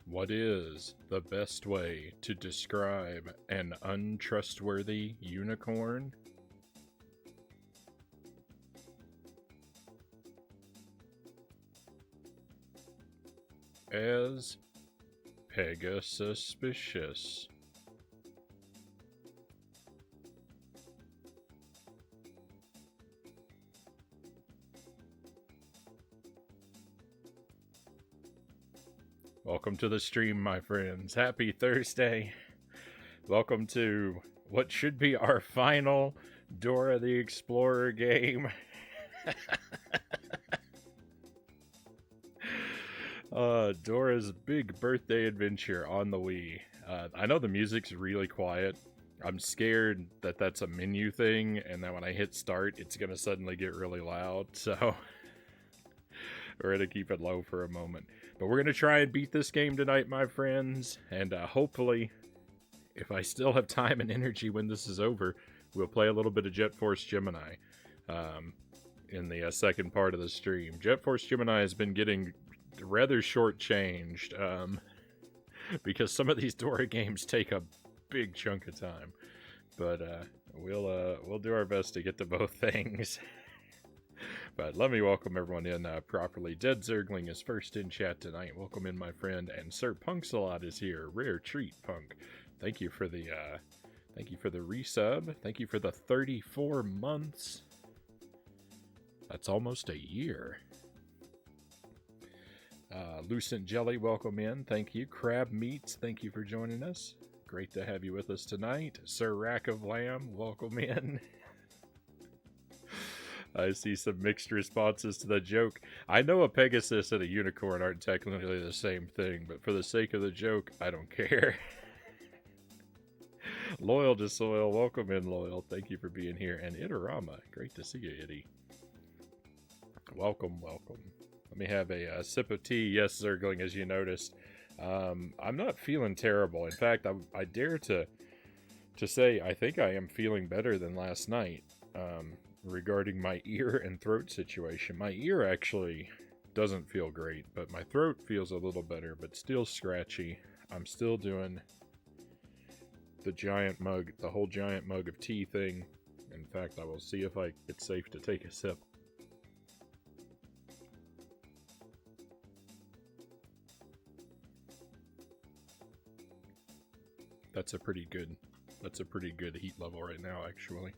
What is the best way to describe an untrustworthy unicorn? As Pegasuspicious. Welcome to the stream, my friends. Happy Thursday. Welcome to what should be our final Dora the Explorer game. Dora's big birthday adventure on the Wii. I know the music's really quiet. I'm scared that that's a menu thing, and that when I hit start, it's gonna suddenly get really loud, so we're gonna keep it low for a moment. But we're gonna try and beat this game tonight, my friends, and hopefully, if I still have time and energy when this is over, we'll play a little bit of Jet Force Gemini in the second part of the stream. Jet Force Gemini has been getting rather shortchanged because some of these Dora games take a big chunk of time. But we'll do our best to get to both things. But let me welcome everyone in properly. Dead Zergling is first in chat tonight. Welcome in, my friend. And Sir Punksalot is here. Rare treat, Punk. Thank you for the resub. Thank you for the 34 months. That's almost a year. Lucent Jelly, welcome in. Thank you. Crab Meats, thank you for joining us. Great to have you with us tonight. Sir Rack of Lamb, welcome in. I see some mixed responses to the joke. I know a Pegasus and a unicorn aren't technically the same thing, but for the sake of the joke, I don't care. Loyal to Soil, welcome in, Loyal. Thank you for being here. And Itarama, great to see you, Itty. Welcome, welcome. Let me have a sip of tea. Yes, Zergling, as you noticed. I'm not feeling terrible. In fact, I dare to say I think I am feeling better than last night regarding my ear and throat situation. My ear actually doesn't feel great, but my throat feels a little better, but still scratchy. I'm still doing the whole giant mug of tea thing. In fact, I will see if it's safe to take a sip. That's a pretty good heat level right now, actually.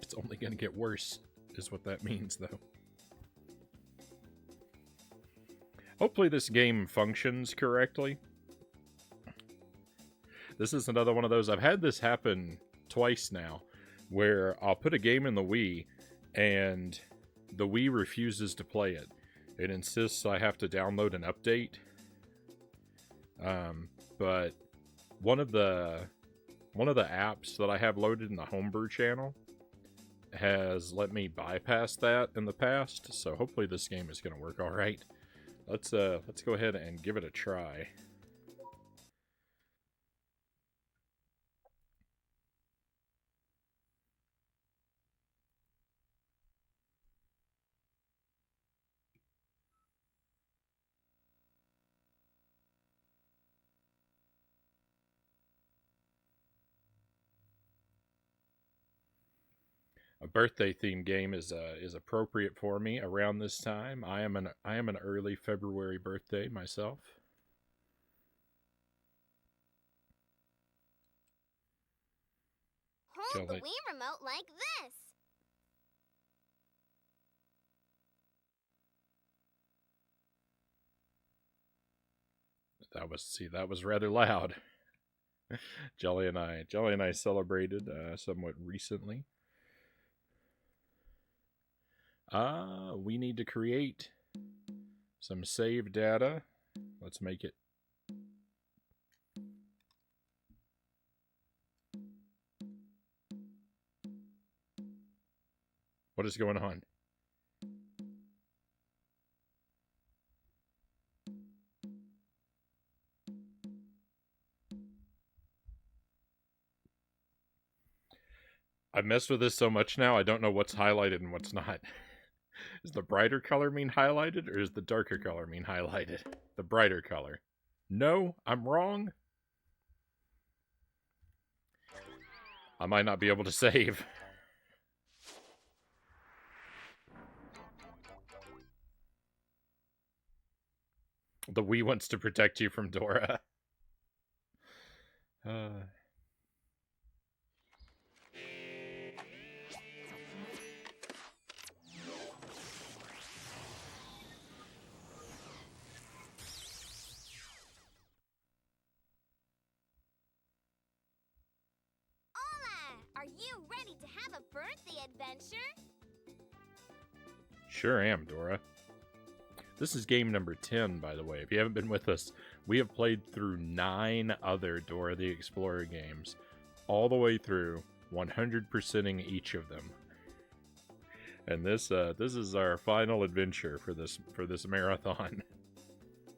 It's only going to get worse, is what that means, though. Hopefully this game functions correctly. This is another one of those. I've had this happen twice now, where I'll put a game in the Wii, and the Wii refuses to play it. It insists I have to download an update. But one of the apps that I have loaded in the Homebrew channel has let me bypass that in the past, so hopefully this game is going to work all right. Let's go ahead and give it a try. A birthday themed game is appropriate for me around this time. I am an early February birthday myself. Hold the Wii remote like this. That was rather loud. Jelly and I celebrated somewhat recently. We need to create some save data. Let's make it. What is going on? I've messed with this so much now, I don't know what's highlighted and what's not. Does the brighter color mean highlighted, or does the darker color mean highlighted? The brighter color. No, I'm wrong. I might not be able to save. The Wii wants to protect you from Dora. Are you ready to have a birthday adventure? Sure am, Dora. This is game number 10, by the way. If you haven't been with us, we have played through 9 other Dora the Explorer games, all the way through, 100%ing each of them. And this is our final adventure for this marathon.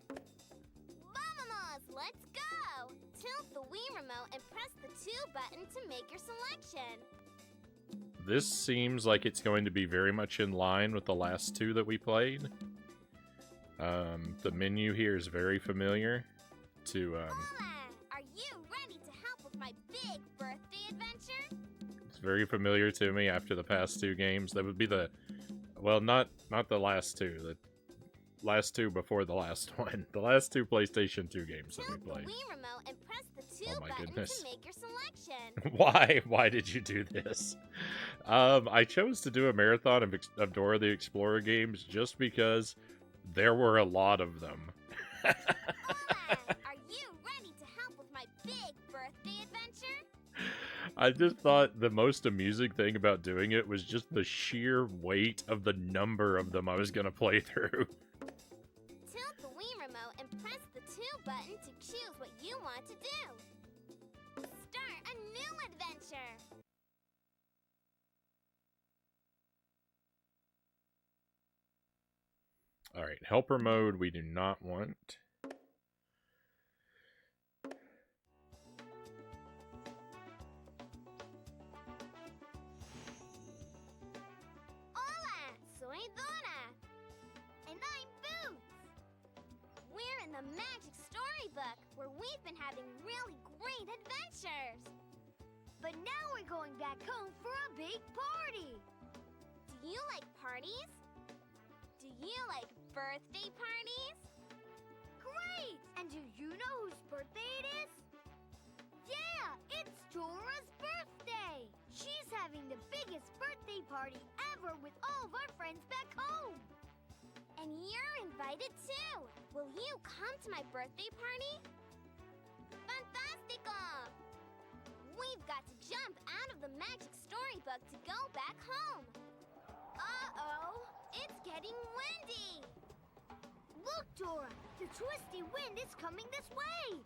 Vamos, let's go! Tilt the Wii remote and press the 2 button to make your selection. This seems like it's going to be very much in line with the last 2 that we played. The menu here is very familiar to, Hola! Are you ready to help with my big birthday adventure? It's very familiar to me after the past 2 games. That would be the, well, not the last 2, the last 2 before the last one. The last 2 PlayStation 2 games that we played. Tilt the Wii remote and press the 2 Oh my button goodness. to make your selection. Why? Why did you do this? I chose to do a marathon of Dora the Explorer games just because there were a lot of them. Hola! Are you ready to help with my big birthday adventure? I just thought the most amusing thing about doing it was just the sheer weight of the number of them I was going to play through. Tilt the Wii remote and press the 2 button to choose what you want to do. Start a new adventure. Alright, helper mode we do not want. Hola, soy Dora. And I'm Boots. We're in the Magic Storybook, where we've been having really great adventures. But now we're going back home for a big party. Do you like parties? Do you like birthday parties? Great! And do you know whose birthday it is? Yeah, it's Dora's birthday! She's having the biggest birthday party ever with all of our friends back home! And you're invited too! Will you come to my birthday party? Fantastico! We've got to jump out of the Magic Storybook to go back home! Uh-oh! It's getting windy! Look, Dora! The twisty wind is coming this way!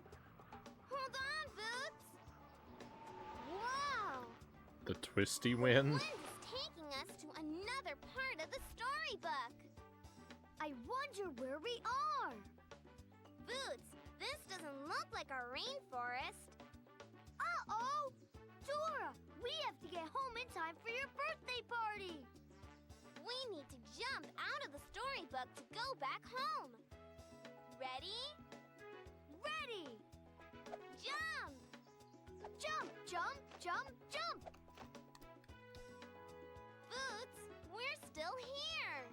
Hold on, Boots! Wow! The twisty The wind? wind is taking us to another part of the storybook! I wonder where we are! Boots, this doesn't look like a rainforest. Uh-oh! Dora, we have to get home in time for your birthday party! We need to jump out of the storybook to go back home. Ready? Ready! Jump! Jump, jump, jump, jump! Boots, we're still here.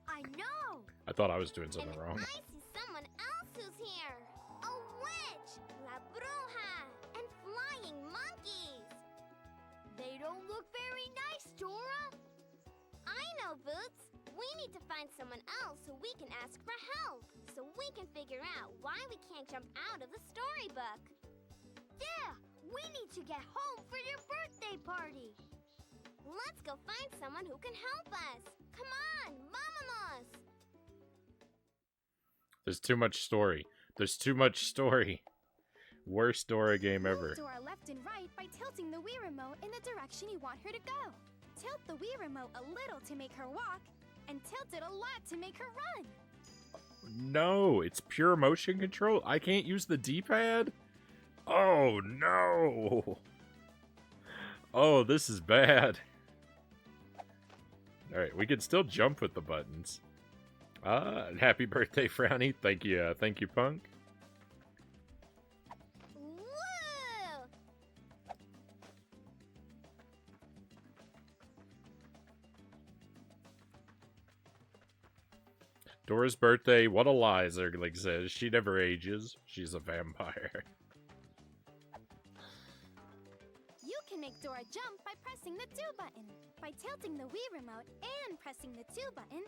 I know. I thought I was doing something And wrong. I see someone else who's here. A witch, La Bruja, and flying monkeys. They don't look very nice, Dora. I know, Boots. We need to find someone else who we can ask for help, so we can figure out why we can't jump out of the storybook. Yeah, we need to get home for your birthday party. Let's go find someone who can help us. Come on, vámonos! There's too much story. There's too much story. Worst Dora game ever. Move Dora left and right by tilting the Wii remote in the direction you want her to go. Tilt the Wii remote a little to make her walk, and tilt it a lot to make her run. No, it's pure motion control. I can't use the D-pad? Oh, no. Oh, this is bad. Alright, we can still jump with the buttons. Happy birthday, Frownie. Thank you, Punk. Woo! Dora's birthday, what a lie, Zergling says. She never ages. She's a vampire. You can make Dora jump by pressing the 2 button. By tilting the Wii remote and pressing the 2 button,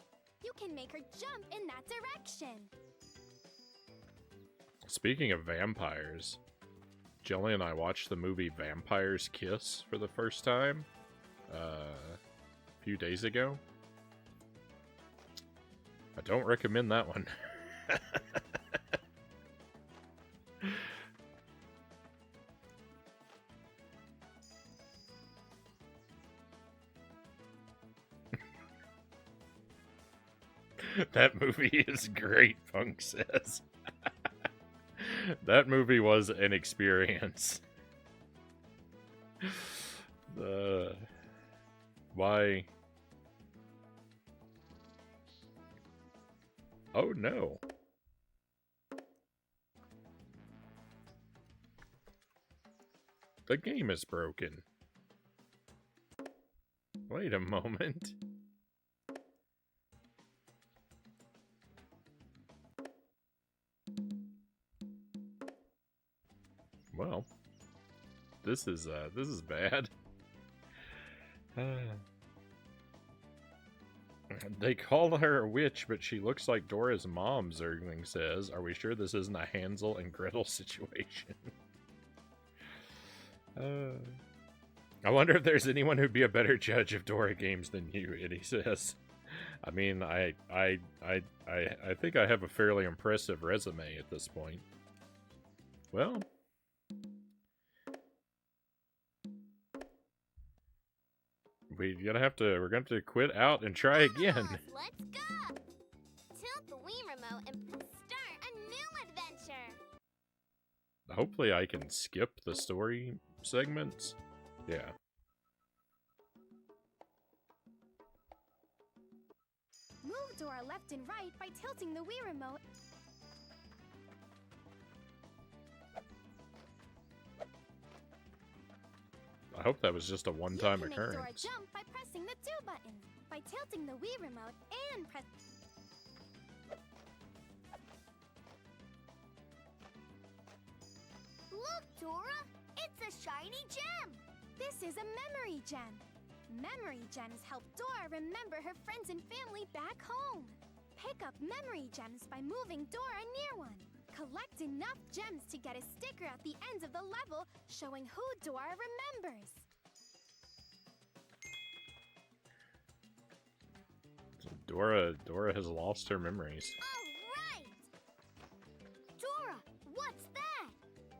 you can make her jump in that direction. Speaking of vampires, Jelly and I watched the movie Vampires Kiss for the first time a few days ago. I don't recommend that one. That movie is great, Punk says. That movie was an experience. Why? Oh no. The game is broken. Wait a moment. Well, this is bad. They call her a witch, but she looks like Dora's mom, Zergling says. Are we sure this isn't a Hansel and Gretel situation? I wonder if there's anyone who'd be a better judge of Dora games than you, Eddie says. I mean, I think I have a fairly impressive resume at this point. Well, we're gonna have to quit out and try again. Let's go! Tilt the Wii remote and start a new adventure! Hopefully I can skip the story segments. Yeah. Move Dora left and right by tilting the Wii remote. I hope that was just a one-time You can make Dora occurrence. jump by pressing the 2 button. By tilting the Wii remote and press... Look, Dora! It's a shiny gem! This is a memory gem. Memory gems help Dora remember her friends and family back home. Pick up memory gems by moving Dora near one. Collect enough gems to get a sticker at the end of the level showing who Dora remembers. Dora has lost her memories. All right! Dora, what's that?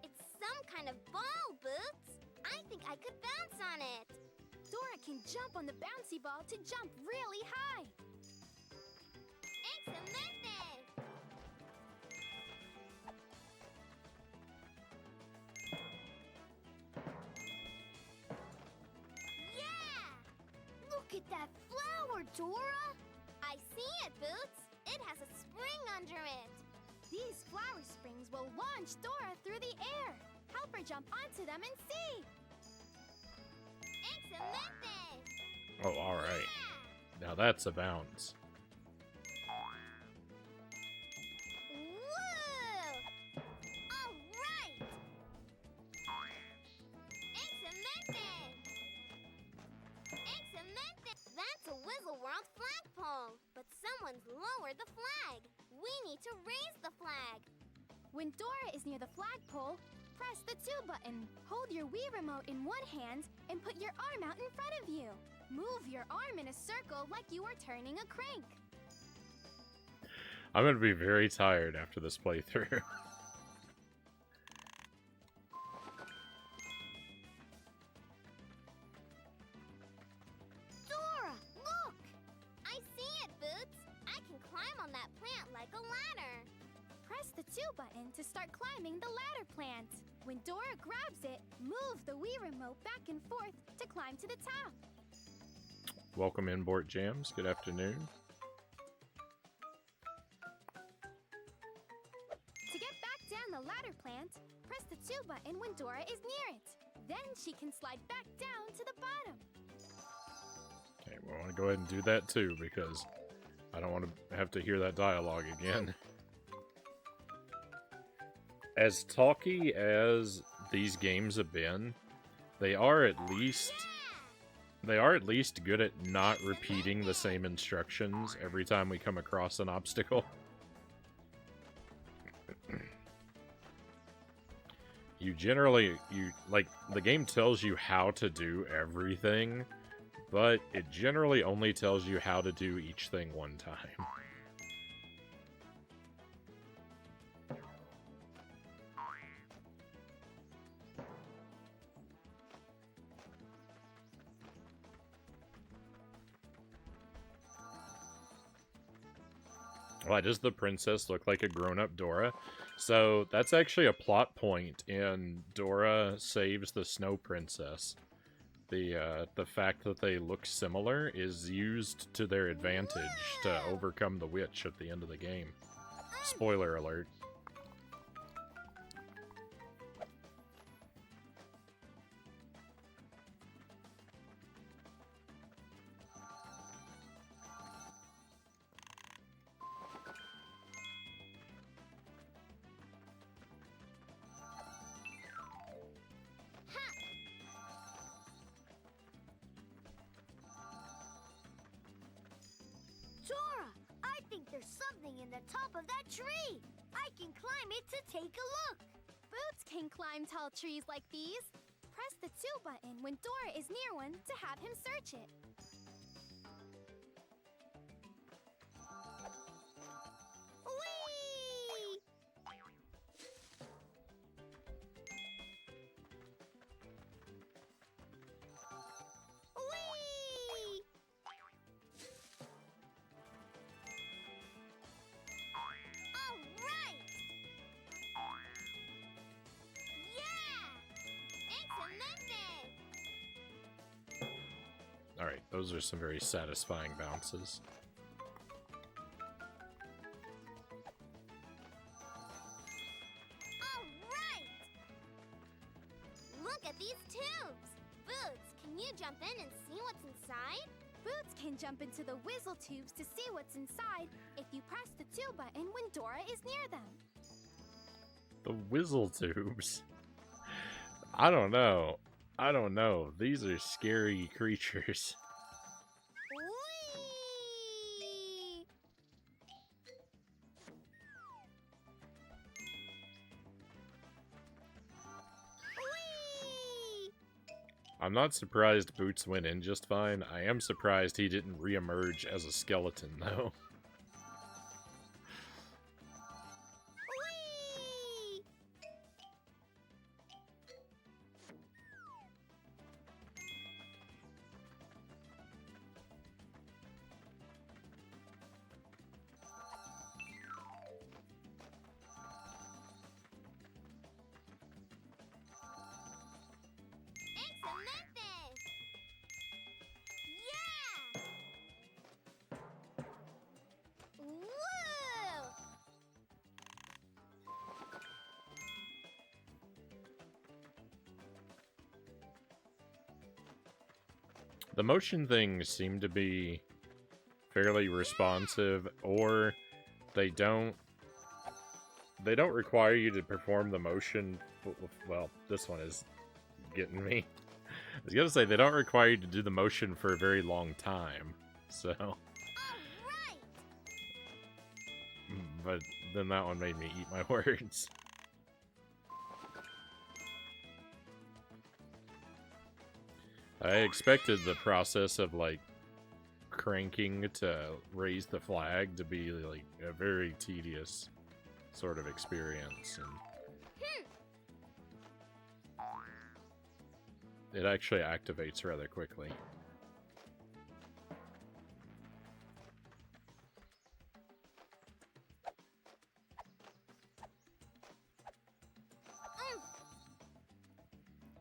It's some kind of ball, Boots. I think I could bounce on it. Dora can jump on the bouncy ball to jump really high. Excelente! Yeah! Look at that flower, Dora! I see it, Boots. It has a spring under it. These flower springs will launch Dora through the air. Help her jump onto them and see. Excelente! Oh, alright. Yeah! Now that's a bounce. Woo! All right! Excelente! Excelente! That's a Wizzle World flagpole, but someone's lowered the flag. We need to raise the flag. When Dora is near the flagpole, press the 2 button. Hold your Wii remote in one hand and put your arm out in front of you. Move your arm in a circle like you are turning a crank. I'm gonna be very tired after this playthrough. Dora, look! I see it, Boots. I can climb on that plant like a ladder. Press the 2 button to start climbing the ladder plant. When Dora grabs it, move the Wii remote back and forth to climb to the top. Welcome in, Bort Jams. Good afternoon. To get back down the ladder plant, press the 2 button when Dora is near it. Then she can slide back down to the bottom. Okay, we want to go ahead and do that too, because I don't want to have to hear that dialogue again. As talky as these games have been, they are at least good at not repeating the same instructions every time we come across an obstacle. The game tells you how to do everything, but it generally only tells you how to do each thing one time. Why does the princess look like a grown-up Dora? So that's actually a plot point in Dora Saves the Snow Princess. The fact that they look similar is used to their advantage to overcome the witch at the end of the game. Spoiler alert. Dora, I think there's something in the top of that tree. I can climb it to take a look. Boots can climb tall trees like these. Press the 2 button when Dora is near one to have him search it. Whee! Whee! All right! Yeah! Excellent! Alright, those are some very satisfying bounces. All right! Look at these tubes! Boots, can you jump in and see what's inside? Boots can jump into the Wizzle tubes to see what's inside if you press the 2 button when Dora is near them. The Wizzle tubes. I don't know. These are scary creatures. Whee! Whee! I'm not surprised Boots went in just fine. I am surprised he didn't reemerge as a skeleton, though. Whee! Excelente! Yeah! Woo! The motion things seem to be fairly responsive, or they don't require you to perform the motion. Well, this one is getting me. I was gonna say they don't require you to do the motion for a very long time, so. All right! But then that one made me eat my words. I expected the process of, like, cranking to raise the flag to be, like, a very tedious sort of experience, and it actually activates rather quickly.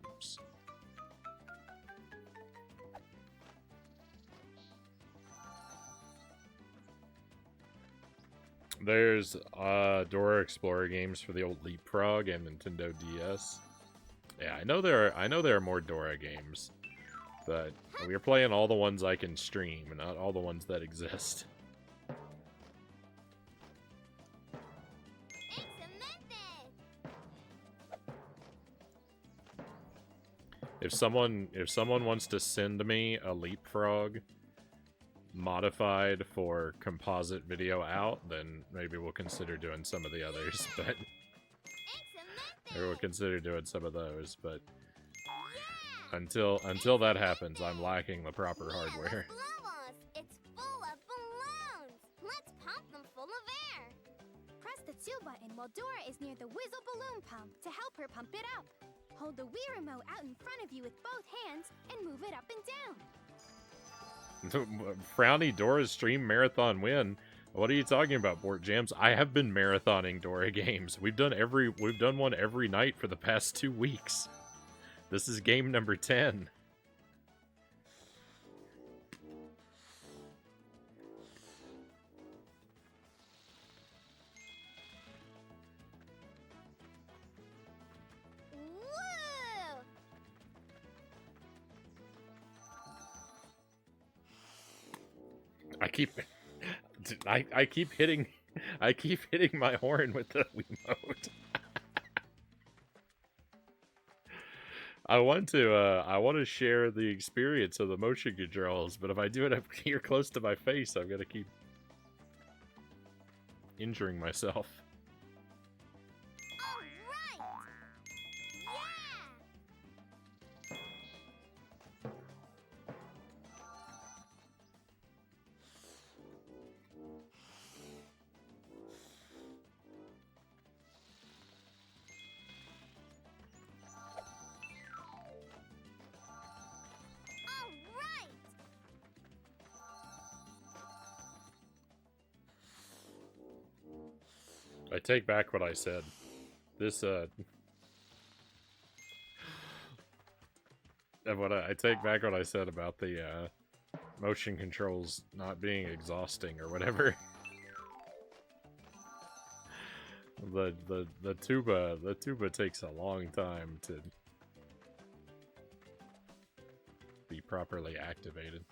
Oops. There's Dora Explorer games for the old Leapfrog and Nintendo DS. Yeah, I know there are more Dora games, but we're playing all the ones I can stream, and not all the ones that exist. If someone wants to send me a Leapfrog modified for composite video out, then maybe we'll consider doing some of the others, but maybe we'll consider doing some of those, but until that happens, I'm lacking the proper hardware. It's full of balloons. Let's pump them full of air. Press the 2 button while Dora is near the Wizzle balloon pump to help her pump it up. Hold the Wii remote out in front of you with both hands and move it up and down. Frownie, Dora's stream marathon win. What are you talking about, Board Jams? I have been marathoning Dora games. We've done one every night for the past 2 weeks. This is game number 10. Woo! I keep hitting my horn with the Wiimote. I want to share the experience of the motion controls, but if I do it up here close to my face, I'm gonna keep injuring myself. All right. Yeah. All right. I take back what I said. This I take back what I said about the motion controls not being exhausting or whatever. The tuba takes a long time to be properly activated.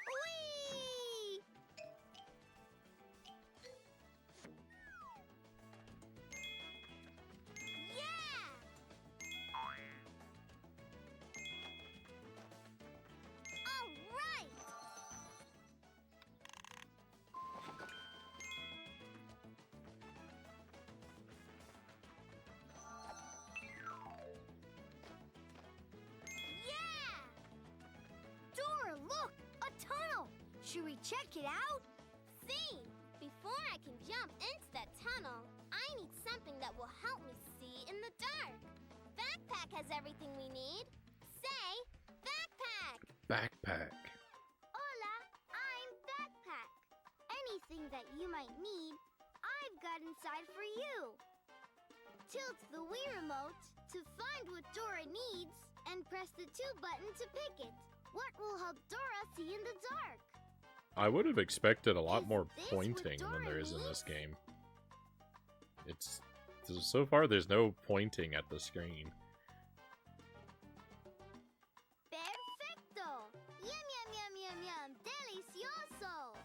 Whee! Yeah! All right! Yeah! Dora, look! A tunnel! Should we check it out? See! Before I can jump into that tunnel, I need something that will help me see in the dark. Backpack has everything we need. Say, backpack! Backpack. Hola, I'm Backpack. Anything that you might need, I've got inside for you. Tilt the Wii remote to find what Dora needs and press the 2 button to pick it. What will help Dora see in the dark? I would have expected a lot Is more this pointing what than Dora there is in needs? this game. It's so far there's no pointing at the screen. Perfecto! Yum, yum, yum, yum, yum. Delicioso!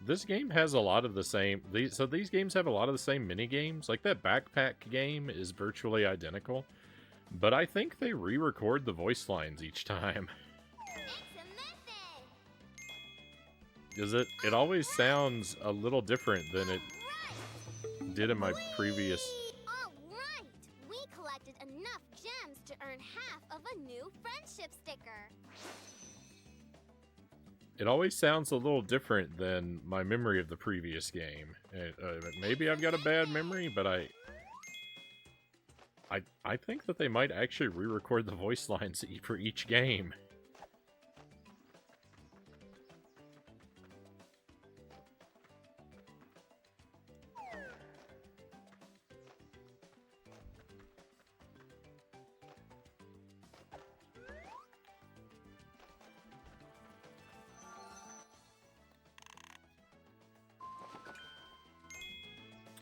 This game has a lot of the same. These games have a lot of the same mini games. Like that backpack game is virtually identical, but I think they re-record the voice lines each time. Excelente! It always sounds a little different than it did in my previous. All right! We collected enough gems to earn half of a new friendship sticker. It always sounds a little different than my memory of the previous game. Maybe I've got a bad memory, but I think that they might actually re-record the voice lines for each game.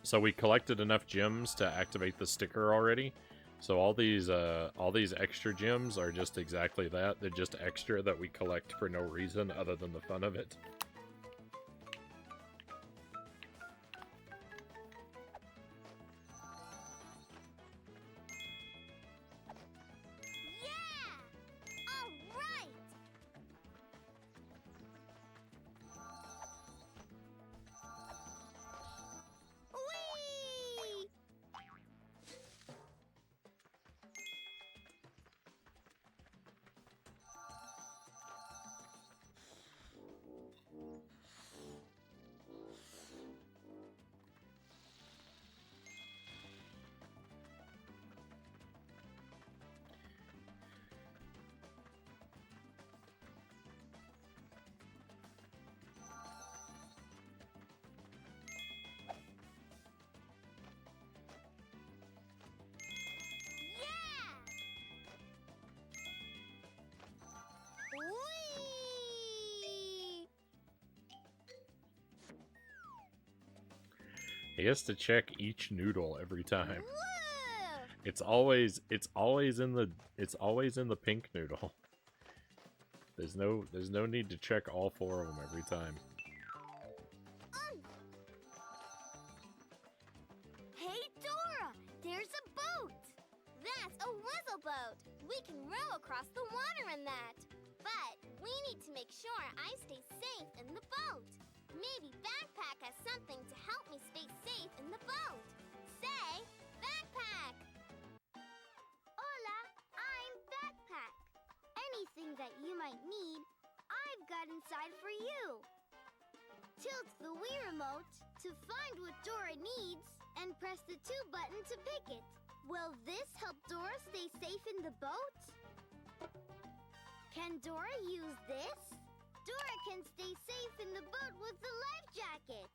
So we collected enough gems to activate the sticker already. So all these extra gems are just exactly that. They're just extra that we collect for no reason other than the fun of it. He has to check each noodle every time. Woo! It's always in the pink noodle. There's no need to check all 4 of them every time. Hey Dora, there's a boat. That's a Wizzle boat. We can row across the water in that. But we need to make sure I stay safe in the boat. Maybe Backpack has something to help me stay safe in the boat. Say, Backpack! Hola, I'm Backpack. Anything that you might need, I've got inside for you. Tilt the Wii remote to find what Dora needs and press the 2 button to pick it. Will this help Dora stay safe in the boat? Can Dora use this? Dora can stay safe in the boat with the life jacket.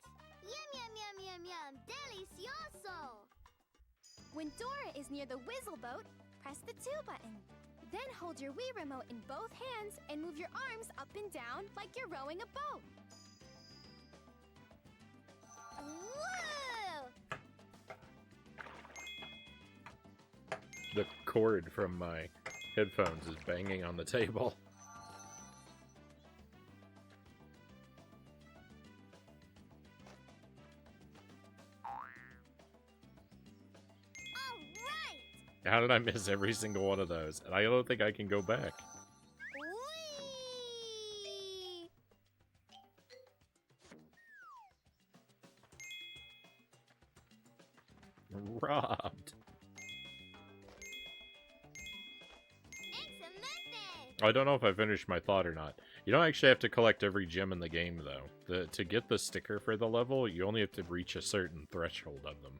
Yum, yum, yum, yum, yum. Delicioso. When Dora is near the Wizzle boat, press the 2 button. Then hold your Wii remote in both hands and move your arms up and down like you're rowing a boat. Woo! The cord from my headphones is banging on the table. How did I miss every single one of those? And I don't think I can go back. Whee! Robbed. Excellent! I don't know if I finished my thought or not. You don't actually have to collect every gem in the game, though. To get the sticker for the level, you only have to reach a certain threshold of them.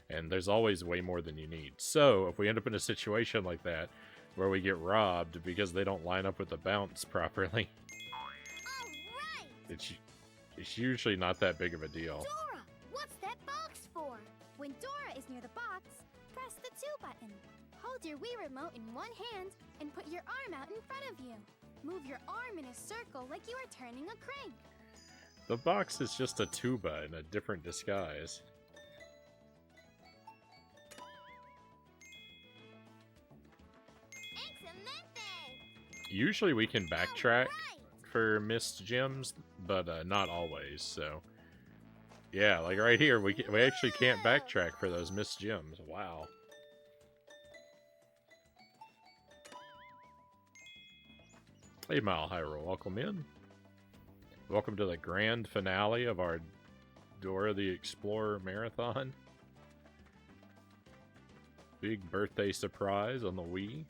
And there's always way more than you need. So, if we end up in a situation like that, where we get robbed because they don't line up with the bounce properly, it's usually not that big of a deal. Dora, what's that box for? When Dora is near the box, press the 2 button. Hold your Wii remote in one hand and put your arm out in front of you. Move your arm in a circle like you are turning a crank. The box is just a tuba in a different disguise. Usually we can backtrack for missed gems, but not always, so... Yeah, like right here, we actually can't backtrack for those missed gems. Wow. Hey, Mile High Roll, welcome in. Welcome to the grand finale of our Dora the Explorer Marathon. Big birthday surprise on the Wii.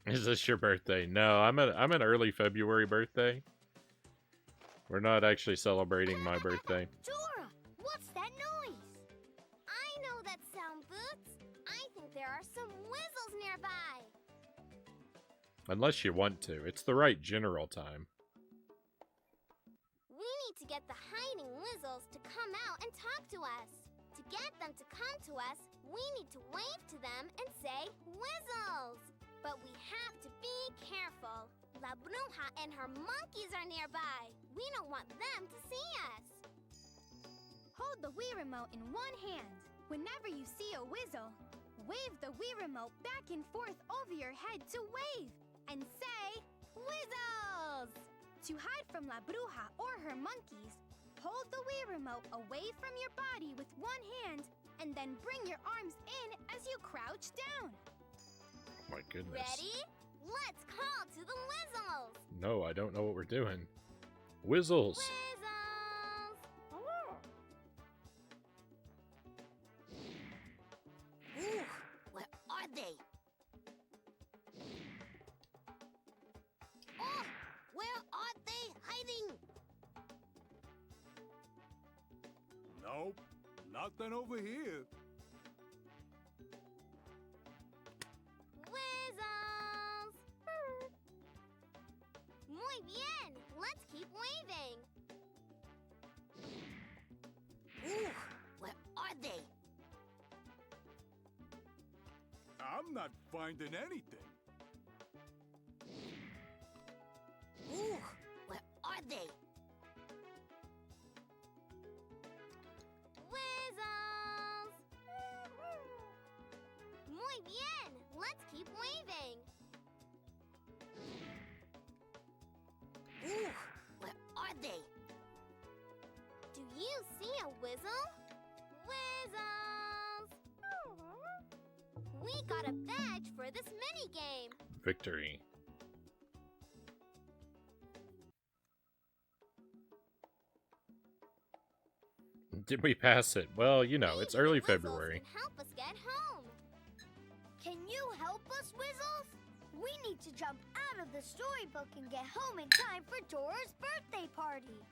Is this your birthday? No, I'm an early February birthday. We're not actually celebrating my birthday. Dora, what's that noise? I know that sound, Boots. I think there are some Wizzles nearby. Unless you want to. It's the right general time. We need to get the hiding Wizzles to come out and talk to us. To get them to come to us, we need to wave to them and say, Wizzles! But we have to be careful. La Bruja and her monkeys are nearby. We don't want them to see us. Hold the Wii Remote in one hand. Whenever you see a Wizzle, wave the Wii Remote back and forth over your head to wave and say, Wizzles! To hide from La Bruja or her monkeys, hold the Wii Remote away from your body with one hand and then bring your arms in as you crouch down. Oh my goodness. Ready? Let's call to the Wizzles! No, I don't know what we're doing. Wizzles! Wizzles! Ooh, where are they? Oh, where are they hiding? Nope, nothing over here. Wizzles! Muy bien! Let's keep waving! Ooh, where are they? I'm not finding anything. Ooh, where are they? Wizzles! Muy bien! Let's keep waving! Ooh, where are they? Do you see a Wizzle? Wizzles! We got a badge for this minigame! Victory. Did we pass it? Well, you know, it's Maybe early the Wizzles February. can help us get home! Can you help us, Wizzles? We need to jump out of the storybook and get home in time for Dora's birthday party.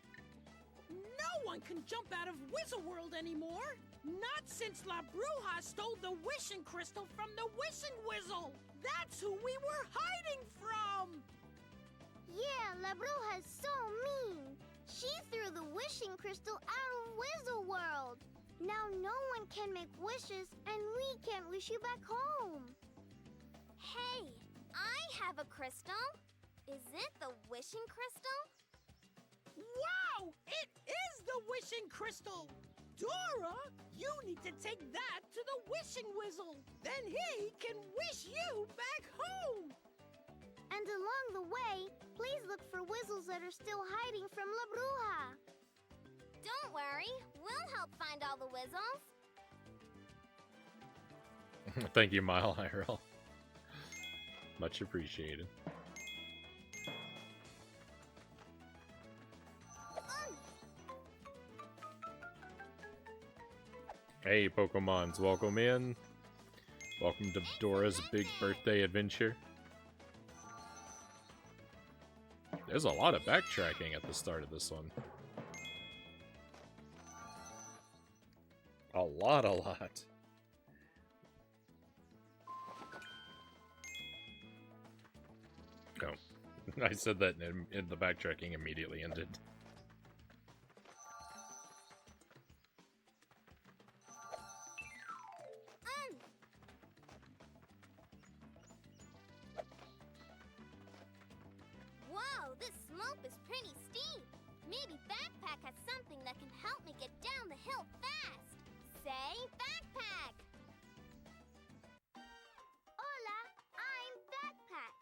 No one can jump out of Wizzle World anymore! Not since La Bruja stole the wishing crystal from the wishing Wizzle! That's who we were hiding from! Yeah, La Bruja's so mean! She threw the wishing crystal out of Wizzle World! Now no one can make wishes, and we can't wish you back home! Hey, I have a crystal! Is it the wishing crystal? Wow! It is the wishing crystal! Dora, you need to take that to the wishing Wizzle! Then he can wish you back home! And along the way, please look for Wizzles that are still hiding from La Bruja! Don't worry, we'll help find all the Wizzles! Thank you, Mile IRL. Much appreciated. Hey, Pokemons, welcome in. Welcome to Dora's big birthday adventure. There's a lot of backtracking at the start of this one. A lot. Oh, I said that and the backtracking immediately ended. Whoa, this slope is pretty steep. Maybe Backpack has something that can help me get down the hill fast. Say Backpack! Hola, I'm Backpack.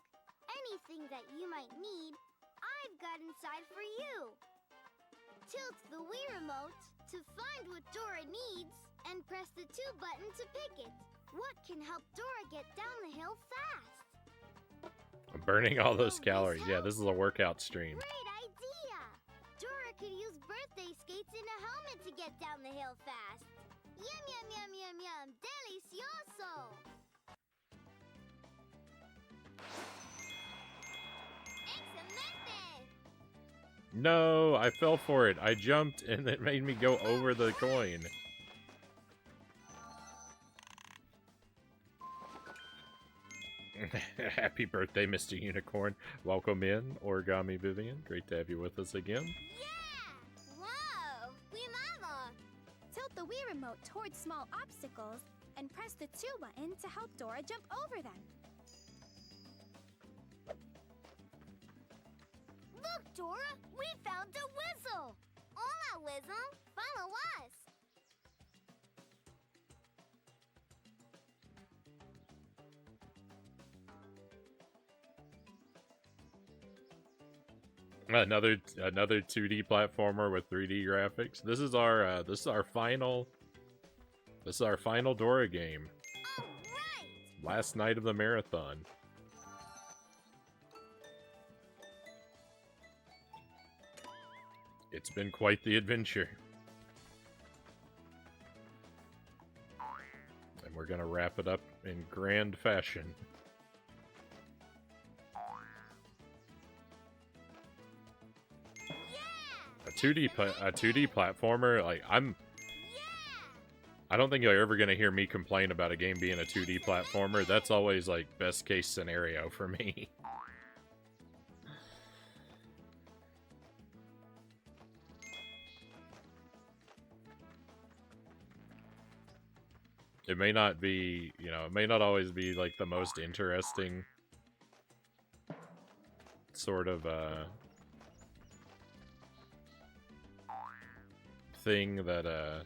Anything that you might need, I've got inside for you. Tilt the Wii Remote to find what Dora needs and press the 2 button to pick it. What can help Dora get down the hill fast? I'm burning all those calories. Yeah, this is a workout stream. Great idea! Dora could use birthday skates and a helmet to get down the hill fast. Yum, yum, yum, yum, yum. Delicioso! Excelente! No, I fell for it. I jumped and it made me go over the coin. Happy birthday, Mr. Unicorn. Welcome in, Origami Vivian. Great to have you with us again. Yeah! Whoa! Wee Mama! Tilt the Wii remote towards small obstacles and press the 2 button to help Dora jump over them. Look, Dora, we found a Wizzle. Hola, Wizzle! Follow us! Another 2D platformer with 3D graphics. This is our final Dora game. All right! Last night of the marathon. It's been quite the adventure. And we're gonna wrap it up in grand fashion. A 2D platformer, like I don't think you're ever gonna hear me complain about a game being a 2D platformer. That's always like best case scenario for me. It may not be, you know, it may not always be like the most interesting sort of thing that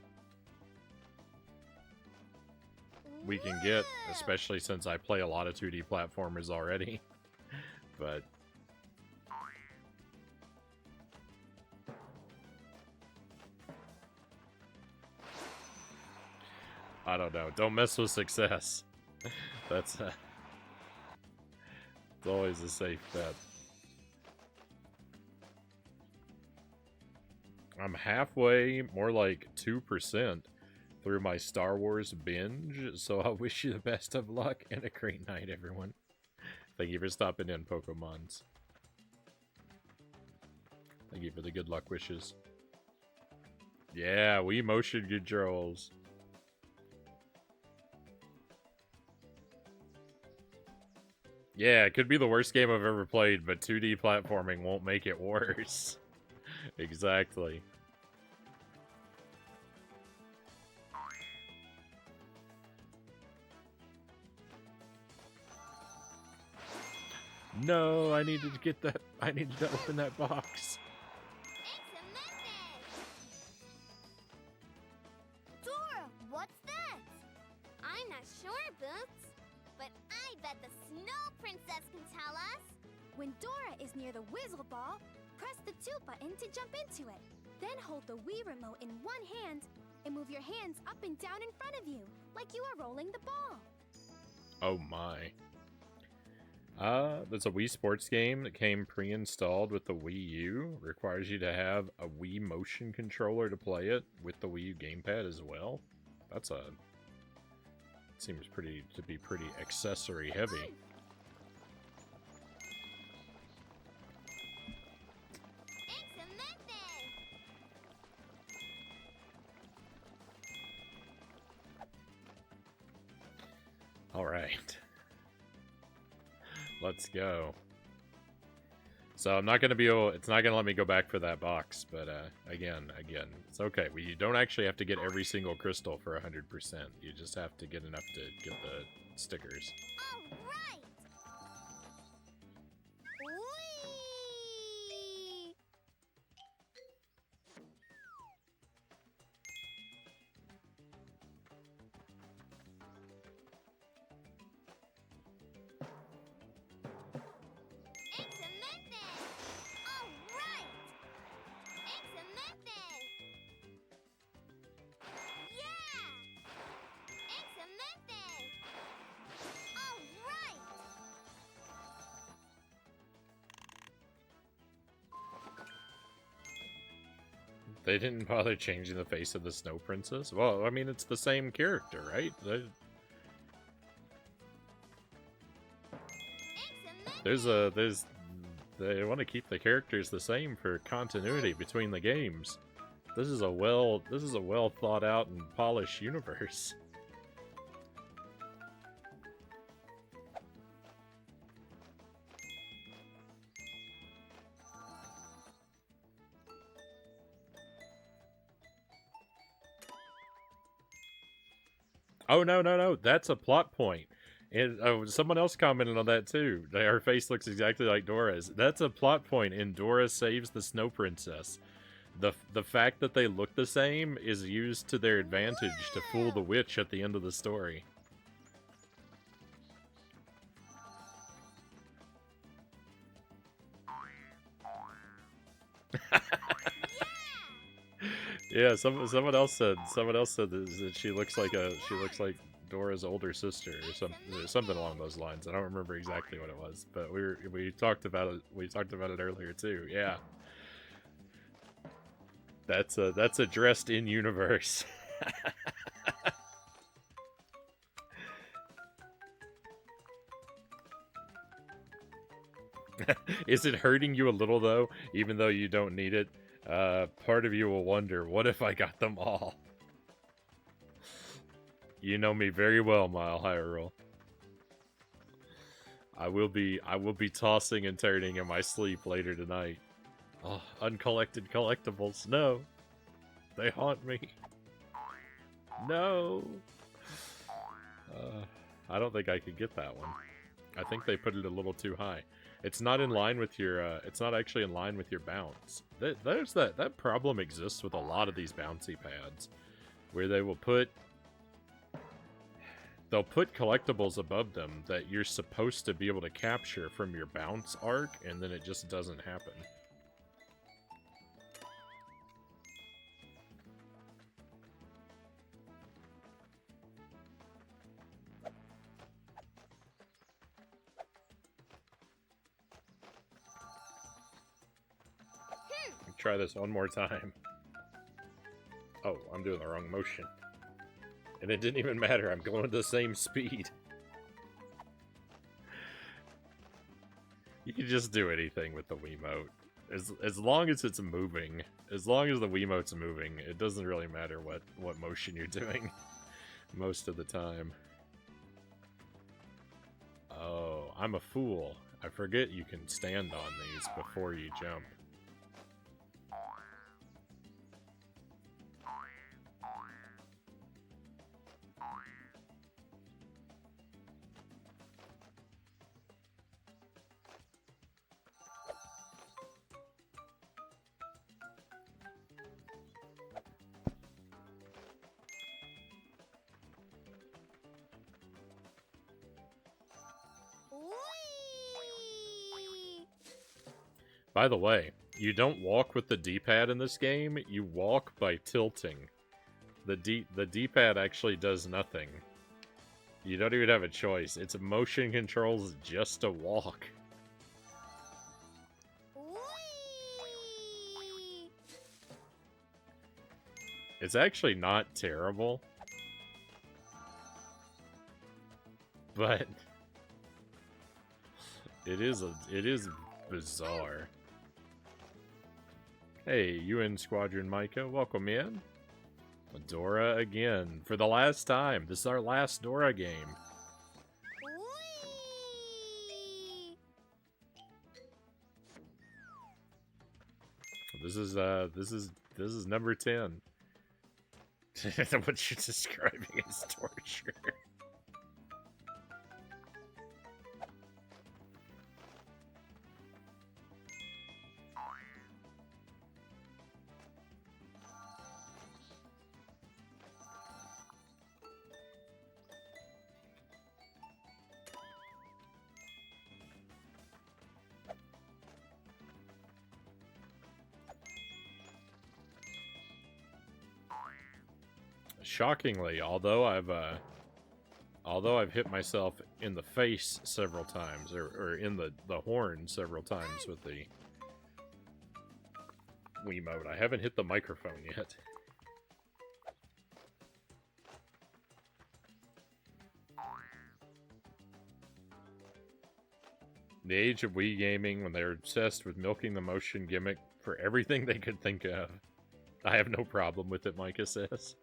we can get, especially since I play a lot of 2D platformers already. But I don't know. Don't mess with success. That's it's always a safe bet. I'm halfway, more like 2% through my Star Wars binge, so I wish you the best of luck and a great night, everyone. Thank you for stopping in, Pokemons. Thank you for the good luck wishes. Yeah, Wii motion controls. Yeah, it could be the worst game I've ever played, but 2D platforming won't make it worse. Exactly. No, I needed to get that. I needed to open that box. It's a message! Dora, what's that? I'm not sure, Boots. But I bet the Snow Princess can tell us. When Dora is near the Wizzle ball, press the 2 button to jump into it. Then hold the Wii remote in one hand and move your hands up and down in front of you, like you are rolling the ball. Oh my. There's a Wii Sports game that came pre-installed with the Wii U. Requires you to have a Wii motion controller to play it with the Wii U gamepad as well. That's a... Seems to be pretty accessory heavy. It's a message! Alright. Let's go. So I'm not going to be able... It's not going to let me go back for that box, but again, it's okay. You don't actually have to get every single crystal for 100%. You just have to get enough to get the stickers. All right! Whee! It's a method! All right! It's a method! Yeah! It's a method! All right! They didn't bother changing the face of the Snow Princess? Well, I mean, it's the same character, right? It's a method! They want to keep the characters the same for continuity between the games. This is a well thought out and polished universe. Oh, no, no, no. That's a plot point. And someone else commented on that too. Her face looks exactly like Dora's. That's a plot point in Dora Saves the Snow Princess. The fact that they look the same is used to their advantage to fool the witch at the end of the story. Yeah, someone else said that she looks like Dora's older sister or something along those lines. I don't remember exactly what it was, but we talked about it. We talked about it earlier too. Yeah, that's addressed in universe. Is it hurting you a little though, even though you don't need it? Part of you will wonder, what if I got them all? You know me very well, Mile Hyrule. I will be tossing and turning in my sleep later tonight. Oh, uncollected collectibles. No. They haunt me. No. I don't think I could get that one. I think they put it a little too high. It's not in line with your, it's not actually in line with your bounce. That problem exists with a lot of these bouncy pads. Where they will they'll put collectibles above them that you're supposed to be able to capture from your bounce arc, and then it just doesn't happen. Try this one more time. Oh, I'm doing the wrong motion. And it didn't even matter, I'm going at the same speed. You can just do anything with the Wiimote. As long as it's moving. As long as the Wiimote's moving, it doesn't really matter what motion you're doing. Most of the time. Oh, I'm a fool. I forget you can stand on these before you jump. By the way, you don't walk with the D-pad in this game, you walk by tilting. The D-pad actually does nothing. You don't even have a choice. It's motion controls just to walk. It's actually not terrible. But it is bizarre. Hey, UN Squadron Micah, welcome in. Dora again, for the last time. This is our last Dora game. This is number 10. What you're describing is torture. Shockingly, although I've hit myself in the face several times, or in the horn several times with the Wiimote, I haven't hit the microphone yet. The age of Wii gaming, when they're obsessed with milking the motion gimmick for everything they could think of. I have no problem with it, Micah says.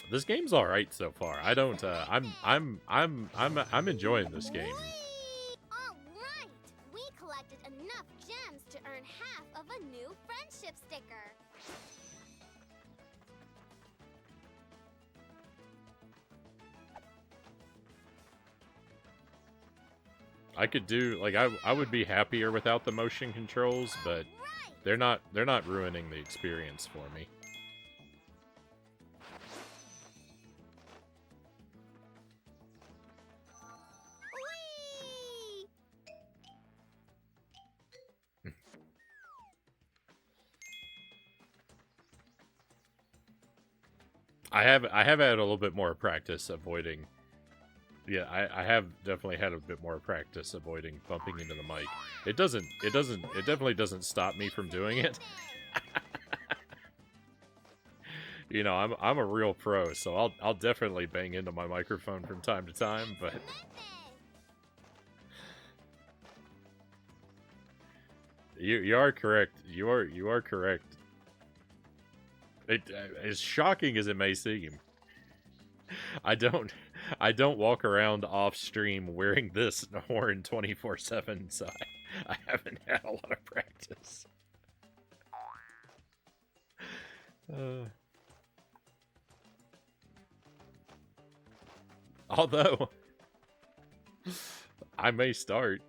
This game's all right so far. I don't. I'm enjoying this game. All right, we collected enough gems to earn half of a new friendship sticker. I could do like I would be happier without the motion controls, but they're not ruining the experience for me. I have had a little bit more practice avoiding. Yeah, I have definitely had a bit more practice avoiding bumping into the mic. It definitely doesn't stop me from doing it. You know, I'm a real pro, so I'll definitely bang into my microphone from time to time, but you are correct. You are correct. As shocking as it may seem, I don't walk around off stream wearing this horn 24/7, so I haven't had a lot of practice. Although I may start.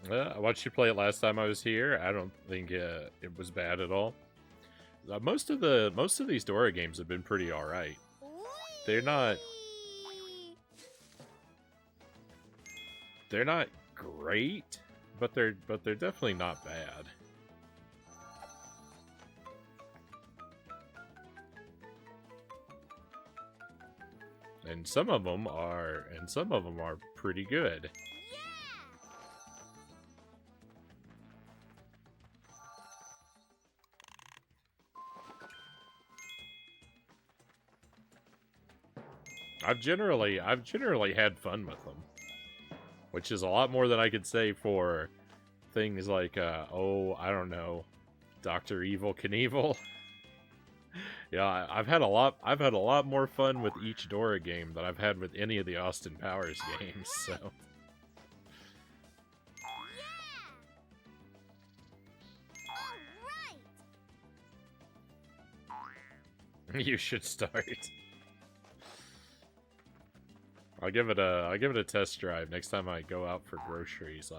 I watched you play it last time I was here. I don't think it was bad at all. Most of these Dora games have been pretty all right. They're not great, but they're definitely not bad. And some of them are pretty good. I've generally had fun with them, which is a lot more than I could say for things like oh, I don't know, Dr. Evil Knievel. Yeah, I've had a lot more fun with each Dora game than I've had with any of the Austin Powers games. So you should start. I'll give it a test drive next time I go out for groceries.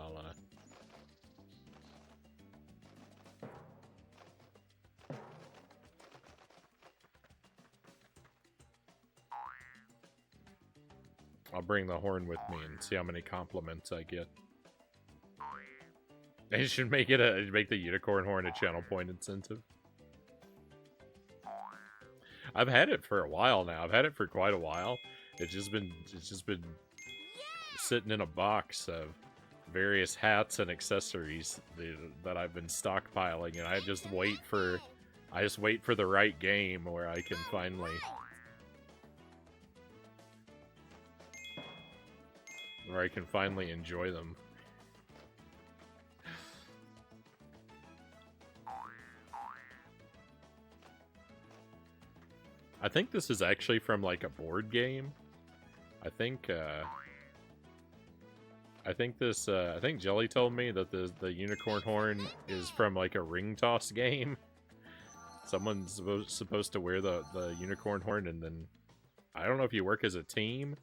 I'll bring the horn with me and see how many compliments I get. They should make the unicorn horn a channel point incentive. I've had it for a while now. I've had it for quite a while. It's just been sitting in a box of various hats and accessories that I've been stockpiling, and I just wait for the right game where I can finally enjoy them. I think this is actually from like a board game. I think Jelly told me that the unicorn horn is from like a ring toss game. Someone's supposed to wear the unicorn horn, and then I don't know if you work as a team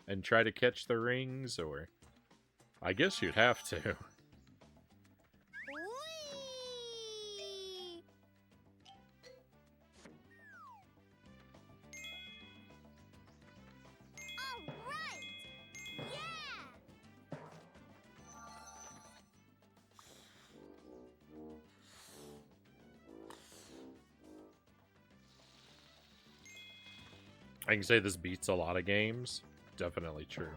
and try to catch the rings, or I guess you'd have to. I can say this beats a lot of games. Definitely true.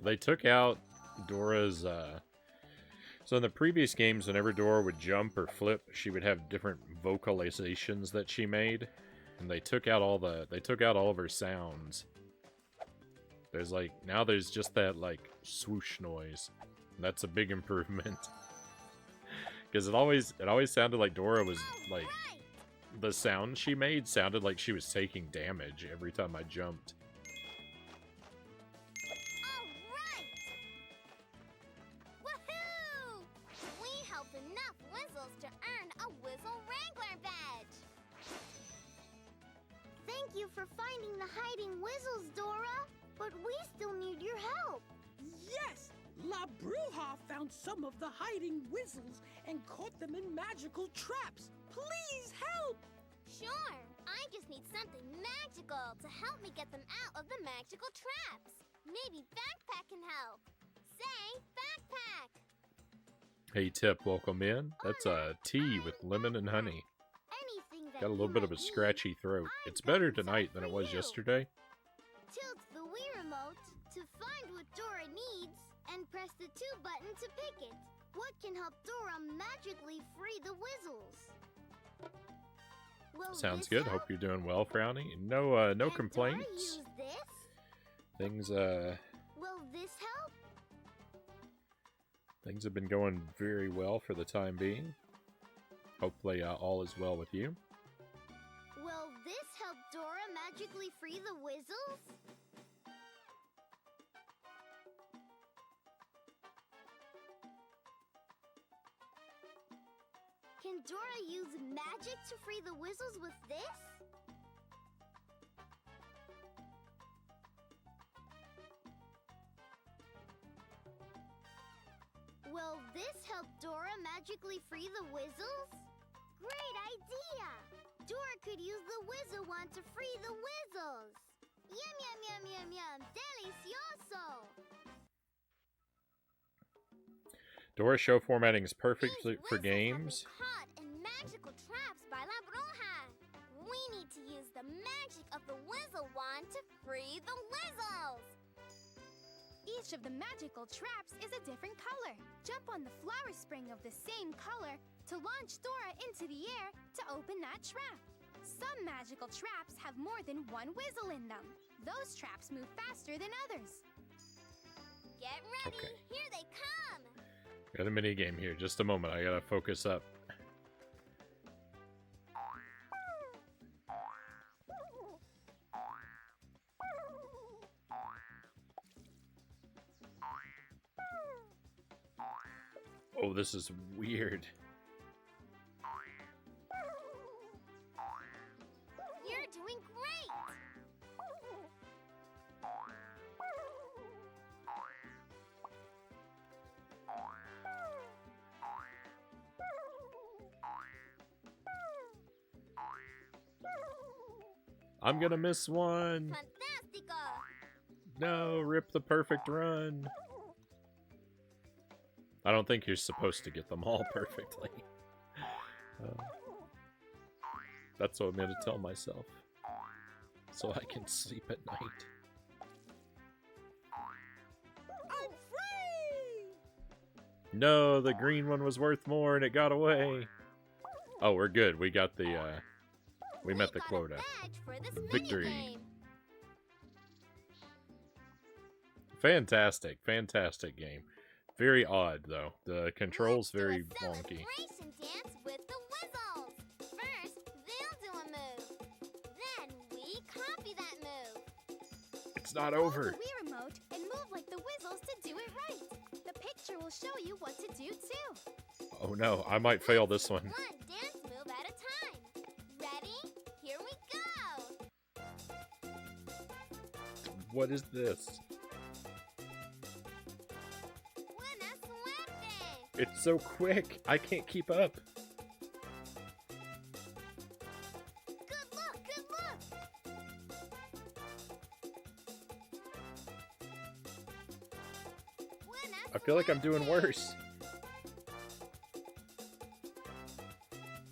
They took out Dora's, So in the previous games, whenever Dora would jump or flip, she would have different vocalizations that she made. And they took out all of her sounds. There's like, now there's just that like swoosh noise. And that's a big improvement. Because it always sounded like Dora was like, the sound she made sounded like she was taking damage every time I jumped. Alright! Woohoo! We helped enough Wizzles to earn a Wizzle Wrangler badge. Thank you for finding the hiding Wizzles, Dora. But we still need your help. Yes! La Bruja found some of the hiding Wizzles and caught them in magical traps. Please help! Sure, I just need something magical to help me get them out of the magical traps. Maybe Backpack can help. Say, Backpack! Hey Tip, welcome in. That's a tea with lemon and honey. Anything that Got a little you bit of a might need, scratchy throat. I've It's got better in stock tonight than for it was you. yesterday. Tilt the Wii remote to find what Dora needs and press the 2 button to pick it. What can help Dora magically free the Wizzles? Will Sounds this good. help? Hope you're doing well, Frownie. No Can complaints. Dora use this? Things Will this help? things have been going very well for the time being. Hopefully all is well with you. Will this help Dora magically free the Wizzles? Can Dora use magic to free the Wizzles with this? Will this help Dora magically free the Wizzles? Great idea! Dora could use the Wizzle wand to free the Wizzles! Yum yum yum yum yum! Delicioso! Dora's show formatting is perfect These for Wizzles games. have been caught in magical traps by La Bruja. We need to use the magic of the Wizzle wand to free the Wizzles. Each of the magical traps is a different color. Jump on the flower spring of the same color to launch Dora into the air to open that trap. Some magical traps have more than one Wizzle in them. Those traps move faster than others. Get ready. Okay. Here they come. Got a mini game here. Just a moment. I gotta focus up. Oh, this is weird. You're doing great. I'm gonna miss one. Fantastico. No, rip the perfect run. I don't think you're supposed to get them all perfectly. That's what I'm gonna tell myself. So I can sleep at night. I'm free! No, the green one was worth more and it got away. Oh, we're good. We got the, we met the got a quota. badge for this Victory. minigame. Fantastic, fantastic game. Very odd, though. The controls Let's do a very wonky. celebration dance with the Wizzles. First, they'll do a move. Then we copy that move. It's not Hold over. the Wii remote and move like the Wizzles to do it right. The picture will show you what to do too. Oh no, I might fail this one. One dance move at a time. Ready? Here we go. What is this? Buena suerte. It's so quick. I can't keep up. Good luck, good luck. Buena I feel like I'm doing suerte. worse.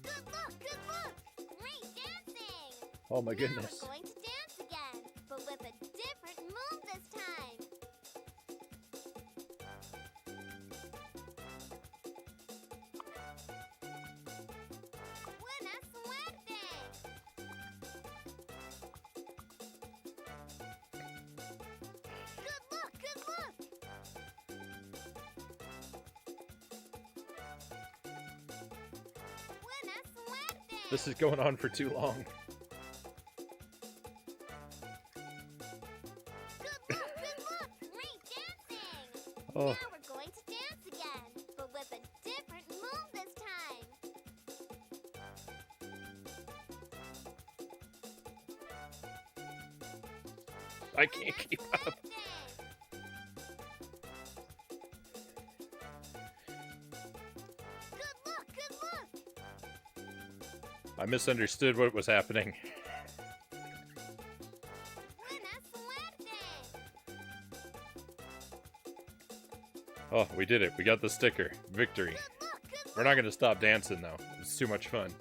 Good luck, good luck. Great dancing. Oh my Now goodness. we're going to dance again, but with a different move this time. This is going on for too long. Good look! Great dancing! Oh. Now we're going to dance again, but with a different move this time. I can't keep up. Good look! I misunderstood what was happening. Buena suerte! Oh, we did it. We got the sticker. Victory. Good We're not going to stop dancing, though. It's too much fun.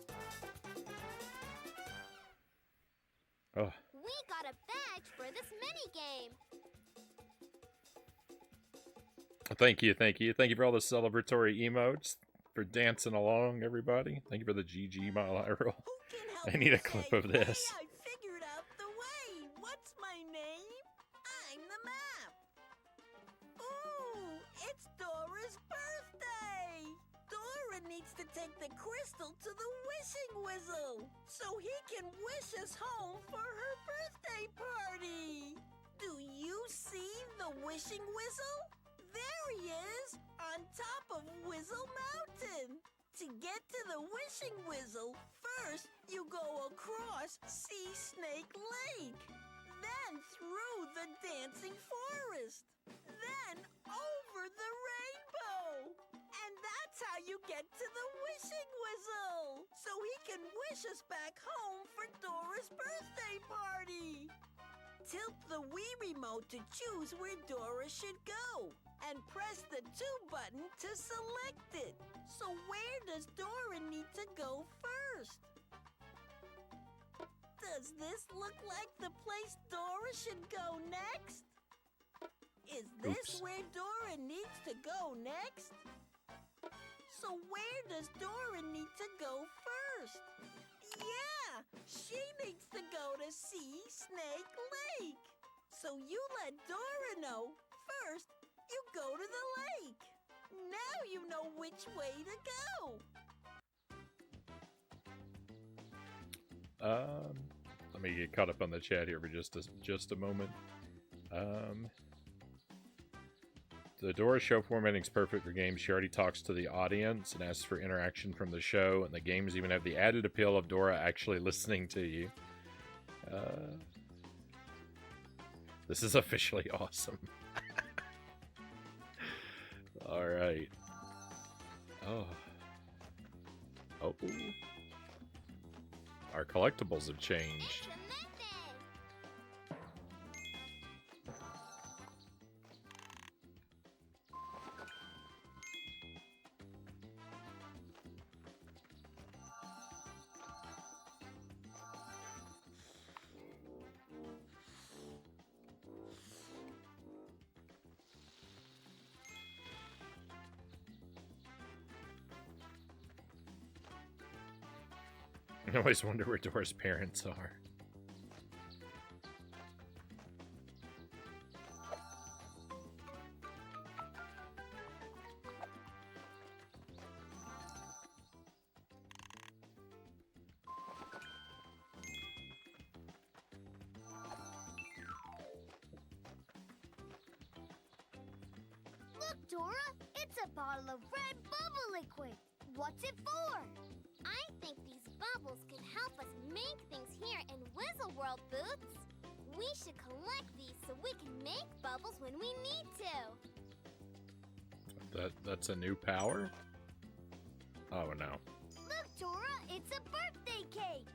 Oh, We got a badge for this mini-game. thank you, thank you. Thank you for all the celebratory emotes, for dancing along, everybody. Thank you for the GG Mile High Roll. Who can help I need a me clip say, of this. "Hey, I figured out the way. What's my name? I'm the map. Ooh, it's Dora's birthday. Dora needs to take the crystal to the wishing Wizzle so he can wish us home for her birthday party. Do you see the wishing Wizzle? There he is, on top of Wizzle Mountain. To get to the wishing Wizzle, first you go across Sea Snake Lake, then through the dancing forest, then over the rainbow. And that's how you get to the wishing Wizzle, so he can wish us back home for Dora's birthday party. Tilt the Wii remote to choose where Dora should go, and press the 2 button to select it. So where does Dora need to go first? Does this look like the place Dora should go next? Is this Oops. where Dora needs to go next? So where does Dora need to go first? Yeah, she needs to go to Sea Snake Lake. So you let Dora know. First, you go to the lake. Now you know which way to go. Let me get caught up on the chat here for just a moment. The Dora show formatting's perfect for games. She already talks to the audience and asks for interaction from the show, and the games even have the added appeal of Dora actually listening to you. This is officially awesome. All right. Oh. Oh. Our collectibles have changed. I always wonder where Dora's parents are. Look, Dora! It's a bottle of red bubble liquid. What's it for? I think these bubbles can help us make things here in Wizzle World, Boots. We should collect these so we can make bubbles when we need to. That's a new power? Oh no. Look, Dora! It's a birthday cake!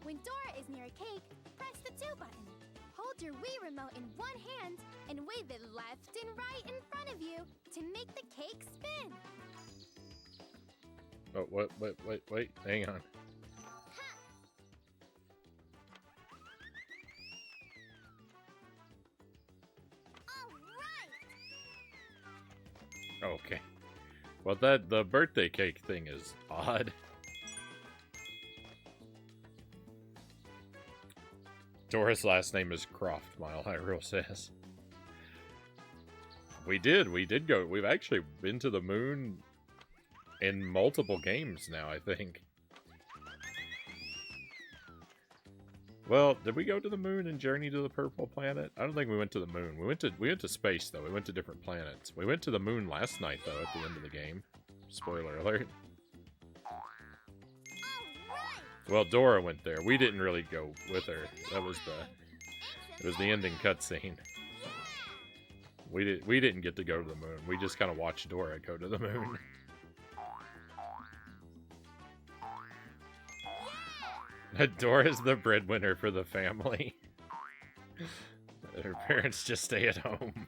When Dora is near a cake, press the 2 button. Hold your Wii remote in one hand and wave it left and right in front of you to make the cake spin. Oh, wait, hang on. All right! Okay. Well, the birthday cake thing is odd. Dora's last name is Croft, Mile High Rule says. We did go. We've actually been to the moon in multiple games now, I think. Well, did we go to the moon and journey to the purple planet? I don't think we went to the moon. We went to space though. We went to different planets. We went to the moon last night though at the end of the game. Spoiler alert. Well, Dora went there. We didn't really go with her. That was it was the ending cutscene. We didn't get to go to the moon. We just kind of watched Dora go to the moon. Dora's the breadwinner for the family. Her parents just stay at home.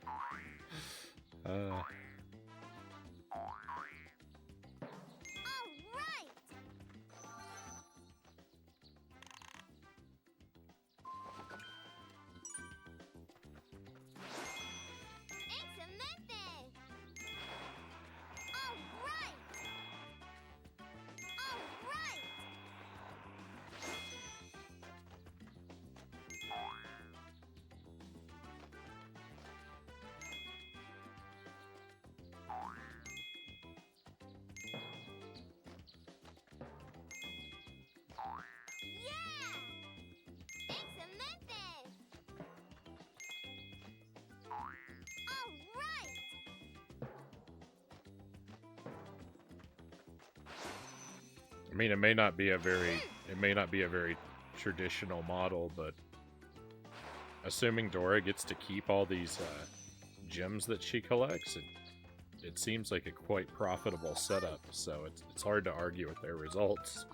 I mean, it may not be a very traditional model, but assuming Dora gets to keep all these gems that she collects, it seems like a quite profitable setup. So it's hard to argue with their results.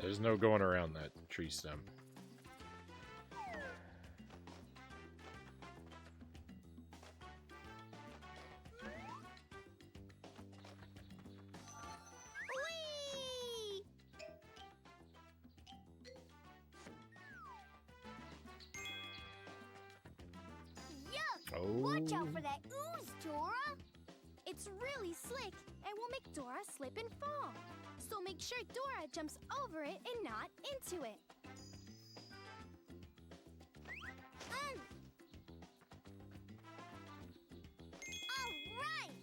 There's no going around that tree stem. Whee! Yuck! Oh. Watch out for that ooze, Dora! It's really slick and will make Dora slip and fall. So make sure Dora jumps over it and not into it. All right!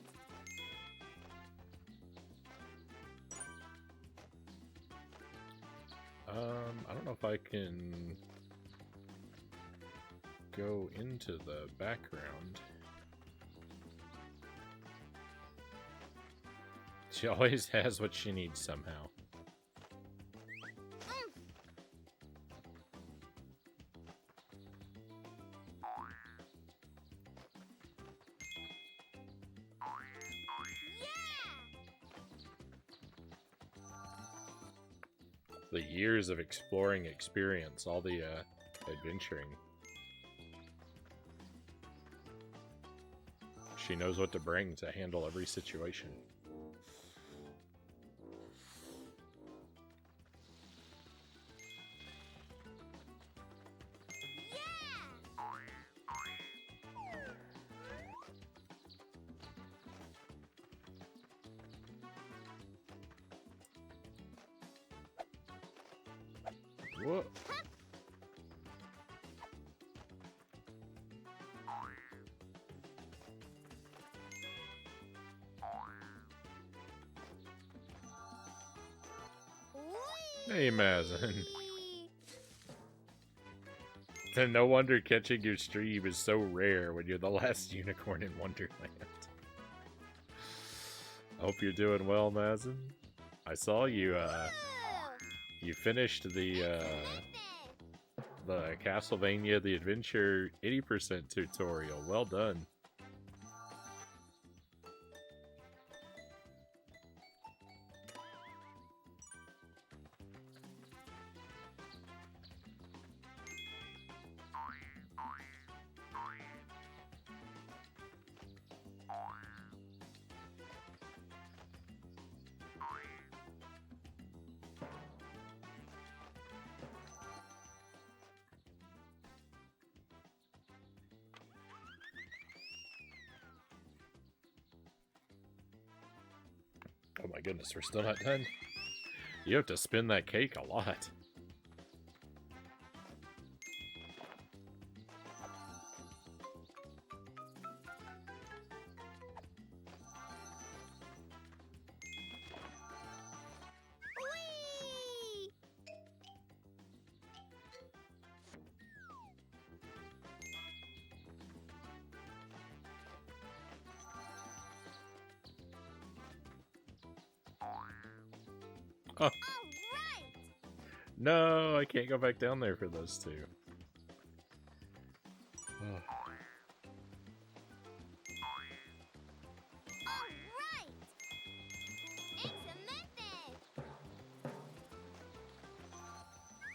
I don't know if I can go into the background. She always has what she needs somehow. The years of exploring experience, all the adventuring. She knows what to bring to handle every situation. Whoa. Hey, Mazen. And no wonder catching your stream is so rare when you're the last unicorn in Wonderland. Hope you're doing well, Mazen. I saw you, you finished the Castlevania The Adventure 80% tutorial. Well done. my goodness, we're still not done. You have to spin that cake a lot. Whee! Oh. All right! No, I can't go back down there for those two. Oh. All right! Excelente!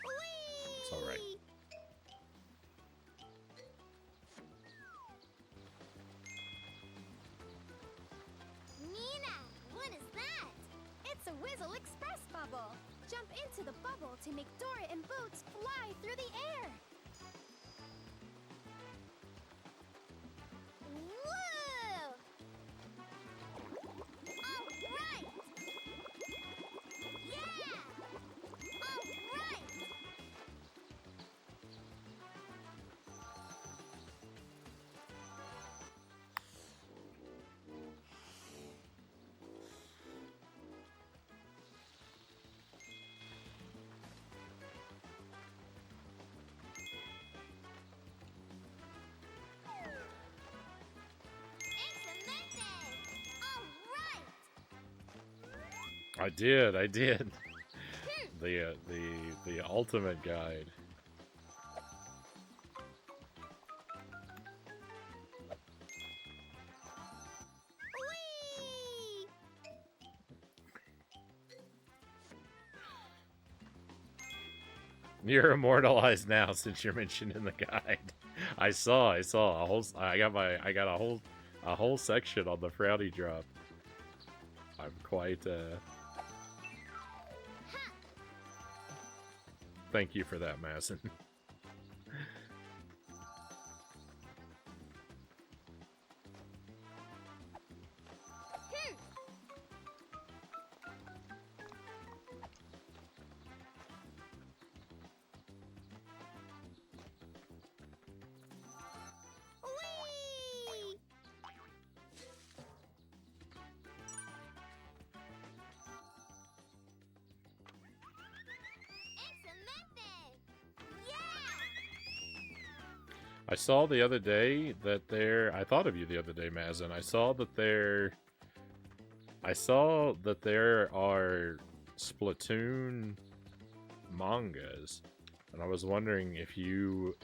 Whee! It's all right. Nina, what is that? It's a Wizzle Express bubble. Jump into the bubble to make Dora and Boots fly through the air. Woo! All right! Yeah! All right! Excelente! All right! I did. The ultimate guide. Whee! You're immortalized now since you're mentioned in the guide. I saw a whole. I got a whole section on the Frownie drop. I'm quite. Thank you for that, Madison. Whee! Excelente! Yeah! I saw the other day that there. I thought of you the other day, Mazin. I saw that there are Splatoon mangas, and I was wondering if you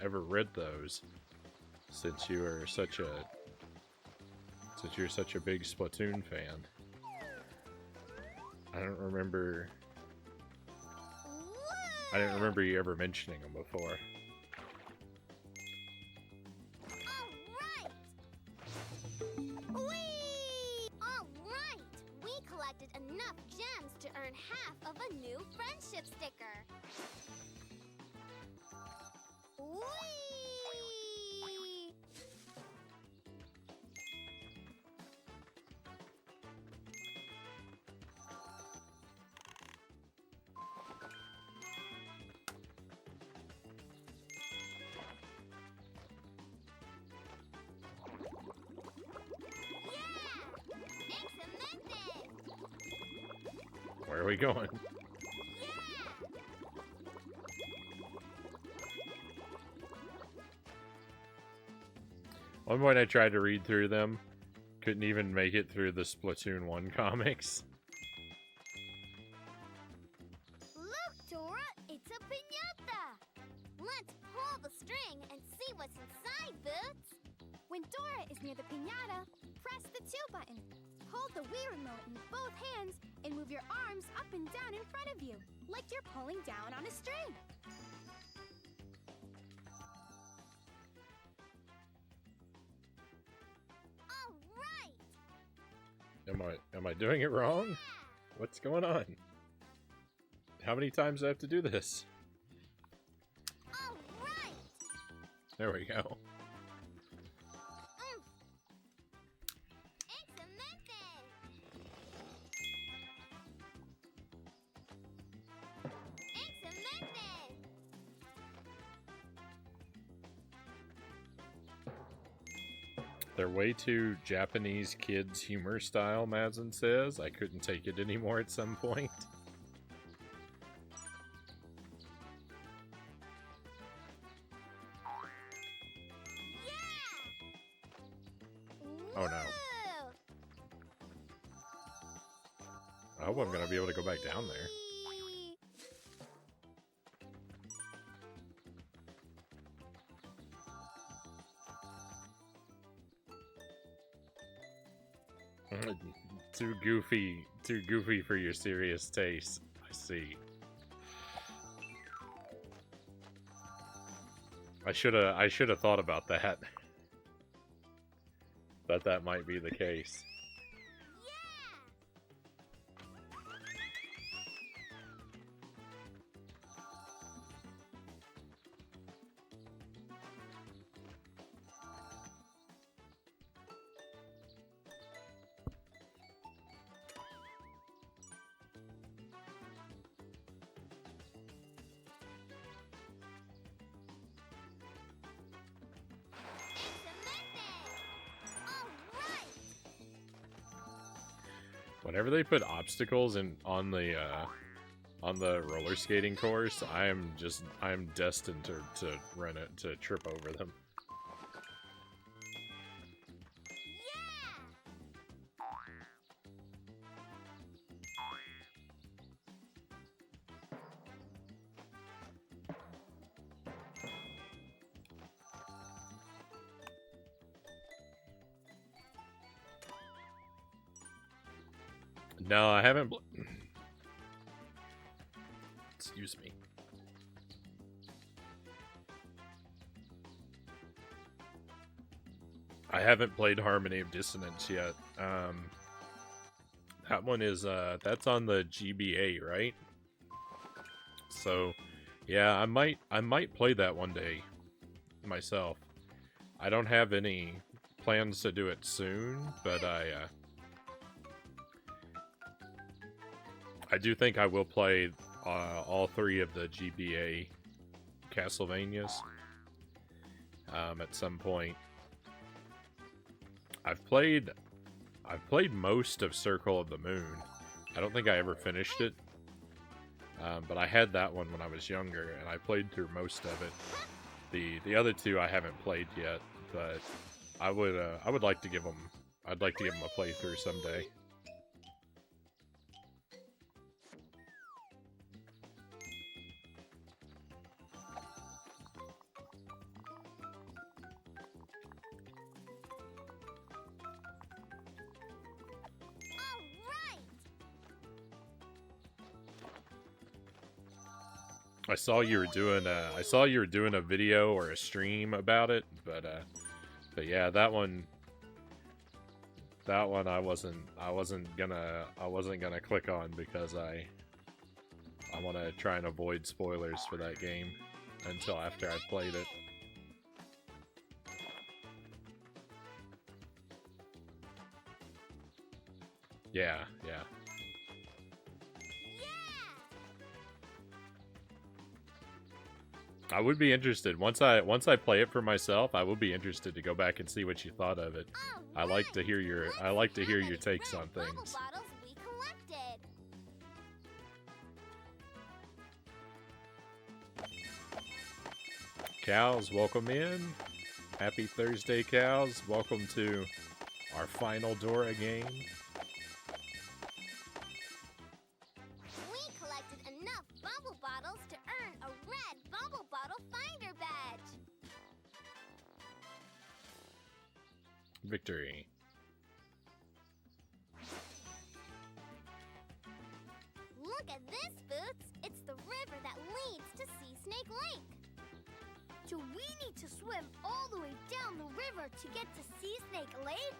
ever read those, since you're such a big Splatoon fan. I didn't remember you ever mentioning them before. All right! Whee! All right! We collected enough gems to earn half of a new friendship sticker. Whee! Yeah! Excelente! Where are we going? Yeah! One point I tried to read through them, couldn't even make it through the Splatoon 1 comics. Look, Dora, it's a piñata! Let's pull the string and see what's inside, Boots! When Dora is near the piñata, press the 2 button. Hold the Wii remote in both hands and move your arms up and down in front of you, like you're pulling down on a string. All right! Am I doing it wrong? What's going on? How many times do I have to do this? All right! There we go. Excelente! They're way too Japanese kids humor style, Mazin says. I couldn't take it anymore at some point. Oh no. I hope I'm gonna be able to go back down there. Too goofy for your serious taste. I see. I should have thought about that. That might be the case. Whenever they put obstacles on the roller skating course, I am destined to run it, to trip over them. No, I haven't. Excuse me. I haven't played Harmony of Dissonance yet. That one is that's on the GBA, right? So, yeah, I might play that one day myself. I don't have any plans to do it soon, but I do think I will play all three of the GBA Castlevanias at some point. I've played most of Circle of the Moon. I don't think I ever finished it, but I had that one when I was younger, and I played through most of it. The other two I haven't played yet, but I would like to give them. I'd like to give them a playthrough someday. I saw you were doing a video or a stream about it, but yeah, that one I wasn't gonna click on because I want to try and avoid spoilers for that game until after I played it. Yeah. I would be interested once I play it for myself. I will be interested to go back and see what you thought of it. I like to hear your takes on things. Cows, welcome in. Happy Thursday, Cows. Welcome to our final Dora game. Victory. Look at this, Boots! It's the river that leads to Sea Snake Lake. Do we need to swim all the way down the river to get to Sea Snake Lake?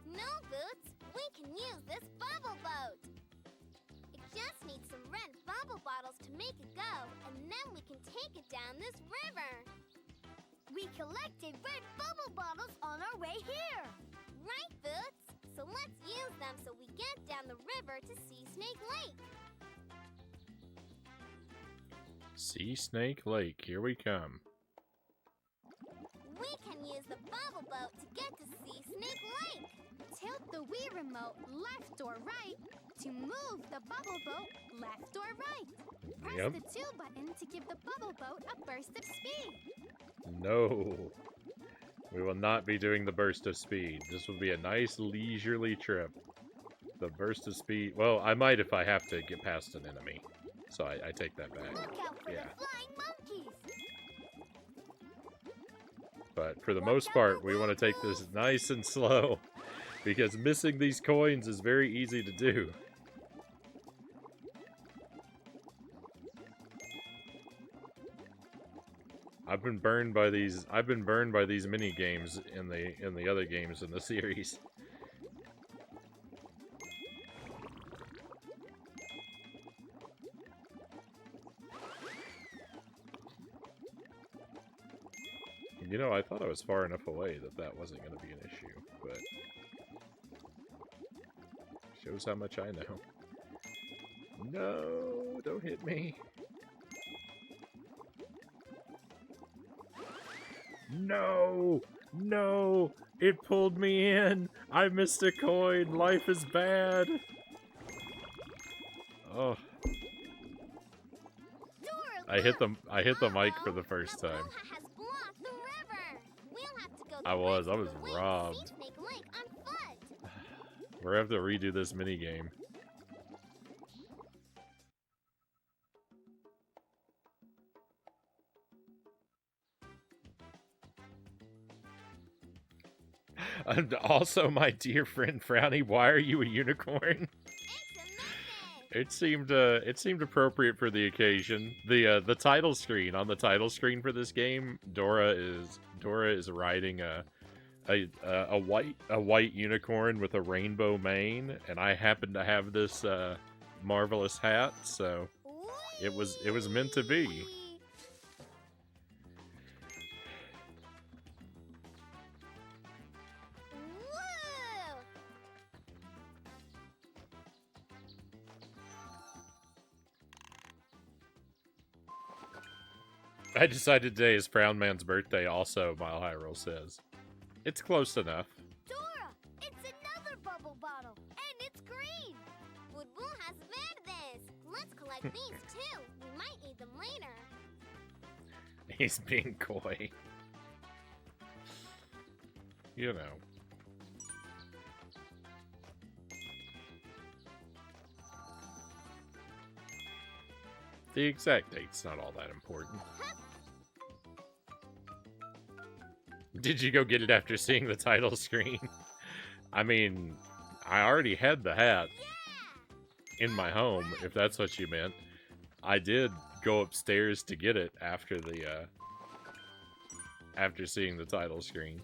No, Boots. We can use this bubble boat. It just needs some red bubble bottles to make it go, and then we can take it down this river. We collected red bubble bottles on our way here. Right, Boots. So let's use them so we get down the river to Sea Snake Lake. Sea Snake Lake, here we come. We can use use the bubble boat to get to see Snake Lake. Tilt the Wii remote left or right to move the bubble boat left or right. Press Yep. the 2 button to give the bubble boat a burst of speed. No. We will not be doing the burst of speed. This will be a nice leisurely trip. The burst of speed... Well, I might if I have to get past an enemy. So I take that back. Look out for Yeah. the flying monkeys. But for the most part, we want to take this nice and slow. Because missing these coins is very easy to do. I've been burned by these mini games in the other games in the series. You know, I thought I was far enough away that wasn't going to be an issue, but shows how much I know. No, don't hit me. No! No! It pulled me in! I missed a coin! Life is bad! Oh. Dora, I hit the mic for Uh-oh, the first La time. Bruja has blocked the river. We'll have to go the I was rest of the way to robbed. see Snake Lake on foot. We're gonna have to redo this mini game. And also, my dear friend Frownie, why are you a unicorn? It's amazing. It seemed appropriate for the occasion. The title screen, on the title screen for this game, Dora is riding a white unicorn with a rainbow mane, and I happen to have this marvelous hat, so it was meant to be. Whee! Woo! I decided today is Brown Man's birthday also, Mile High Roll says. It's close enough. Dora, it's another bubble bottle, and it's green. Burbujas verdes. Let's collect these too. We might need them later. He's being coy. You know. The exact date's not all that important. Did you go get it after seeing the title screen? I mean, I already had the hat in my home, if that's what you meant. I did go upstairs to get it after the after seeing the title screen.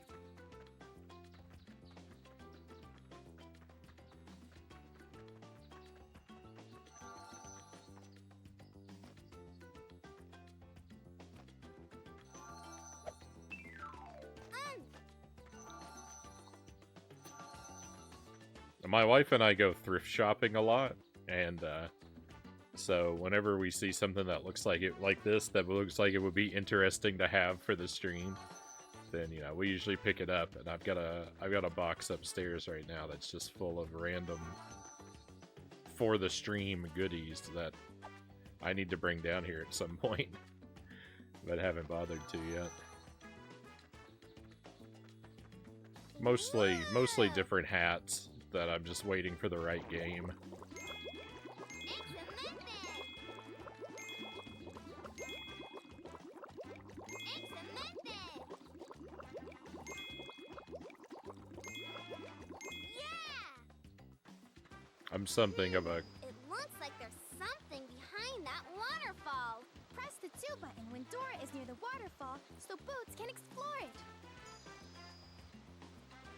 My wife and I go thrift shopping a lot, and so whenever we see something that looks like this, that looks like it would be interesting to have for the stream, then you know we usually pick it up. And I've got a box upstairs right now that's just full of random for the stream goodies that I need to bring down here at some point, but haven't bothered to yet. Mostly different hats that I'm just waiting for the right game. I'm something of a... It looks like there's something behind that waterfall. Press the 2 button when Dora is near the waterfall so Boots can explore it.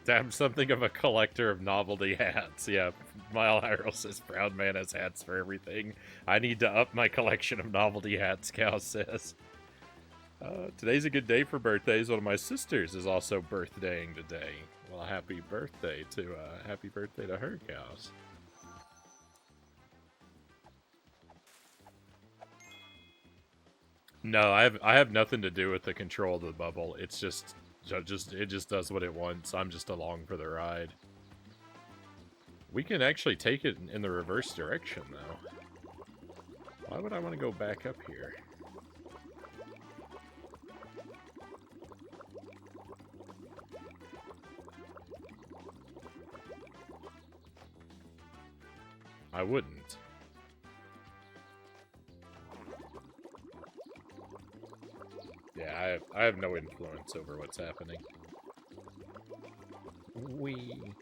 I'm something of a collector of novelty hats. Yeah, Mile High Roll says Proud Man has hats for everything. I need to up my collection of novelty hats, Cal says. Today's a good day for birthdays. One of my sisters is also birthdaying today. Well, happy birthday to her, Cows. No, I have nothing to do with the control of the bubble. It's just So it just does what it wants. I'm just along for the ride. We can actually take it in the reverse direction, though. Why would I want to go back up here? I wouldn't. Yeah, I have no influence over what's happening. Wee. Whee!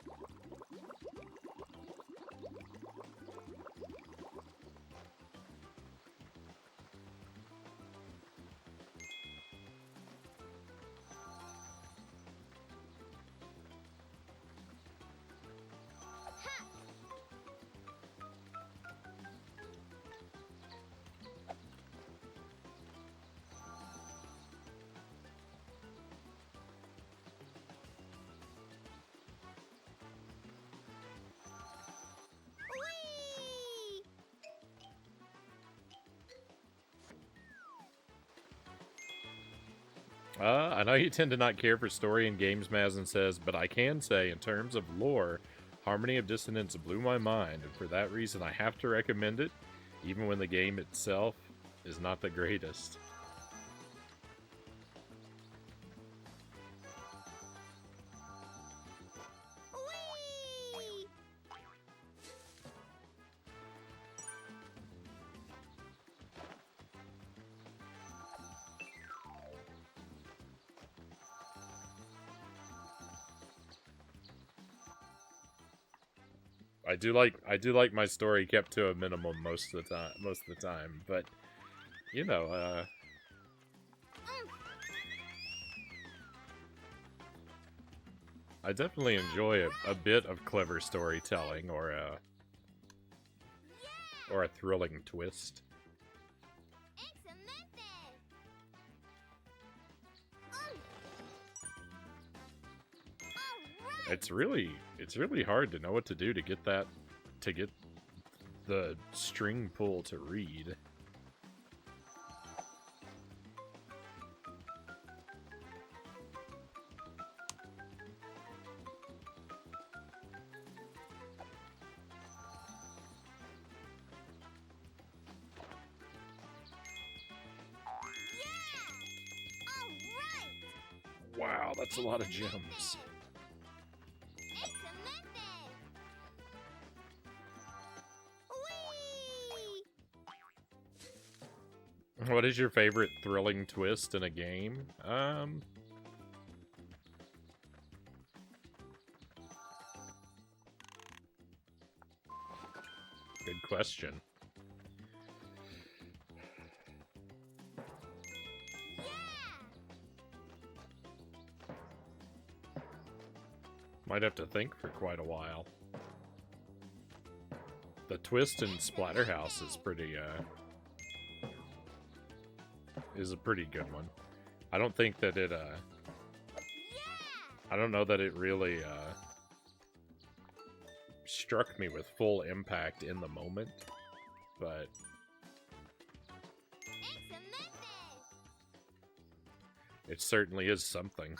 I know you tend to not care for story in games, Mazin says, but I can say, in terms of lore, Harmony of Dissonance blew my mind, and for that reason I have to recommend it, even when the game itself is not the greatest. Whee! I do like my story kept to a minimum most of the time, but you know, I definitely enjoy a bit of clever storytelling or a thrilling twist. Excelente! Alright! It's really hard to know what to do to get the string pull to read. Wow, that's a lot of gems. What is your favorite thrilling twist in a game? Good question. Might have to think for quite a while. The twist in Splatterhouse is is a pretty good one. I don't think that it I don't know that it really struck me with full impact in the moment, but it certainly is something.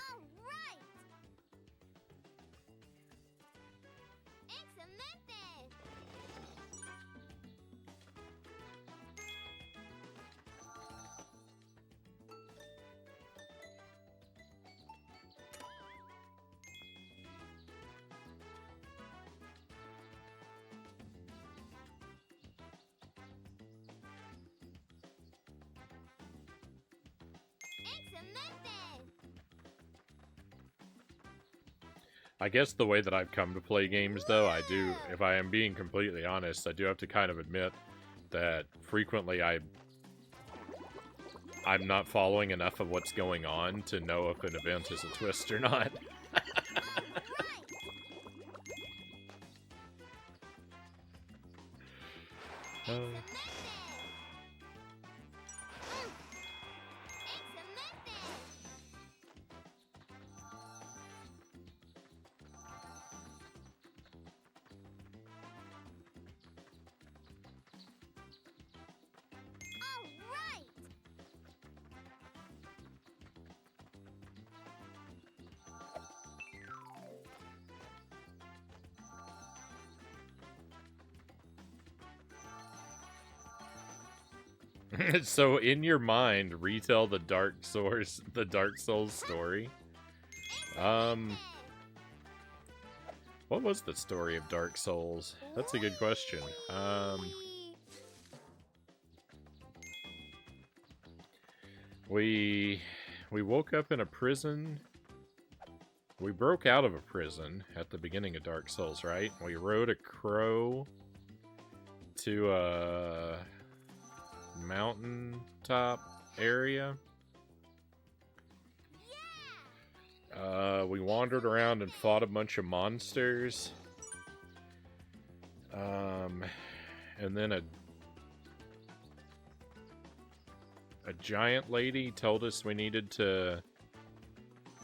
I guess the way that I've come to play games, though, if I am being completely honest, I do have to kind of admit that frequently I'm not following enough of what's going on to know if an event is a twist or not. So in your mind, retell the Dark Souls story. What was the story of Dark Souls? That's a good question. We woke up in a prison. We broke out of a prison at the beginning of Dark Souls, right? We rode a crow to a mountaintop area. We wandered around and fought a bunch of monsters. And then a giant lady told us we needed to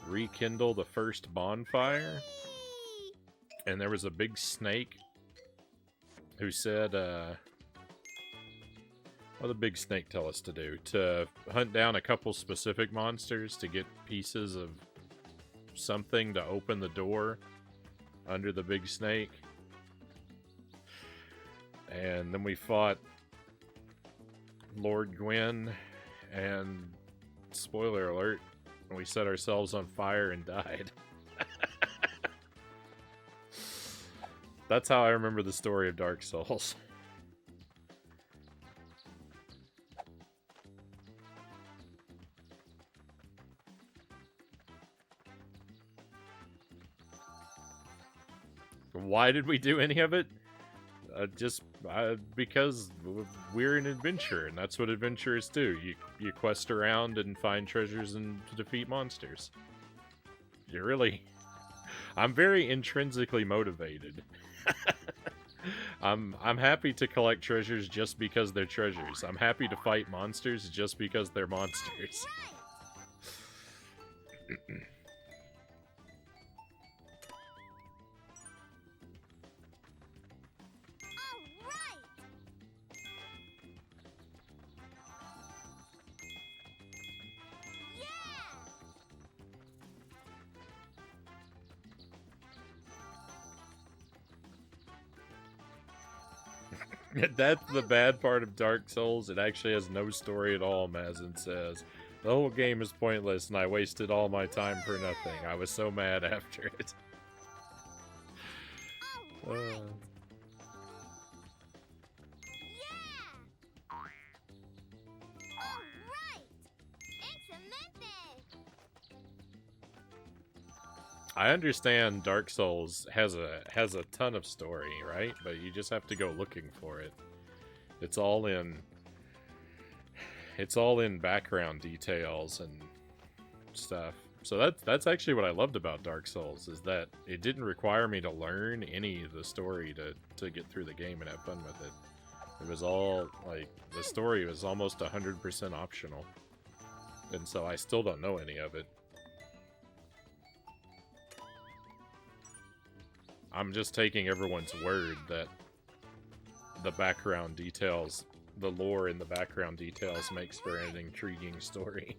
rekindle the first bonfire. And there was a big snake who said, what did the big snake tell us to do? To hunt down a couple specific monsters to get pieces of something to open the door under the big snake. And then we fought Lord Gwyn, and spoiler alert, we set ourselves on fire and died. That's how I remember the story of Dark Souls. Why did we do any of it? Because we're an adventurer, and that's what adventurers do. You quest around and find treasures and defeat monsters. I'm very intrinsically motivated. I'm happy to collect treasures just because they're treasures. I'm happy to fight monsters just because they're monsters. That's the bad part of Dark Souls. It actually has no story at all, Mazin says. The whole game is pointless, and I wasted all my time for nothing. I was so mad after it. I understand Dark Souls has a ton of story, right? But you just have to go looking for it. It's all in background details and stuff. So that's actually what I loved about Dark Souls, is that it didn't require me to learn any of the story to get through the game and have fun with it. It was all, like, the story was almost 100% optional. And so I still don't know any of it. I'm just taking everyone's word that the background details, the lore in the background details makes for an intriguing story.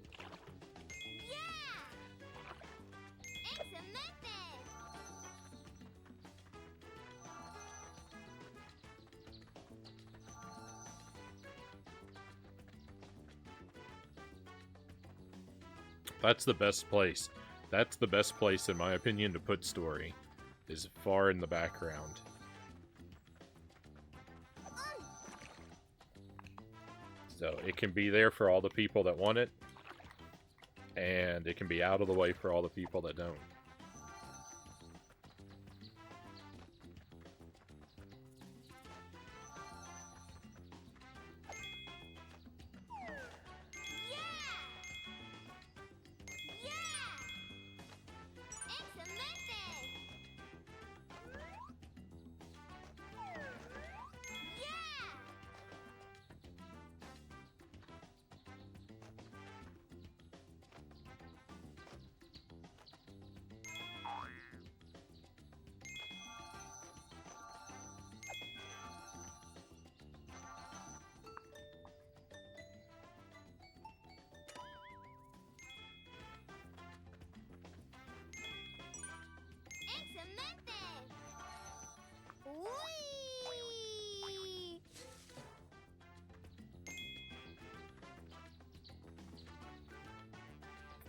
That's the best place. That's the best place, in my opinion, to put story. Is far in the background. So it can be there for all the people that want it, and it can be out of the way for all the people that don't.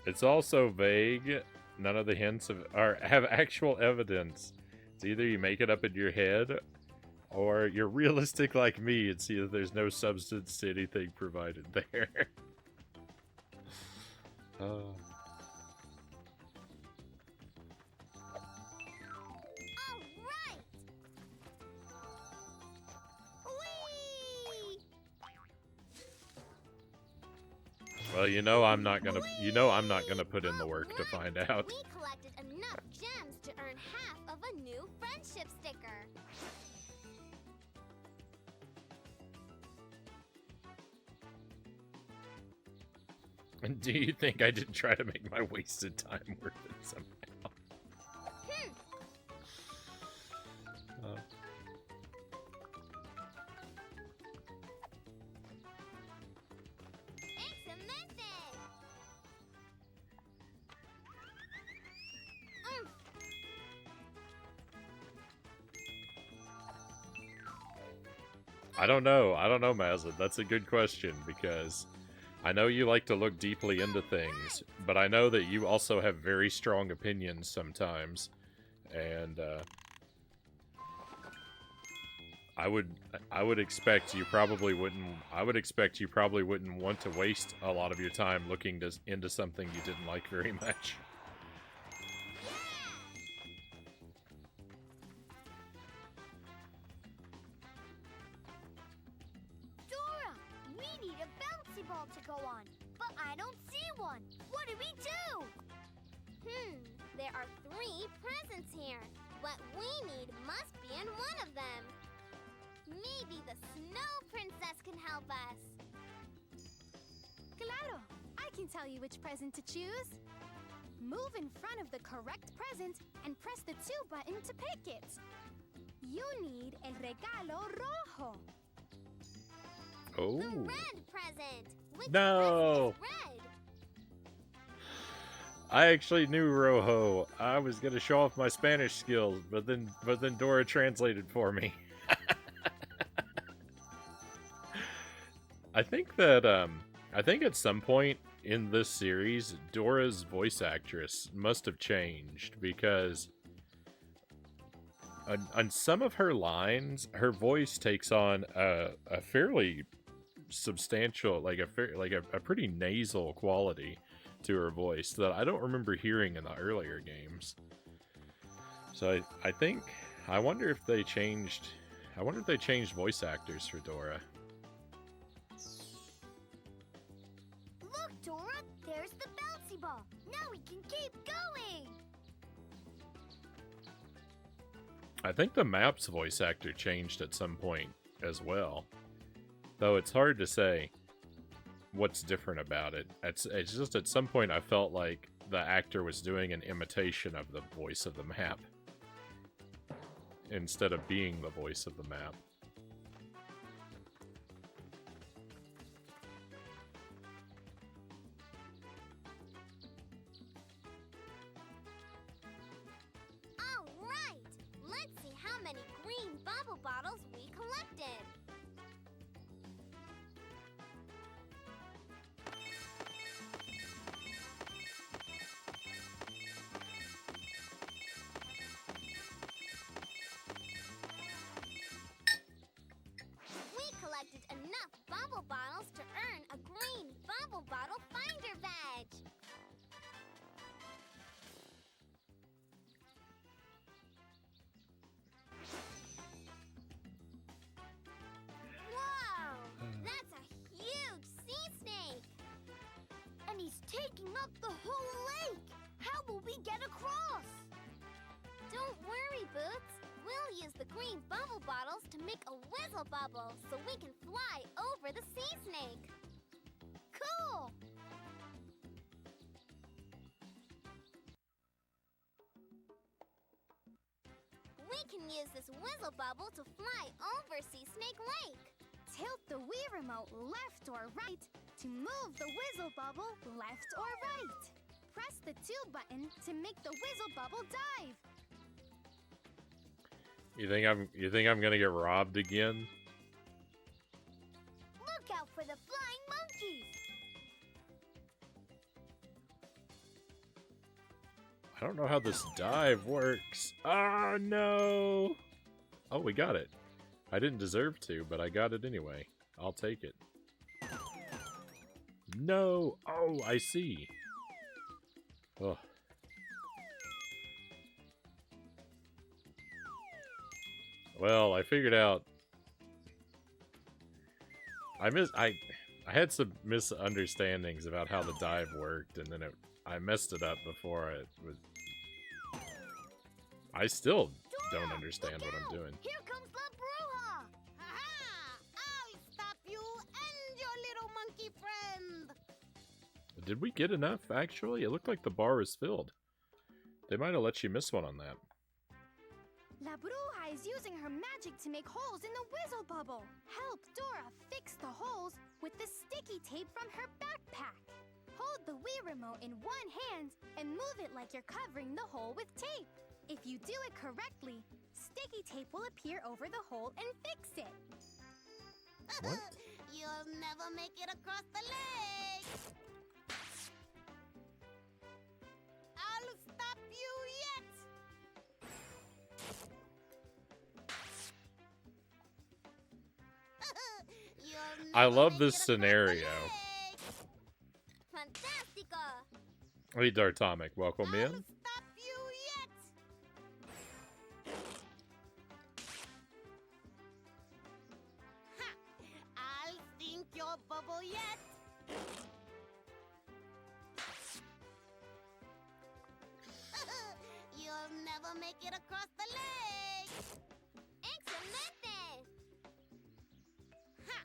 It's also vague. None of the hints have actual evidence. It's either you make it up in your head, or you're realistic like me and see that there's no substance to anything provided there. Oh. Alright! Whee! Well, I'm not gonna put in the work to find out. We collected enough gems to earn half of a new friendship sticker. Do you think I didn't try to make my wasted time worth it somehow? Excelente! I don't know, Mazza. That's a good question, because I know you like to look deeply into things, but I know that you also have very strong opinions sometimes, and I would expect you probably wouldn't. I would expect you probably wouldn't want to waste a lot of your time looking into something you didn't like very much. Dora, we need a bouncy ball to go on, but I don't see one. What do we do? There are 3 presents here. What we need must be in one of them. Maybe the Snow Princess can help us. Claro! I can tell you which present to choose. Move in front of the correct present and press the 2 button to pick it. You need el regalo rojo. Oh. The red present. Which No. present is red? I actually knew Rojo. I was gonna show off my Spanish skills, but then Dora translated for me. I think at some point in this series, Dora's voice actress must have changed, because on some of her lines, her voice takes on a fairly substantial, like a pretty nasal quality to her voice that I don't remember hearing in the earlier games. So I wonder if they changed voice actors for Dora. Look, Dora, there's the bouncy ball. Now we can keep going. I think the map's voice actor changed at some point as well, though it's hard to say what's different about it. It's just at some point I felt like the actor was doing an imitation of the voice of the map instead of being the voice of the map. All right, let's see how many green bubble bottles we collected. We collected enough bubble bottles to earn a green bubble bottle finder badge. Whoa! That's a huge sea snake! And he's taking up the whole lake! How will we get across? Don't worry, Boots. We'll use the green bubble bottles to make a Wizzle bubble so we can fly over the sea snake. Cool! We can use this Wizzle bubble to fly over Sea Snake Lake. Tilt the Wii remote left or right to move the Wizzle bubble left or right. Press the 2 button to make the Wizzle bubble dive. You think I'm gonna get robbed again? Look out for the flying monkeys! I don't know how this dive works. Ah, no! Oh, we got it. I didn't deserve to, but I got it anyway. I'll take it. No! Oh, I see. Ugh. Well, I figured out... I had some misunderstandings about how the dive worked, and then I messed it up before it was... I still don't understand what I'm doing. Here comes La Bruja! Ha-ha! I'll stop you and your little monkey friend. Did we get enough, actually? It looked like the bar was filled. They might have let you miss one on that. La Bruja is using her magic to make holes in the Wizzle bubble. Help Dora fix the holes with the sticky tape from her backpack. Hold the Wii remote in one hand and move it like you're covering the hole with tape. If you do it correctly, sticky tape will appear over the hole and fix it. What? You'll never make it across the lake. I'll stop you yet. You'll I never love make this it across the scenario. lake. Fantastica! Hey, Dartomic, welcome I'll in. stop you yet. Ha! I'll stink your bubble yet. You'll never make it across the lake. Excelente! Ha!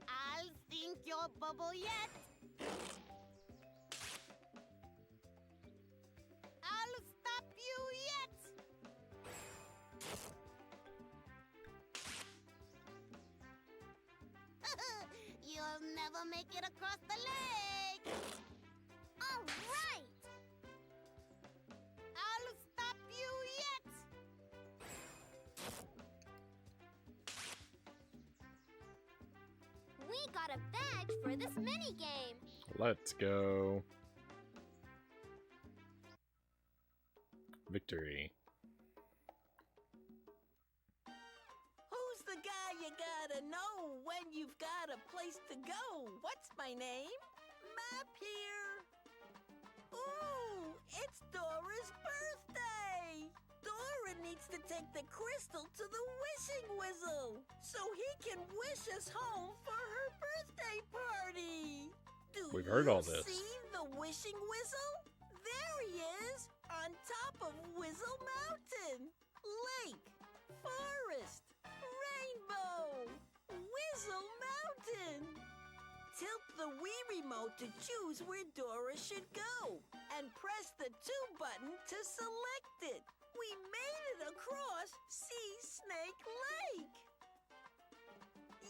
I'll stink your bubble yet. I'll stop you yet. You'll never make it across the lake. All right! I'll stop you yet. We got a badge for this minigame. Let's go. Victory. Who's the guy you gotta know when you've got a place to go? What's my name? Map here. Ooh, it's Dora's birthday. Dora needs to take the crystal to the wishing Wizzle so he can wish us home for her birthday party. Do We've heard all you this. see the wishing Wizzle? There he is, on top of Wizzle Mountain. Lake, forest, rainbow, Wizzle Mountain. Tilt the Wii remote to choose where Dora should go, and press the 2 button to select it. We made it across Sea Snake Lake.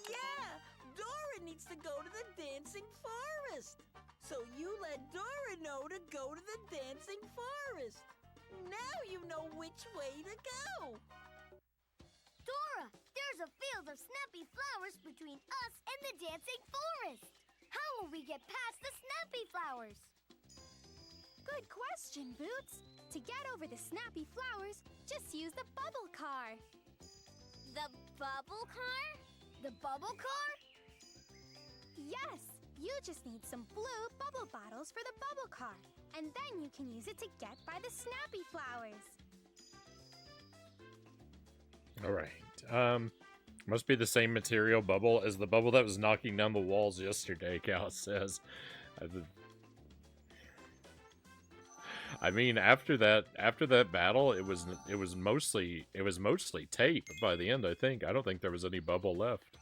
Yeah, Dora needs to go to the dancing forest. So you let Dora know to go to the dancing forest. Now you know which way to go. Dora, there's a field of snappy flowers between us and the dancing forest. How will we get past the snappy flowers? Good question, Boots. To get over the snappy flowers, just use the bubble car. The bubble car? The bubble car? Yes, you just need some blue bubble bottles for the bubble car, and then you can use it to get by the snappy flowers. Alright. Must be the same material bubble as the bubble that was knocking down the walls yesterday, Cal says. I mean, after that battle, it was mostly tape by the end, I think. I don't think there was any bubble left.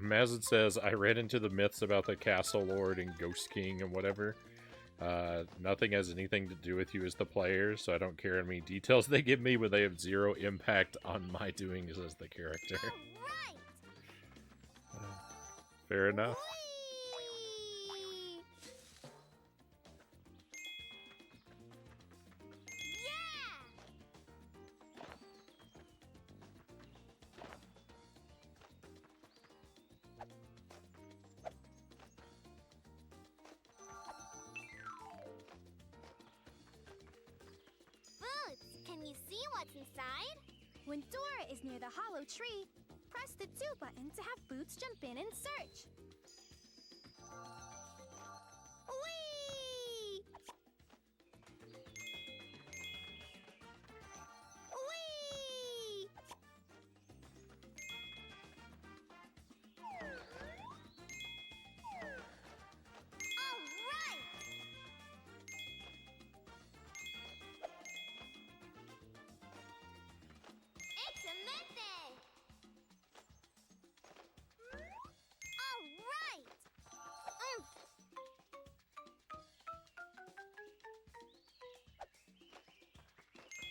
Mazin says, I read into the myths about the Castle Lord and Ghost King and whatever. Nothing has anything to do with you as the player, so I don't care how many details they give me, but they have zero impact on my doings as the character. All right! Fair enough. Whee! Yeah! you see what's inside? When Dora is near the hollow tree, press the 2 button to have Boots jump in and search. Whee! Whee! All right! Excelente! All right!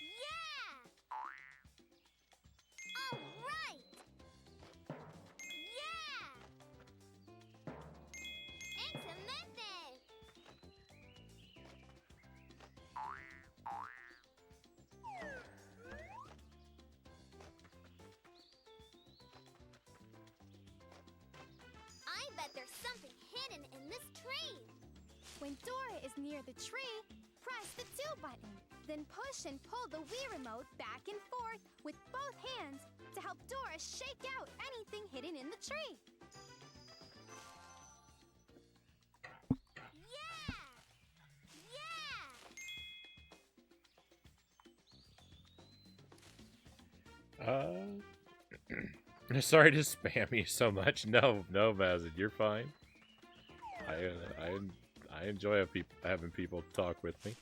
Yeah! All right! Yeah! Excelente! I bet there's something hidden in this tree. When Dora is near the tree, press the 2 button. Then push and pull the Wii remote back and forth with both hands to help Dora shake out anything hidden in the tree. Yeah! Yeah! Sorry to spam you so much. No, Mazin, you're fine. I enjoy having people talk with me.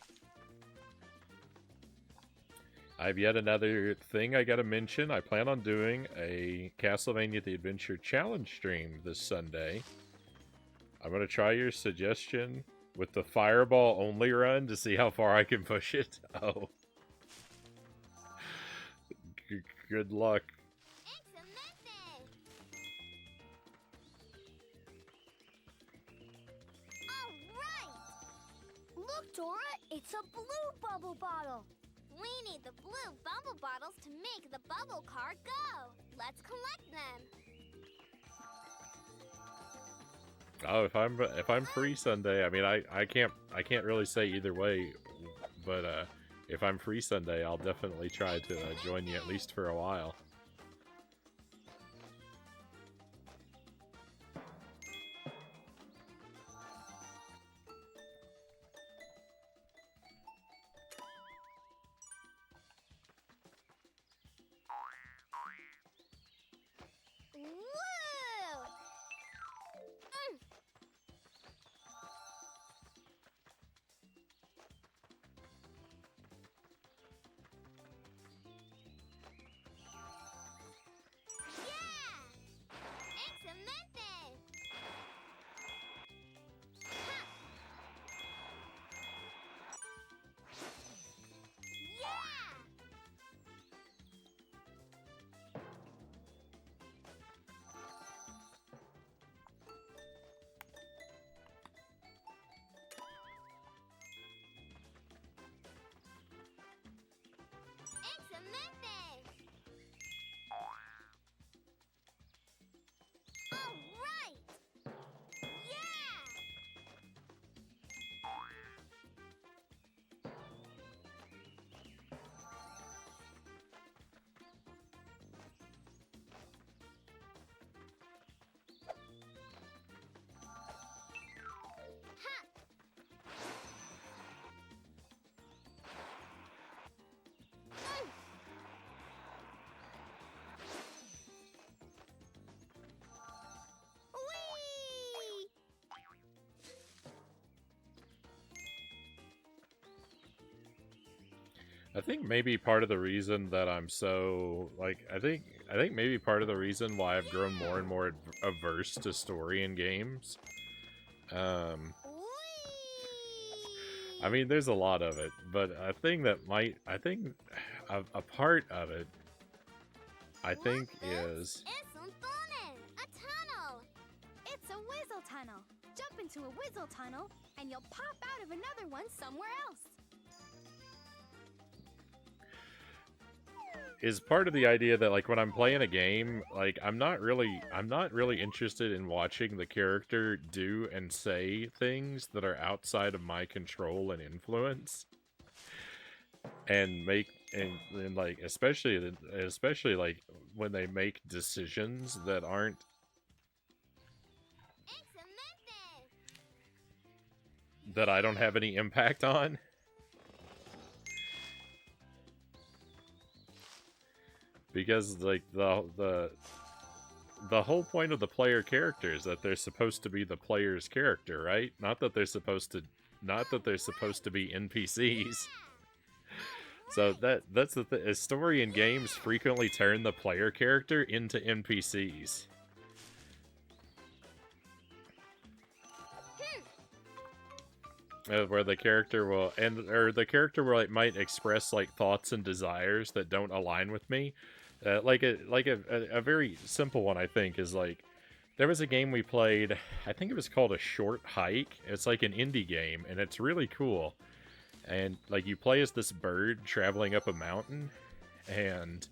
I have yet another thing I gotta mention. I plan on doing a Castlevania The Adventure Challenge stream this Sunday. I'm gonna try your suggestion with the Fireball only run to see how far I can push it. Oh. Good luck. Excelente! All right! Look, Dora, it's a blue bubble bottle. We need the blue bubble bottles to make the bubble car go. Let's collect them. Oh, if I'm free Sunday, I mean I can't really say either way, but if I'm free Sunday, I'll definitely try to join you at least for a while. Woo! Yeah! Excelente! Ha! Yeah! Excelente! All right! Yeah! Ha! Whee! I think maybe part of the reason that I'm so I think maybe part of the reason why I've grown more and more averse to story in games. I mean, there's a lot of it, but a thing that I think a part of it, I think is Es un túnel! A tunnel! It's a Wizzle tunnel. Jump into a Wizzle tunnel, and you'll pop out of another one somewhere else. is part of the idea that like when I'm playing a game, like I'm not really interested in watching the character do and say things that are outside of my control and influence and make and like especially like when they make decisions that aren't that I don't have any impact on. Because like the whole point of the player character is that they're supposed to be the player's character, right? Not that they're supposed to be NPCs. So that's the story in games frequently turn the player character into NPCs. Where the character will like might express like thoughts and desires that don't align with me. Like a very simple one, I think, is like there was a game we played. I think it was called A Short Hike. It's like an indie game, and it's really cool. And like you play as this bird traveling up a mountain, and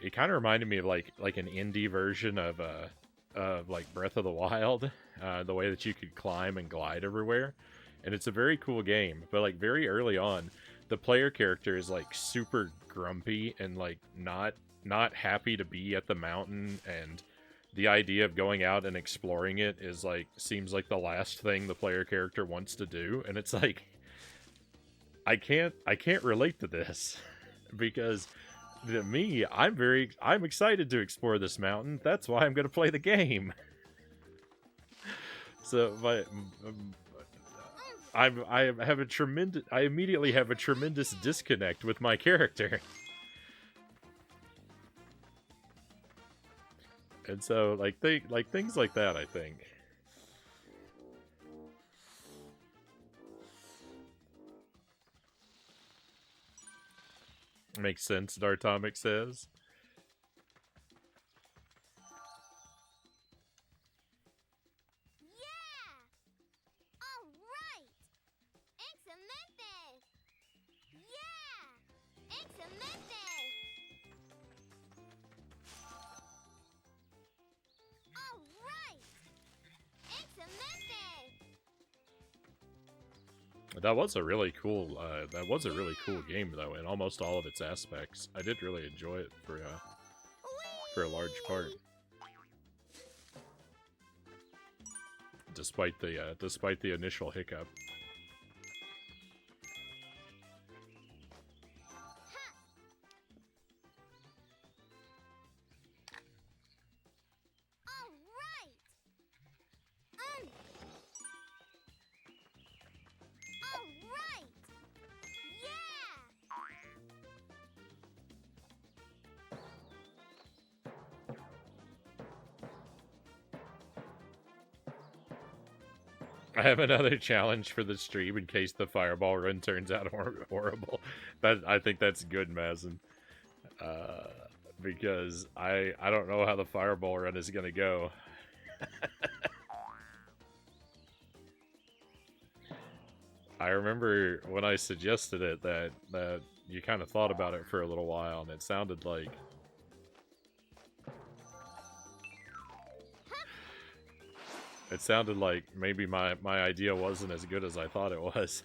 it kind of reminded me of like an indie version of like Breath of the Wild, the way that you could climb and glide everywhere. And it's a very cool game. But like very early on, the player character is like super grumpy and like not happy to be at the mountain, and the idea of going out and exploring it is like seems like the last thing the player character wants to do. And it's like I can't relate to this because to me, I'm excited to explore this mountain. That's why I'm going to play the game. So I immediately have a tremendous disconnect with my character. And so like things like that, I think. Makes sense, Dartomic says. That was a really cool game though, in almost all of its aspects. I did really enjoy it for a large part. Despite the initial hiccup. I have another challenge for the stream in case the fireball run turns out horrible. I think that's good, Mazin. Because I don't know how the fireball run is gonna go. I remember when I suggested it that you kind of thought about it for a little while, and it sounded like maybe my idea wasn't as good as I thought it was.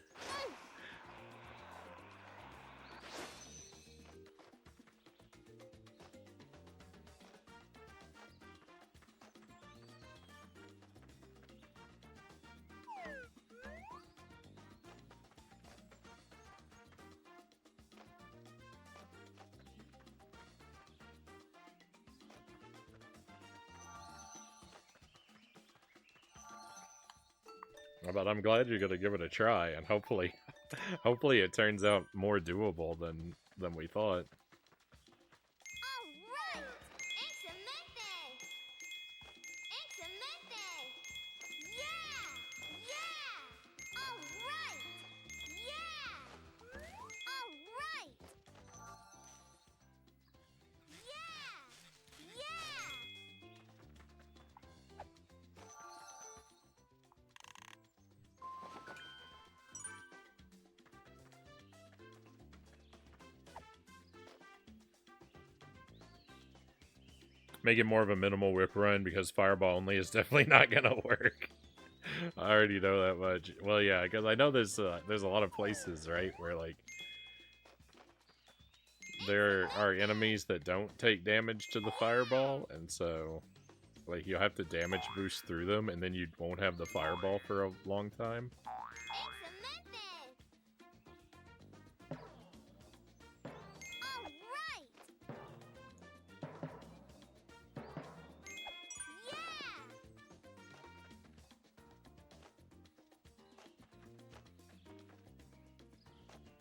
But I'm glad you're gonna give it a try, and hopefully it turns out more doable than we thought. Make it more of a minimal whip run, because fireball only is definitely not gonna work. I already know that much. Well, yeah, because I know there's a lot of places, right, where like there are enemies that don't take damage to the fireball, and so like you'll have to damage boost through them, and then you won't have the fireball for a long time.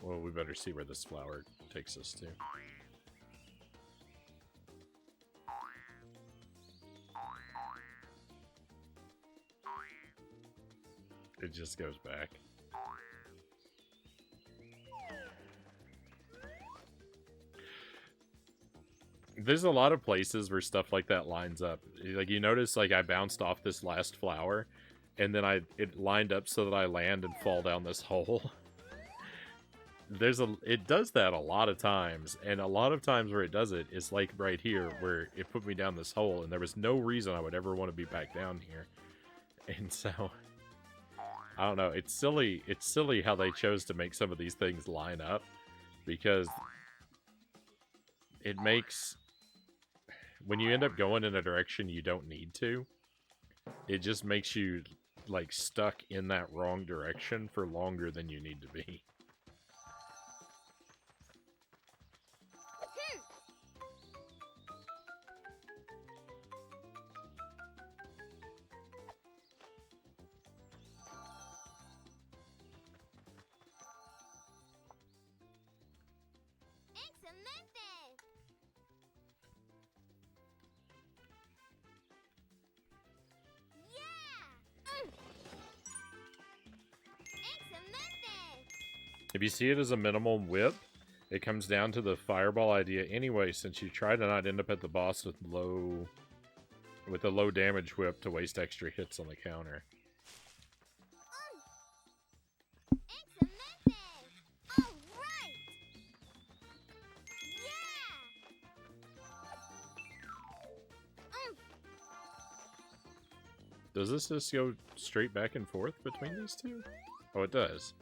Well, we better see where this flower takes us to. It just goes back. There's a lot of places where stuff like that lines up. Like, you notice, like, I bounced off this last flower, and then it lined up so that I land and fall down this hole. It does that a lot of times, and a lot of times where it does it is like right here, where it put me down this hole, and there was no reason I would ever want to be back down here. And so, I don't know, it's silly how they chose to make some of these things line up, because it makes, when you end up going in a direction you don't need to, it just makes you, like, stuck in that wrong direction for longer than you need to be. If you see it as a minimum whip, it comes down to the fireball idea anyway, since you try to not end up at the boss with a low damage whip to waste extra hits on the counter. Does this just go straight back and forth between these two? Oh, it does.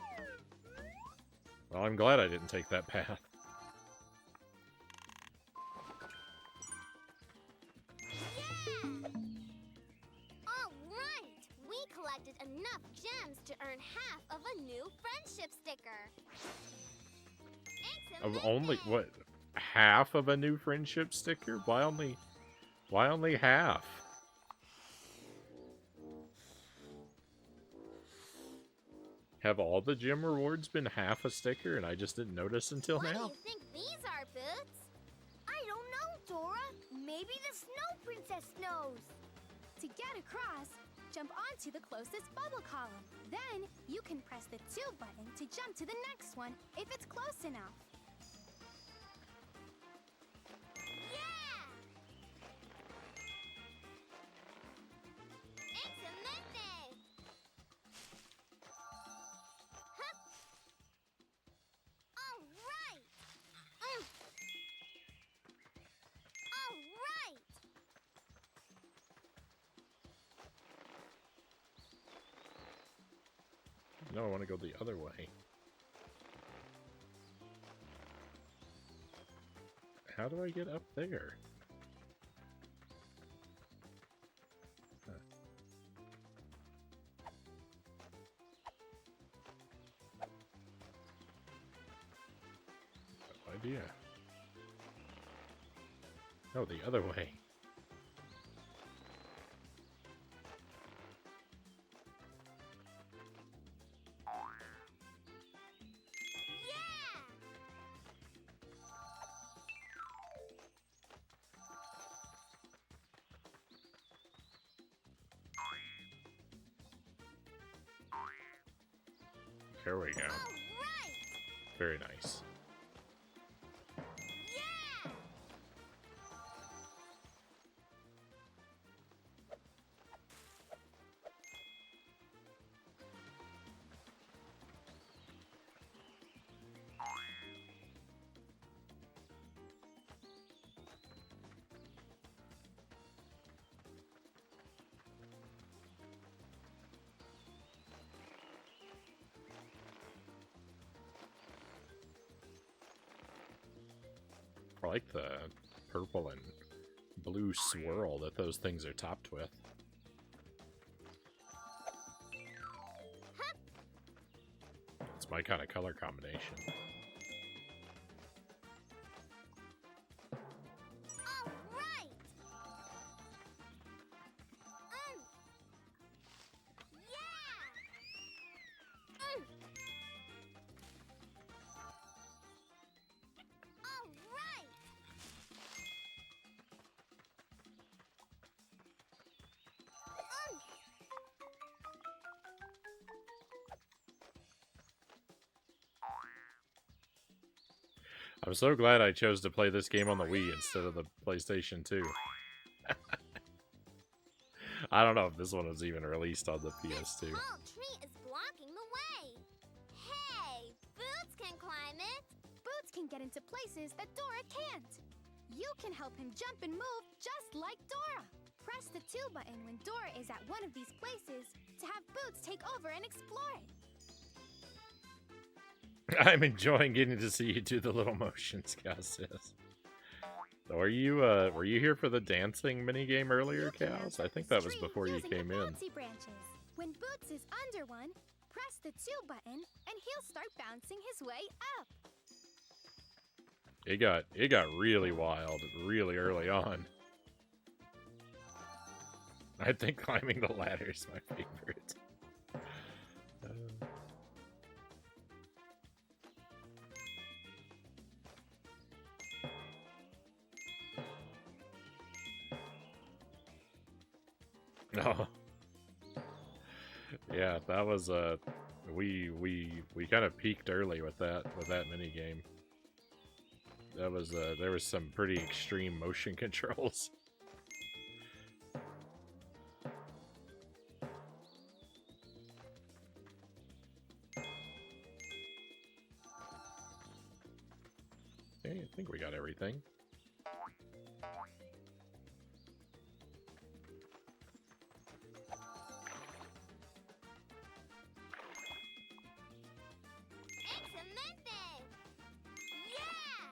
Well, I'm glad I didn't take that path. Alright! We collected enough gems to earn half of a new friendship sticker. Of only, what, half of a new friendship sticker? Why only half? Have all the gem rewards been half a sticker and I just didn't notice until now? What do you think these are, Boots? I don't know, Dora. Maybe the Snow Princess knows. To get across, jump onto the closest bubble column. Then, you can press the 2 button to jump to the next one if it's close enough. No, I want to go the other way. How do I get up there? Huh. No idea. No, the other way. There we go. Very nice. I like the purple and blue swirl that those things are topped with. It's my kind of color combination. All right. Yeah. All right. I'm so glad I chose to play this game on the Wii instead of the PlayStation 2. I don't know if this one was even released on the PS2. This tall tree is blocking the way. Hey, Boots can climb it. Boots can get into places that Dora can't. You can help him jump and move just like Dora. Press the 2 button when Dora is at one of these places to have Boots take over and explore it. I'm enjoying getting to see you do the little motions, Cal says. Were you here for the dancing minigame earlier, Cows? I think that was before you came in. Branches. When Boots is under one, press the 2 button and he'll start bouncing his way up. It got really wild really early on. I think climbing the ladder is my favorite. Oh. Yeah, that was we kind of peaked early with that mini game. That was there was some pretty extreme motion controls. Okay, I think we got everything. Excelente. Yeah.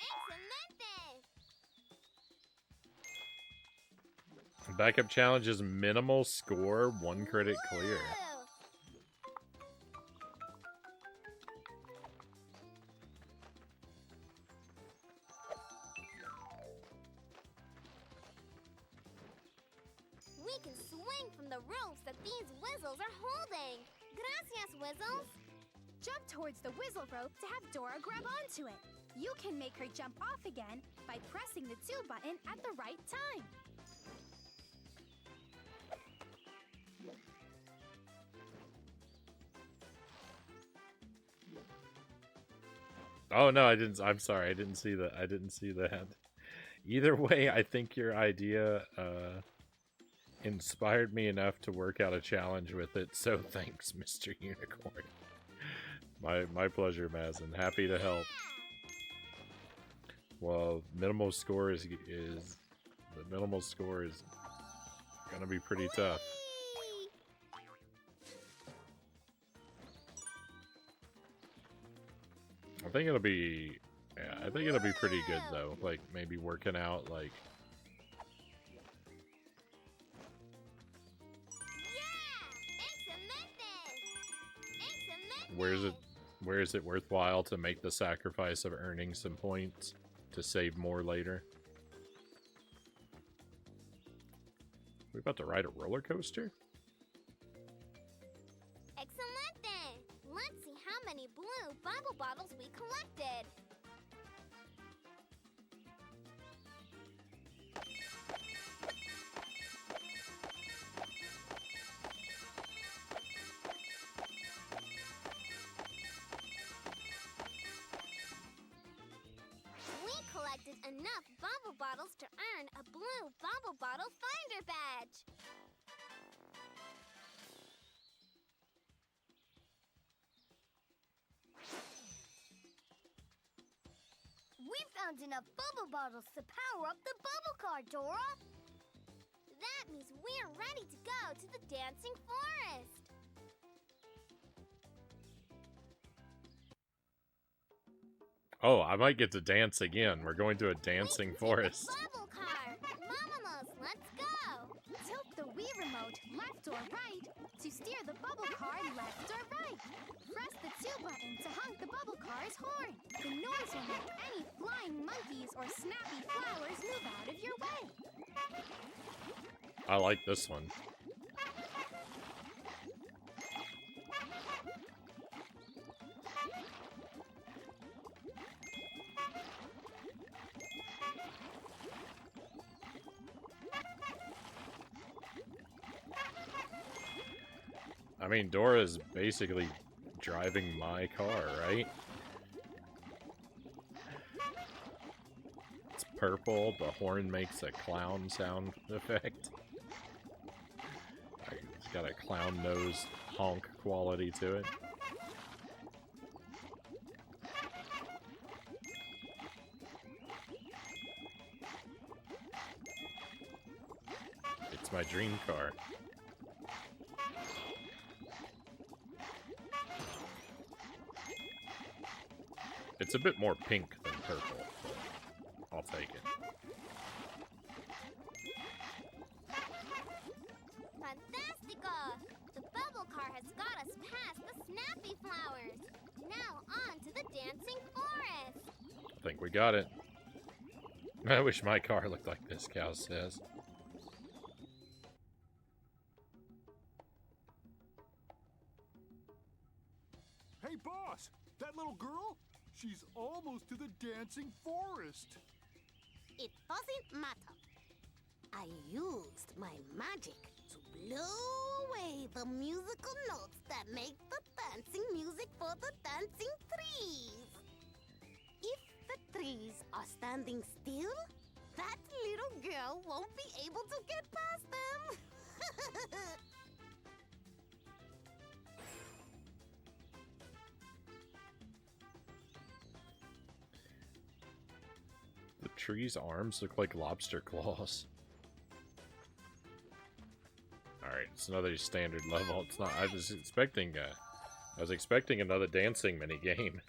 Excelente. Backup challenge is minimal score, 1 credit clear. Woo! We can swing from the ropes that these Wizzles are holding. Gracias, Wizzles. Jump towards the Wizzle rope to have Dora grab onto it. You can make her jump off again by pressing the 2 button at the right time. Oh no, I didn't. I'm sorry, I didn't see that. I didn't see that. Either way, I think your idea inspired me enough to work out a challenge with it. So thanks, Mr. Unicorn. My pleasure, Mazin. Happy to help. Well, minimal score is gonna be pretty tough. Whee! I think it'll be, yeah, I think it'll be pretty good though. Like maybe working out like. Where is it worthwhile to make the sacrifice of earning some points to save more later? We about to ride a roller coaster? Excelente! Let's see how many blue bubble bottles we collected. We collected enough bubble bottles to earn a blue bubble bottle finder badge. found enough bubble bottles to power up the bubble car, Dora. That means we're ready to go to the dancing forest. Oh, I might get to dance again. We're going to a dancing forest. Bubble car. Mamamos, let's go. Tilt the Wii remote left or right to steer the bubble car left or right. Press the 2 button to honk the bubble car's horn. The noise will make any flying monkeys or snappy flowers move out of your way. I like this one. I mean, Dora's basically driving my car, right? It's purple, the horn makes a clown sound effect. It's got a clown nose honk quality to it. It's my dream car. It's a bit more pink than purple, but I'll take it. Fantastico! The bubble car has got us past the snappy flowers. Now on to the dancing forest. I think we got it. I wish my car looked like this, Cow says. Hey, boss! That little girl? She's almost to the dancing forest. It doesn't matter. I used my magic to blow away the musical notes that make the dancing music for the dancing trees. If the trees are standing still, that little girl won't be able to get past them. The tree's arms look like lobster claws. Alright, it's another standard level. It's not. I was expecting another dancing mini game.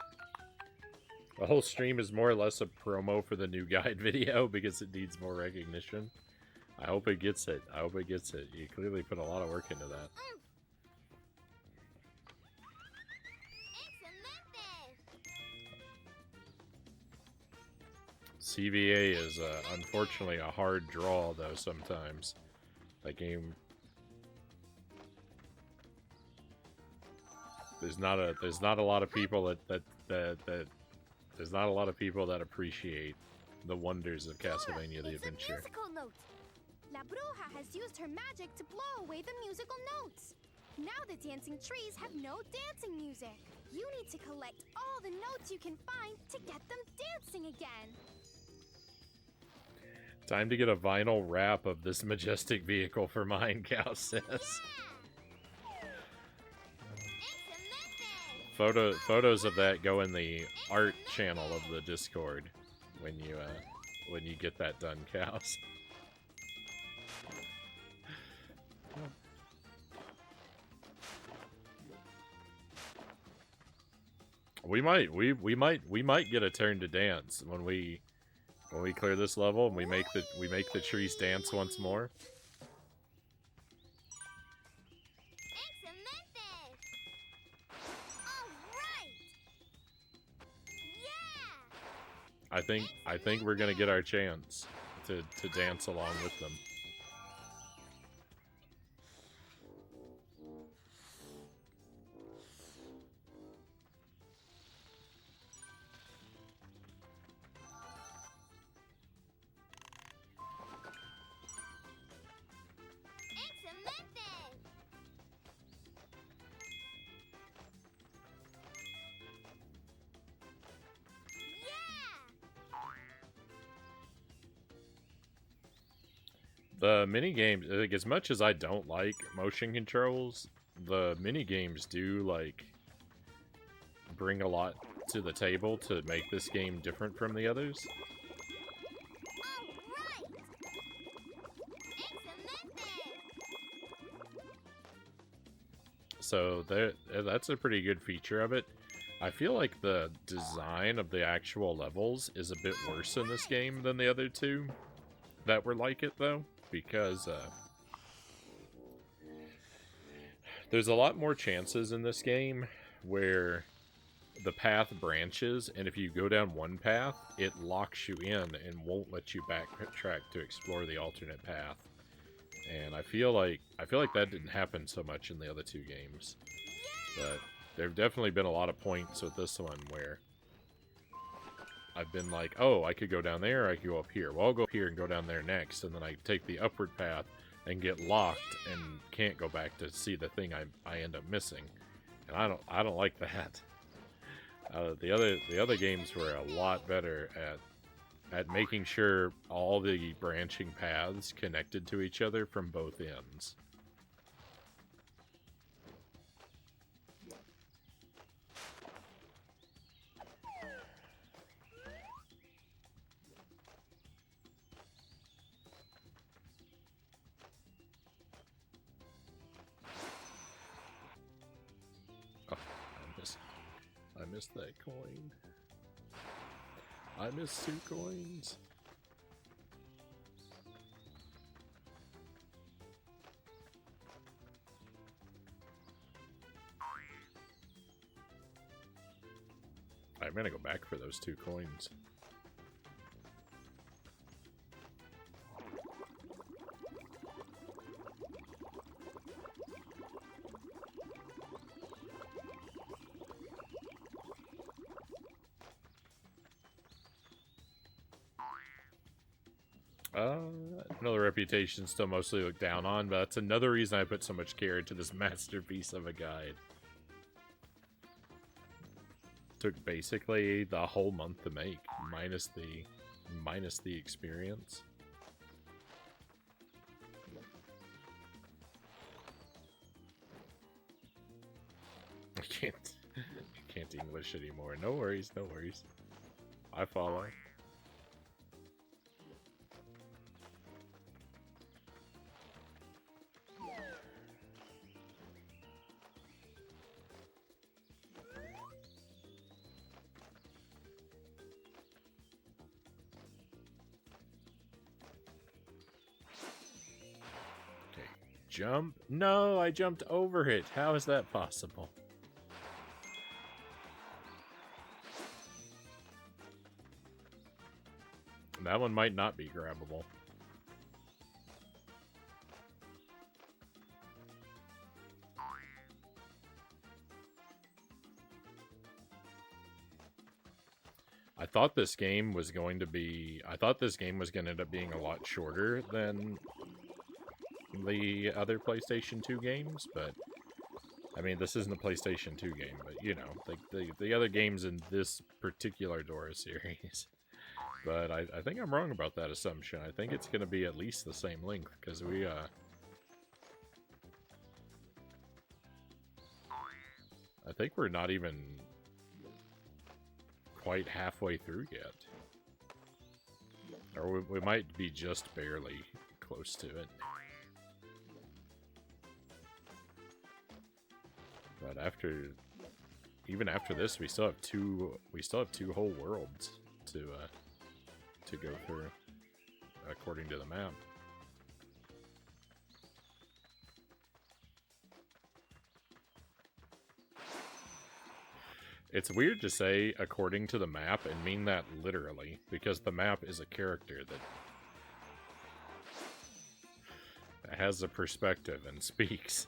The whole stream is more or less a promo for the new guide video because it needs more recognition. I hope it gets it. I hope it gets it. You clearly put a lot of work into that. CVA is unfortunately a hard draw though sometimes. That game there's not a lot of people that there's not a lot of people that appreciate the wonders of Castlevania the Adventure. Musical note. La Bruja has used her magic to blow away the musical notes. Now the dancing trees have no dancing music. You need to collect all the notes you can find to get them dancing again. Time to get a vinyl wrap of this majestic vehicle for mine, Cow says. Photos of that go in the art channel of the Discord when you get that done, Cows. We might get a turn to dance when we clear this level and we make the trees dance once more. I think we're gonna get our chance to dance along with them. The minigames, like, as much as I don't like motion controls, the minigames do, like, bring a lot to the table to make this game different from the others. All right! Excelente! So that's a pretty good feature of it. I feel like the design of the actual levels is a bit worse in this game than the other two that were like it, though, because there's a lot more chances in this game where the path branches, and if you go down one path, it locks you in and won't let you backtrack to explore the alternate path. And I feel like that didn't happen so much in the other two games. But there have definitely been a lot of points with this one where I've been like, oh, I could go down there, I could go up here. Well, I'll go up here and go down there next, and then I take the upward path and get locked and can't go back to see the thing I end up missing. And I don't like that. The other games were a lot better at making sure all the branching paths connected to each other from both ends. Oh, I missed that coin. I missed 2 coins. I'm gonna go back for those 2 coins. I know the reputation's still mostly looked down on, but that's another reason I put so much care into this masterpiece of a guide. Took basically the whole month to make, minus the experience. I can't English anymore. No worries, no worries. I follow. Jump? No, I jumped over it. How is that possible? That one might not be grabbable. I thought this game was going to end up being a lot shorter than the other PlayStation 2 games, but I mean, this isn't a PlayStation 2 game, but you know, like the other games in this particular Dora series. But I think I'm wrong about that assumption. I think it's going to be at least the same length, because we I think we're not even quite halfway through yet. Or we might be just barely close to it. But even after this, we still have two whole worlds to go through, according to the map. It's weird to say according to the map and mean that literally, because the map is a character that has a perspective and speaks.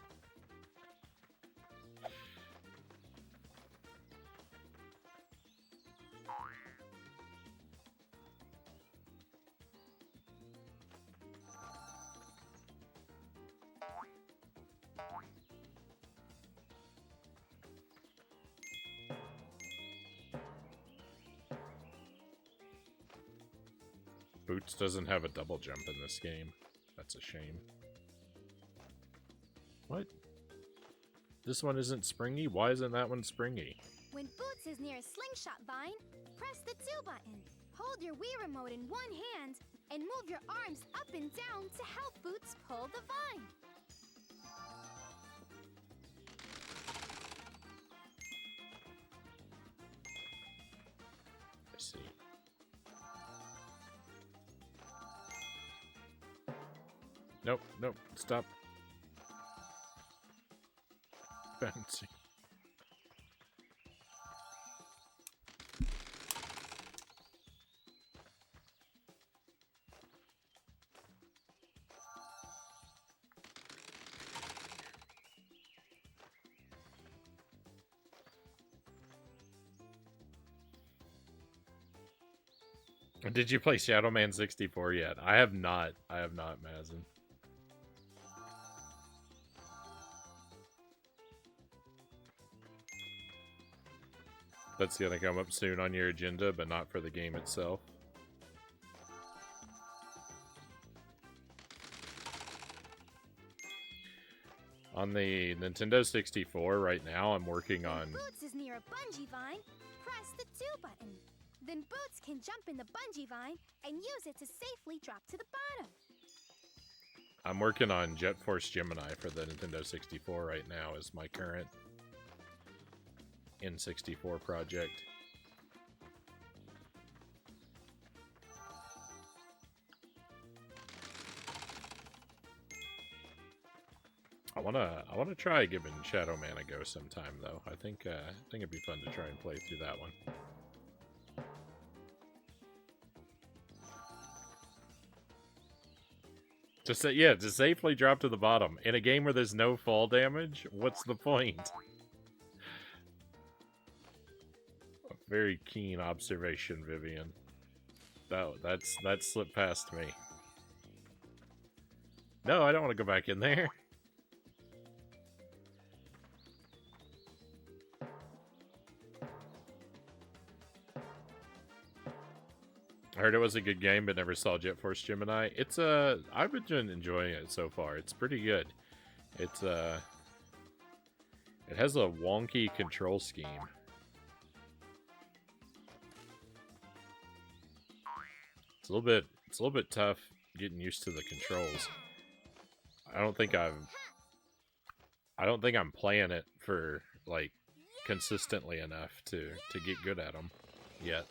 Boots doesn't have a double jump in this game. That's a shame. What? This one isn't springy? Why isn't that one springy? When Boots Boots is near a slingshot vine, press the 2 button. Hold your Wii remote in one hand and move your arms up and down to help Boots pull the vine. Let's see. Nope, nope, stop. Bouncing. Did you play Shadow Man 64 yet? I have not. I have not, Mazin. That's gonna come up soon on your agenda, but not for the game itself. On the Nintendo 64 right now, I'm working on... Boots is near a bungee vine, press the 2 button. Then Boots can jump in the bungee vine and use it to safely drop to the bottom. I'm working on Jet Force Gemini for the Nintendo 64 right now as my current N64 project. I wanna try giving Shadow Man a go sometime though. I think it'd be fun to try and play through that one. To safely drop to the bottom. In a game where there's no fall damage, what's the point? A very keen observation, Vivian. That slipped past me. No, I don't want to go back in there. I heard it was a good game, but never saw Jet Force Gemini. I've been enjoying it so far. It's pretty good. It has a wonky control scheme. It's a little bit tough getting used to the controls. I don't think I'm playing it for like consistently enough to get good at them yet.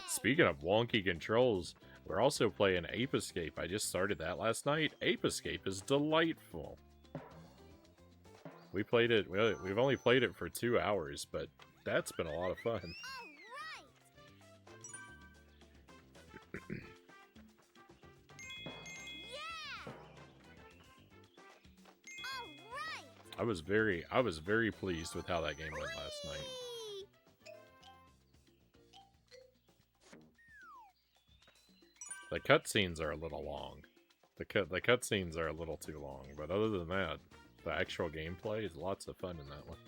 Speaking of wonky controls, we're also playing Ape Escape. I just started that last night. Ape Escape is delightful. We played it, we've only played it for 2 hours, but that's been a lot of fun. I was very pleased with how that game went last night. The cutscenes are a little long. The cutscenes are a little too long, but other than that, the actual gameplay is lots of fun in that one.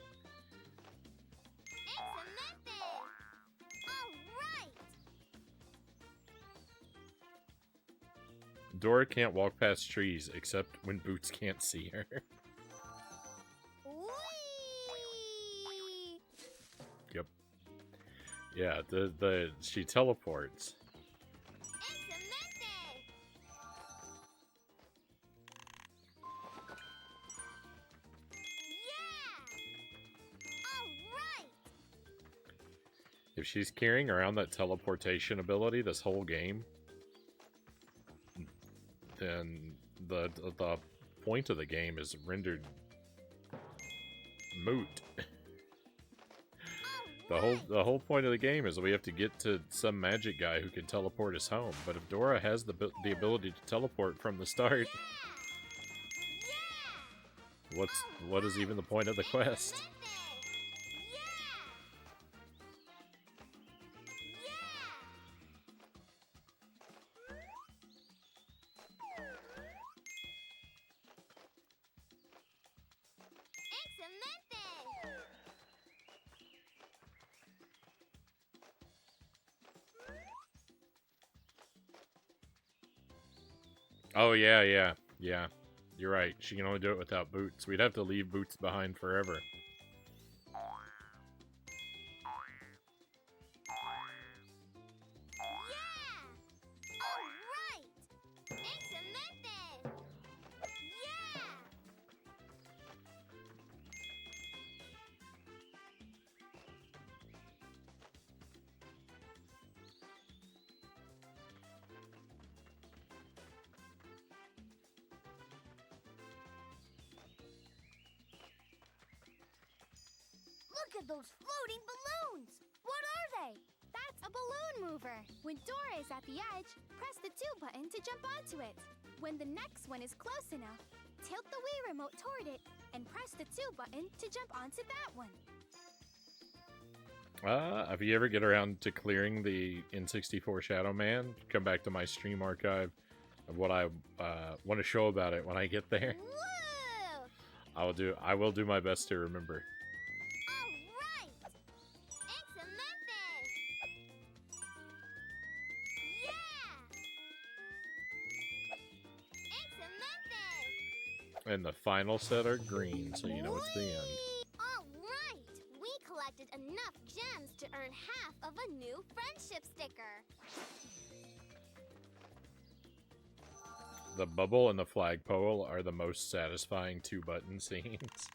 Dora can't walk past trees except when Boots can't see her. Yep. Yeah, she teleports. If she's carrying around that teleportation ability this whole game, then the point of the game is rendered moot. The whole point of the game is we have to get to some magic guy who can teleport us home. But if Dora has the ability to teleport from the start, what is even the point of the quest? Oh, yeah, yeah, yeah. You're right. She can only do it without boots. We'd have to leave boots behind forever. Yeah! All right! Excelente! Yeah! Look at those floating balloons! What are they? That's a balloon mover. When Dora is at the edge, press the 2 button to jump onto it. When the next one is close enough, tilt the Wii remote toward it and press the 2 button to jump onto that one. If you ever get around to clearing the N64 Shadow Man, come back to my stream archive of what I want to show about it when I get there. Woo! I will do my best to remember. All right! Excelente! Yeah! Excelente! And the final set are green, so you know it's the end. All right! We collected enough gems to earn half of a new friendship sticker. The bubble and the flagpole are the most satisfying 2-button scenes.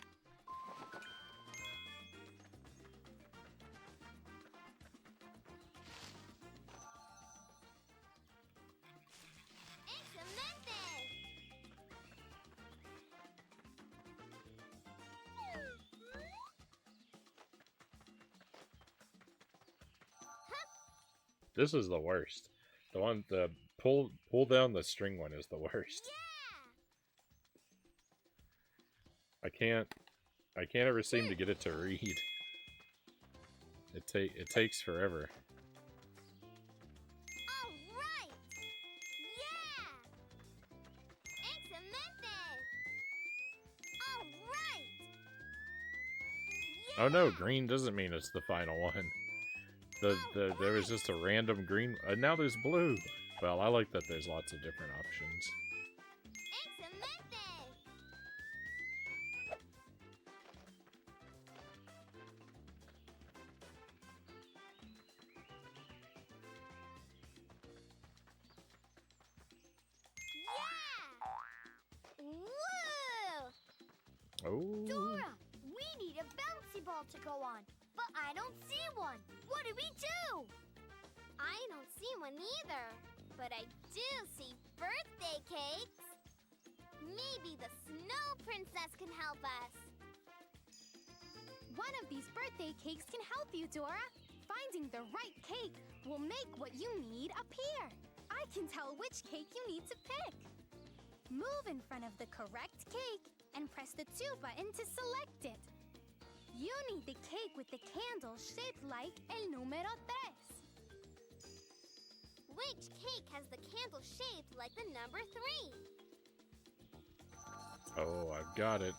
Excelente! This is the worst. The pull down the string one is the worst. Yeah! I can't ever seem to get it to read. It takes forever. All right! Yeah! Excelente! All right! Oh no, green doesn't mean it's the final one. There was just a random green. Now there's blue. Well, I like that there's lots of different options. Excelente! Yeah! Woo! Oh. Dora, we need a bouncy ball to go on, but I don't see one. What do we do? I don't see one either, but I do see birthday cakes. Maybe the Snow Princess can help us. One of these birthday cakes can help you, Dora. Finding the right cake will make what you need appear. I can tell which cake you need to pick. Move in front of the correct cake and press the 2 button to select it. You need the cake with the candle shaped like el número 3. Which cake has the candle shaped like the number 3? Oh, I've got it.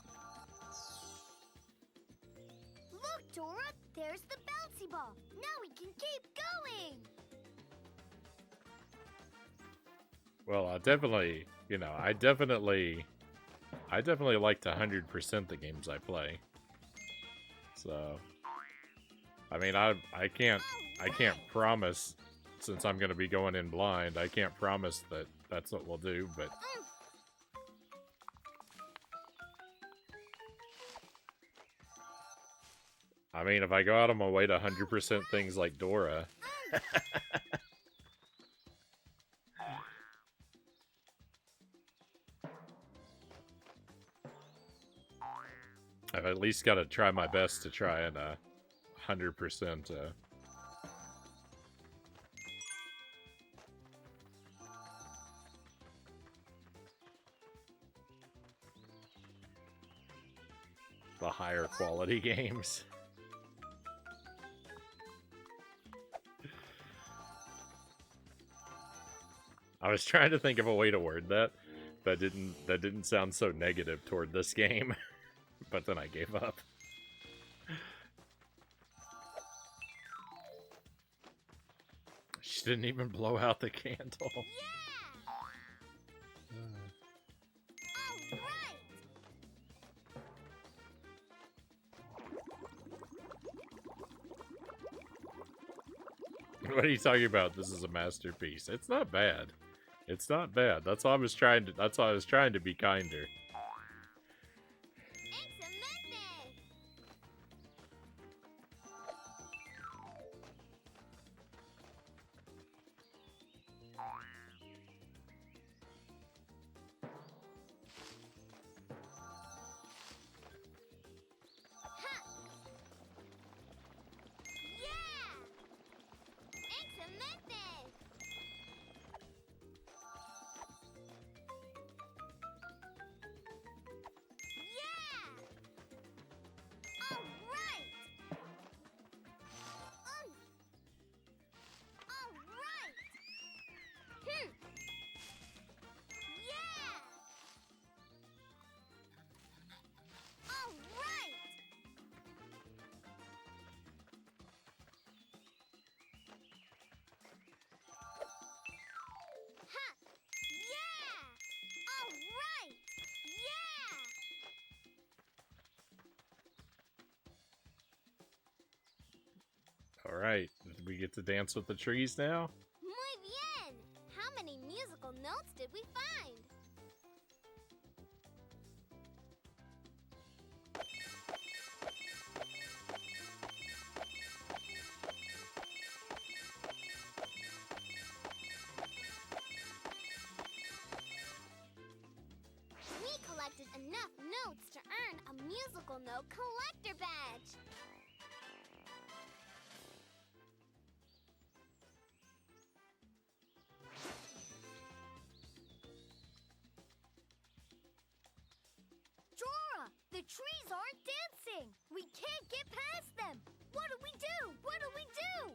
Look, Dora, there's the bouncy ball. Now we can keep going. Well, I definitely like to 100% the games I play. So, I mean, I can't promise, since I'm going to be going in blind, I can't promise that that's what we'll do, but I mean, if I go out of my way to 100% things like Dora, I've at least got to try my best to try and 100%. The higher quality games. I was trying to think of a way to word that didn't sound so negative toward this game, but then I gave up. She didn't even blow out the candle. Yeah! What are you talking about? This is a masterpiece. It's not bad. It's not bad. That's why I was trying to. That's why I was trying to be kinder. Alright, we get to dance with the trees now? Muy bien! How many musical notes did we find? We collected enough notes to earn a musical note collector badge. Dora, the trees aren't dancing. We can't get past them. What do we do? What do we do?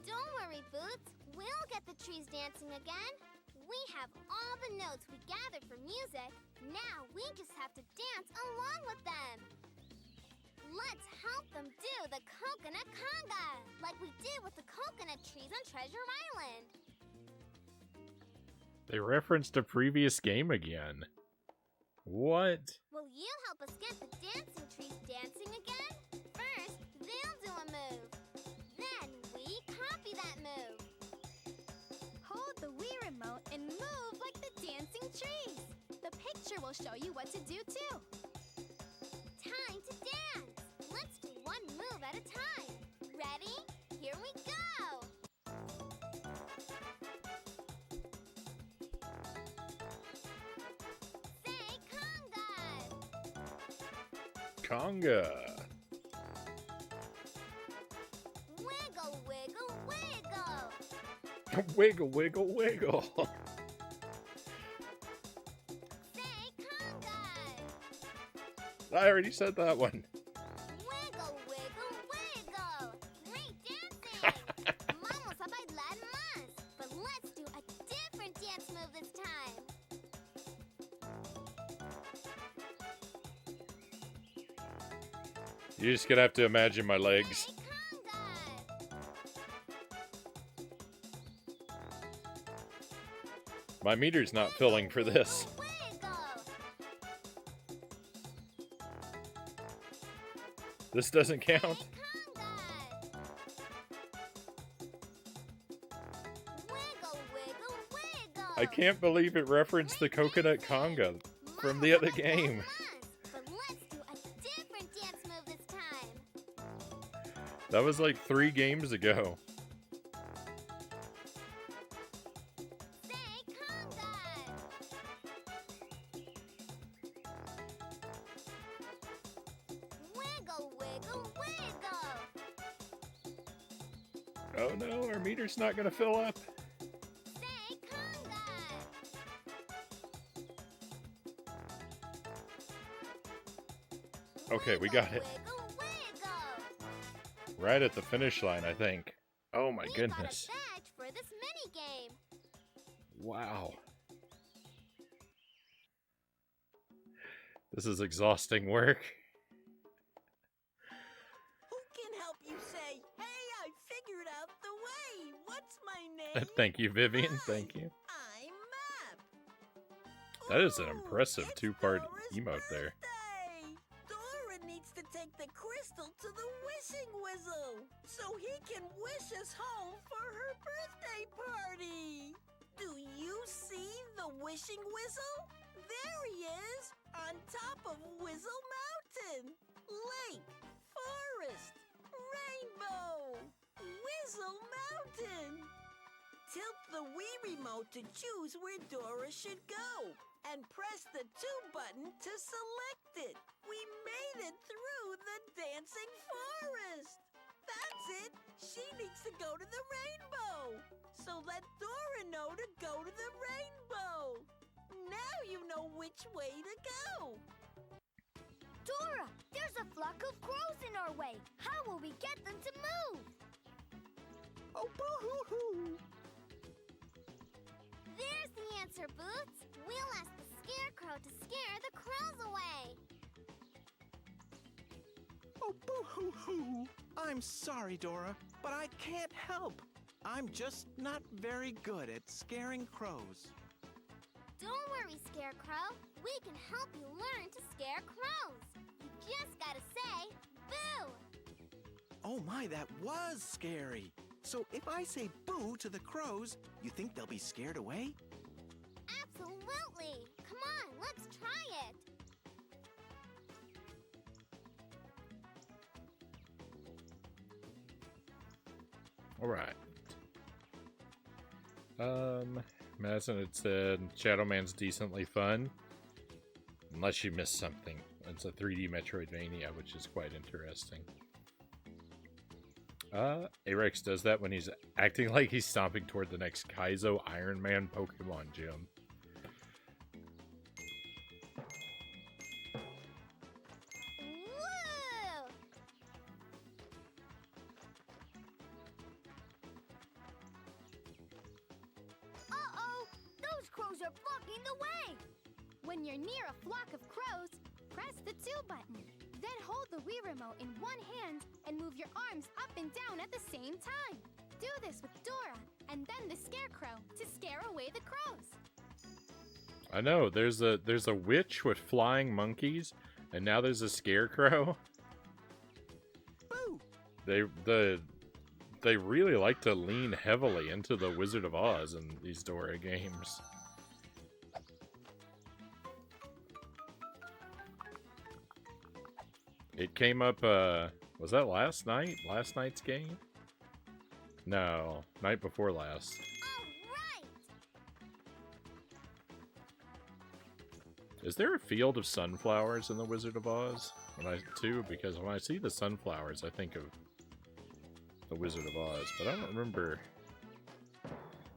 Don't worry, Boots. We'll get the trees dancing again. We have all the notes we gathered for music. Now we just have to dance along with them. Let's help them do the coconut conga, like we did with the coconut trees on Treasure Island. They referenced a previous game again. What? Will you help us get the dancing trees dancing again? First, they'll do a move. Then we copy that move. Hold the Wii remote and move like the dancing trees. The picture will show you what to do too. Time to dance. Let's do one move at a time. Ready? Here we go. Say conga. Conga. Wiggle, wiggle, wiggle. Wiggle, wiggle, wiggle. Say conga. I already said that one. Wiggle, wiggle, wiggle. Great dancing. Vamos a bailar más. But let's do a different dance move this time. You're just gonna have to imagine my legs. Say conga. My meter's not filling for this. Wiggle. This doesn't count. Say conga. Wiggle, wiggle, wiggle. I can't believe it referenced the coconut conga from the other game. But let's do a different dance move this time. That was like 3 games ago. Say conga. Wiggle, wiggle, wiggle. Oh no, our meter's not gonna fill up. Say conga. Okay, we got it. Wiggle, wiggle. Right at the finish line, I think. Oh my We goodness. got a badge for this mini game. Wow. This is exhausting work. Who can help you say, hey, I figured out the way? What's my name? Thank you, Vivian. Thank you. I'm Map. That is an Ooh, impressive it's 2-part Dora's emote there. birthday. Dora needs to take the crystal to the wishing Wizzle so he can wish us home for her birthday party. Do you see the wishing Wizzle? There he is, on top of Wizzle Mountain. Lake, forest, rainbow, Wizzle Mountain. Tilt the Wii remote to choose where Dora should go, and press the 2 button to select it. We made it through the dancing forest. That's it. She needs to go to the rainbow. So let Dora know to go to the rainbow. Now you know which way to go. Dora, there's a flock of crows in our way. How will we get them to move? Oh, boo-hoo-hoo. There's the answer, Boots. We'll ask the Scarecrow to scare the crows away. Oh, boo-hoo-hoo. I'm sorry, Dora, but I can't help. I'm just not very good at scaring crows. Don't worry, Scarecrow. We can help you learn to scare crows. You just gotta say, boo! Oh my, that was scary. So if I say boo to the crows, you think they'll be scared away? Absolutely! Come on, let's try it! Alright. Madison had said Shadow Man's decently fun. Unless you missed something. It's a 3D Metroidvania, which is quite interesting. Arex does that when he's acting like he's stomping toward the next Kaizo Iron Man Pokemon gym. Woo! Uh-oh! Those crows are blocking the way! When you're near a flock of crows, press the 2 button. Then hold the Wii remote in one hand and move your arms up and down at the same time. Do this with Dora and then the Scarecrow to scare away the crows. I know, there's a witch with flying monkeys, and now there's a scarecrow. Boo! They really like to lean heavily into the Wizard of Oz in these Dora games. It came up, was that last night? Last night's game? No, night before last. All right! Is there a field of sunflowers in the Wizard of Oz? Because when I see the sunflowers, I think of the Wizard of Oz, but I don't remember.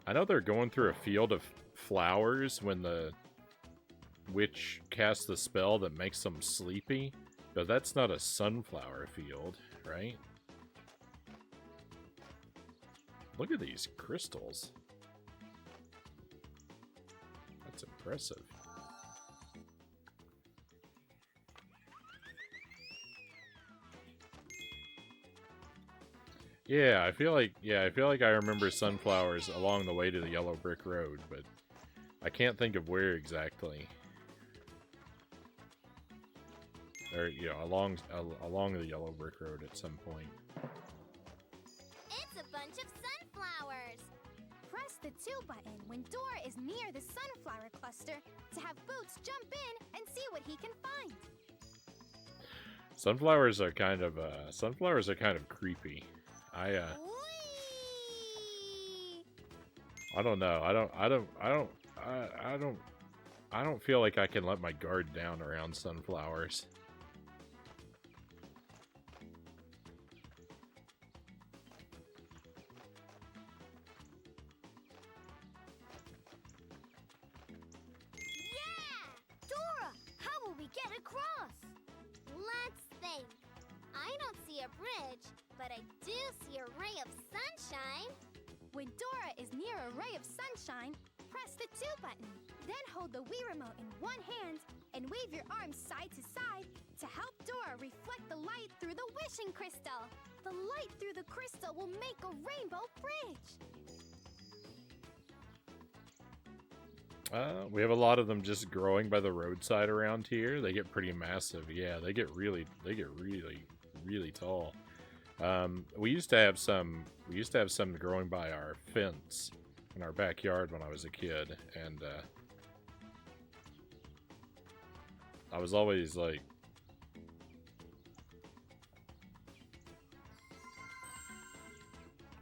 I know they're going through a field of flowers when the witch casts the spell that makes them sleepy, but that's not a sunflower field, right? Look at these crystals. That's impressive. Yeah, I feel like I remember sunflowers along the way to the yellow brick road, but I can't think of where exactly. Or, you know, along the yellow brick road at some point. It's a bunch of sunflowers! Press the 2 button when Dora is near the sunflower cluster to have Boots jump in and see what he can find. Sunflowers are kind of creepy. Whee! I don't know. I don't feel like I can let my guard down around sunflowers. Yeah! Dora, how will we get across? Let's think. I don't see a bridge, but I do see a ray of sunshine. When Dora is near a ray of sunshine, press the 2 button. Then hold the Wii remote in one hand and wave your arms side to side to help Dora reflect the light through the wishing crystal. The light through the crystal will make a rainbow bridge. We have a lot of them just growing by the roadside around here. They get pretty massive. Yeah, they get really tall. We used to have some. We used to have some growing by our fence in our backyard when I was a kid, and I was always like,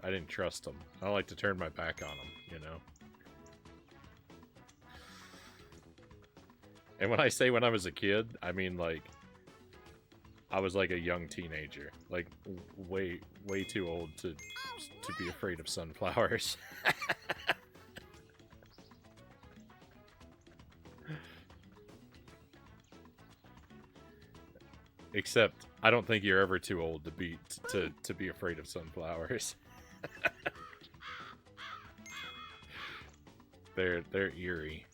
I didn't trust them. I don't like to turn my back on them, you know. And when I say when I was a kid, I mean like I was like a young teenager, like way too old to be afraid of sunflowers. Except I don't think you're ever too old to be afraid of sunflowers. They're eerie.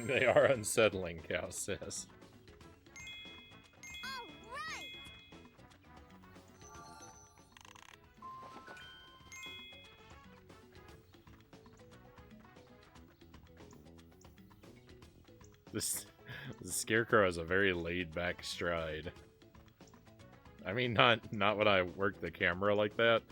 They are unsettling, Cow says. The Scarecrow has a very laid-back stride. I mean, not when I work the camera like that,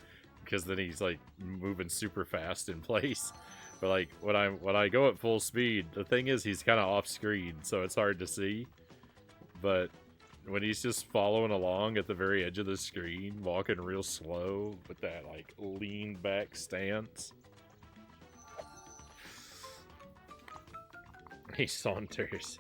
because then he's like moving super fast in place. But like when I go at full speed, the thing is he's kind of off screen, so it's hard to see. But when he's just following along at the very edge of the screen, walking real slow with that like lean back stance, he saunters.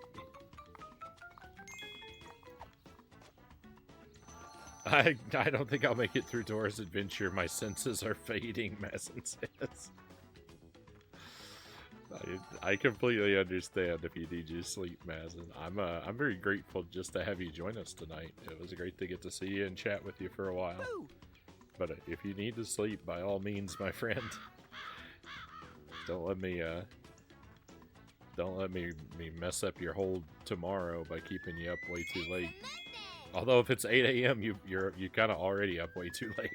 I don't think I'll make it through Dora's adventure. My senses are fading, Mazin says. I completely understand if you need your sleep, Mazin. I'm very grateful just to have you join us tonight. It was great to get to see you and chat with you for a while. But if you need to sleep, by all means, my friend. Don't let me mess up your whole tomorrow by keeping you up way too late. Although if it's 8 a.m., you're kind of already up way too late.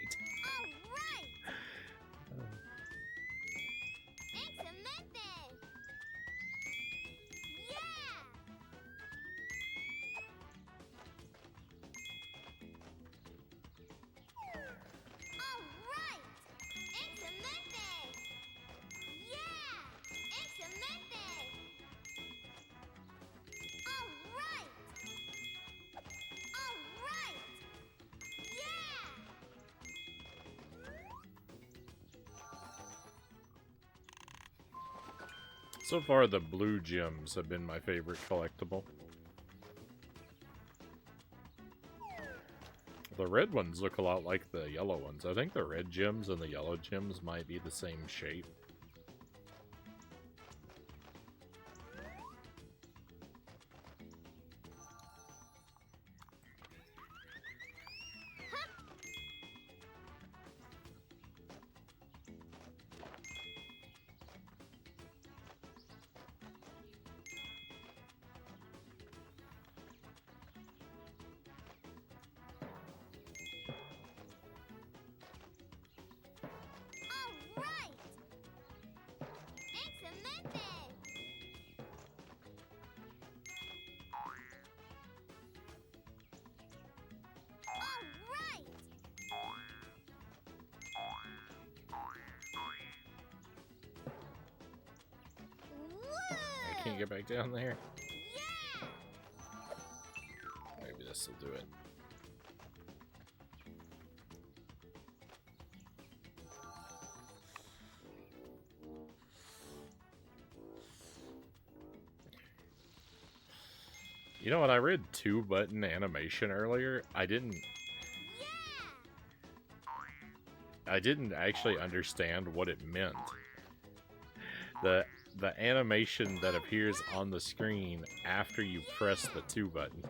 So far, the blue gems have been my favorite collectible. The red ones look a lot like the yellow ones. I think the red gems and the yellow gems might be the same shape. Get back down there. Maybe this will do it. You know, when I read 2-button animation earlier, I didn't actually understand what it meant. The animation that appears on the screen after you press the 2 button.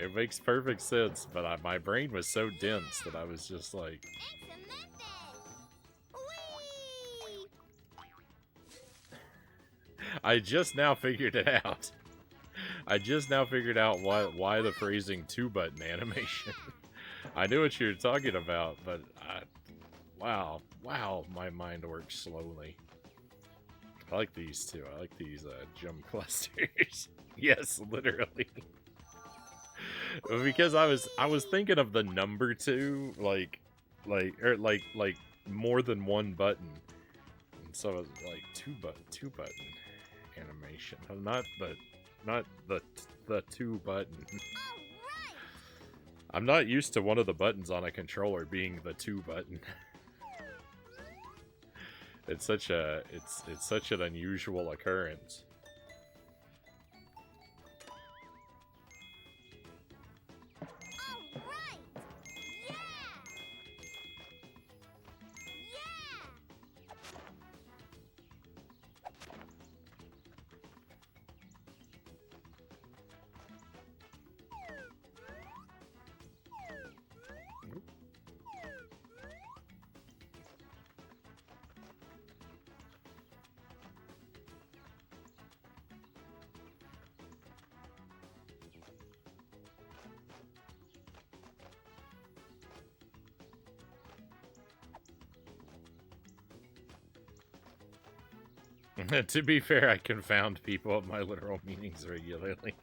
It makes perfect sense, but my brain was so dense that I was just like... I just now figured it out. I just now figured out why the phrasing 2-button animation. I knew what you were talking about, but wow, my mind works slowly. I like these two. I like these jump clusters. Yes, literally. Because I was thinking of the number 2, like more than one button, and so it's like two button animation. Not the 2 button. I'm not used to one of the buttons on a controller being the 2 button. It's such an unusual occurrence. To be fair, I confound people at my literal meanings regularly.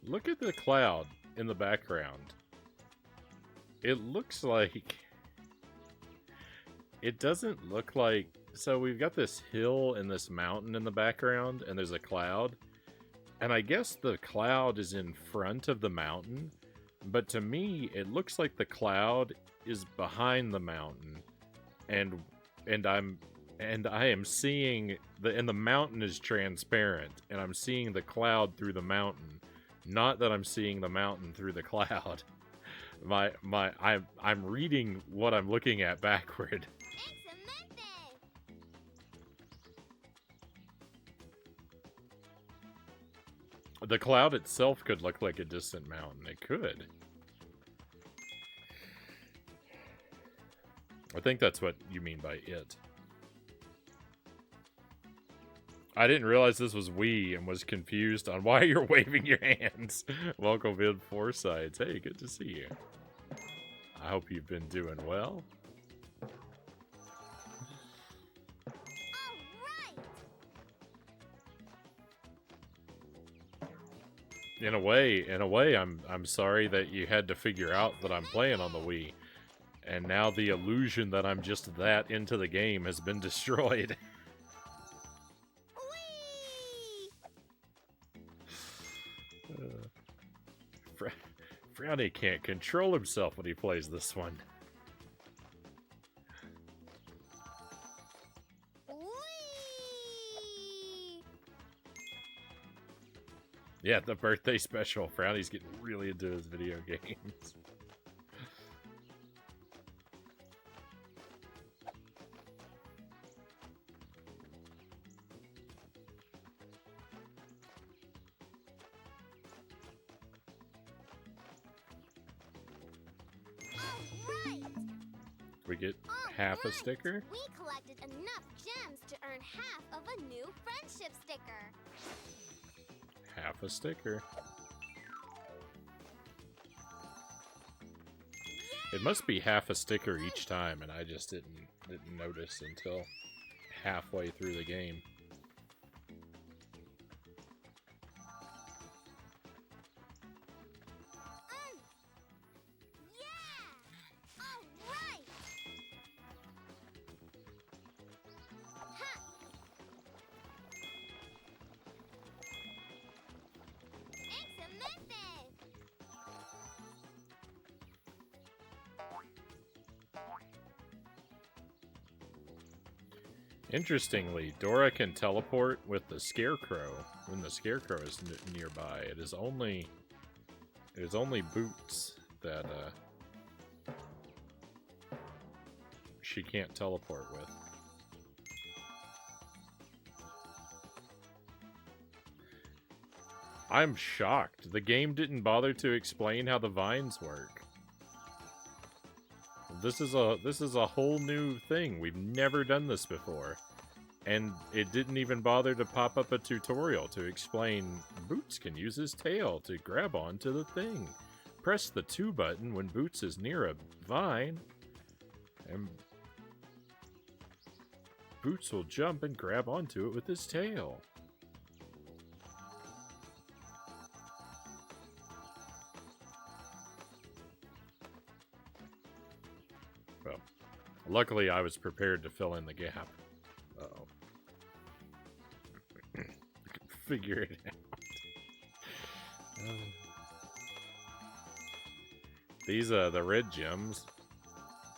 Look at the cloud in the background. It looks like... It doesn't look like... So we've got this hill and this mountain in the background, and there's a cloud. And I guess the cloud is in front of the mountain. But to me, it looks like the cloud is behind the mountain. And I am seeing... And the mountain is transparent. And I'm seeing the cloud through the mountain. Not that I'm seeing the mountain through the cloud. I'm reading what I'm looking at backward. The cloud itself could look like a distant mountain. It could. I think that's what you mean by it. I didn't realize this was Wii and was confused on why you're waving your hands. Welcome in, Foresights. Hey, good to see you. I hope you've been doing well. In a way, I'm sorry that you had to figure out that I'm playing on the Wii. And now the illusion that I'm just that into the game has been destroyed. Frownie can't control himself when he plays this one. Yeah, the birthday special. Frownie's getting really into his video games. We get half a sticker? We collected enough gems to earn half of a new friendship sticker. Half a sticker. It must be half a sticker each time, and I just didn't notice until halfway through the game. Interestingly, Dora can teleport with the Scarecrow when the Scarecrow is nearby. It is only Boots that she can't teleport with. I'm shocked. The game didn't bother to explain how the vines work. This is a whole new thing. We've never done this before. And it didn't even bother to pop up a tutorial to explain Boots can use his tail to grab onto the thing. Press the 2 button when Boots is near a vine, and Boots will jump and grab onto it with his tail. Well, luckily I was prepared to fill in the gap. Uh-oh. Figure it out. These, the red gems,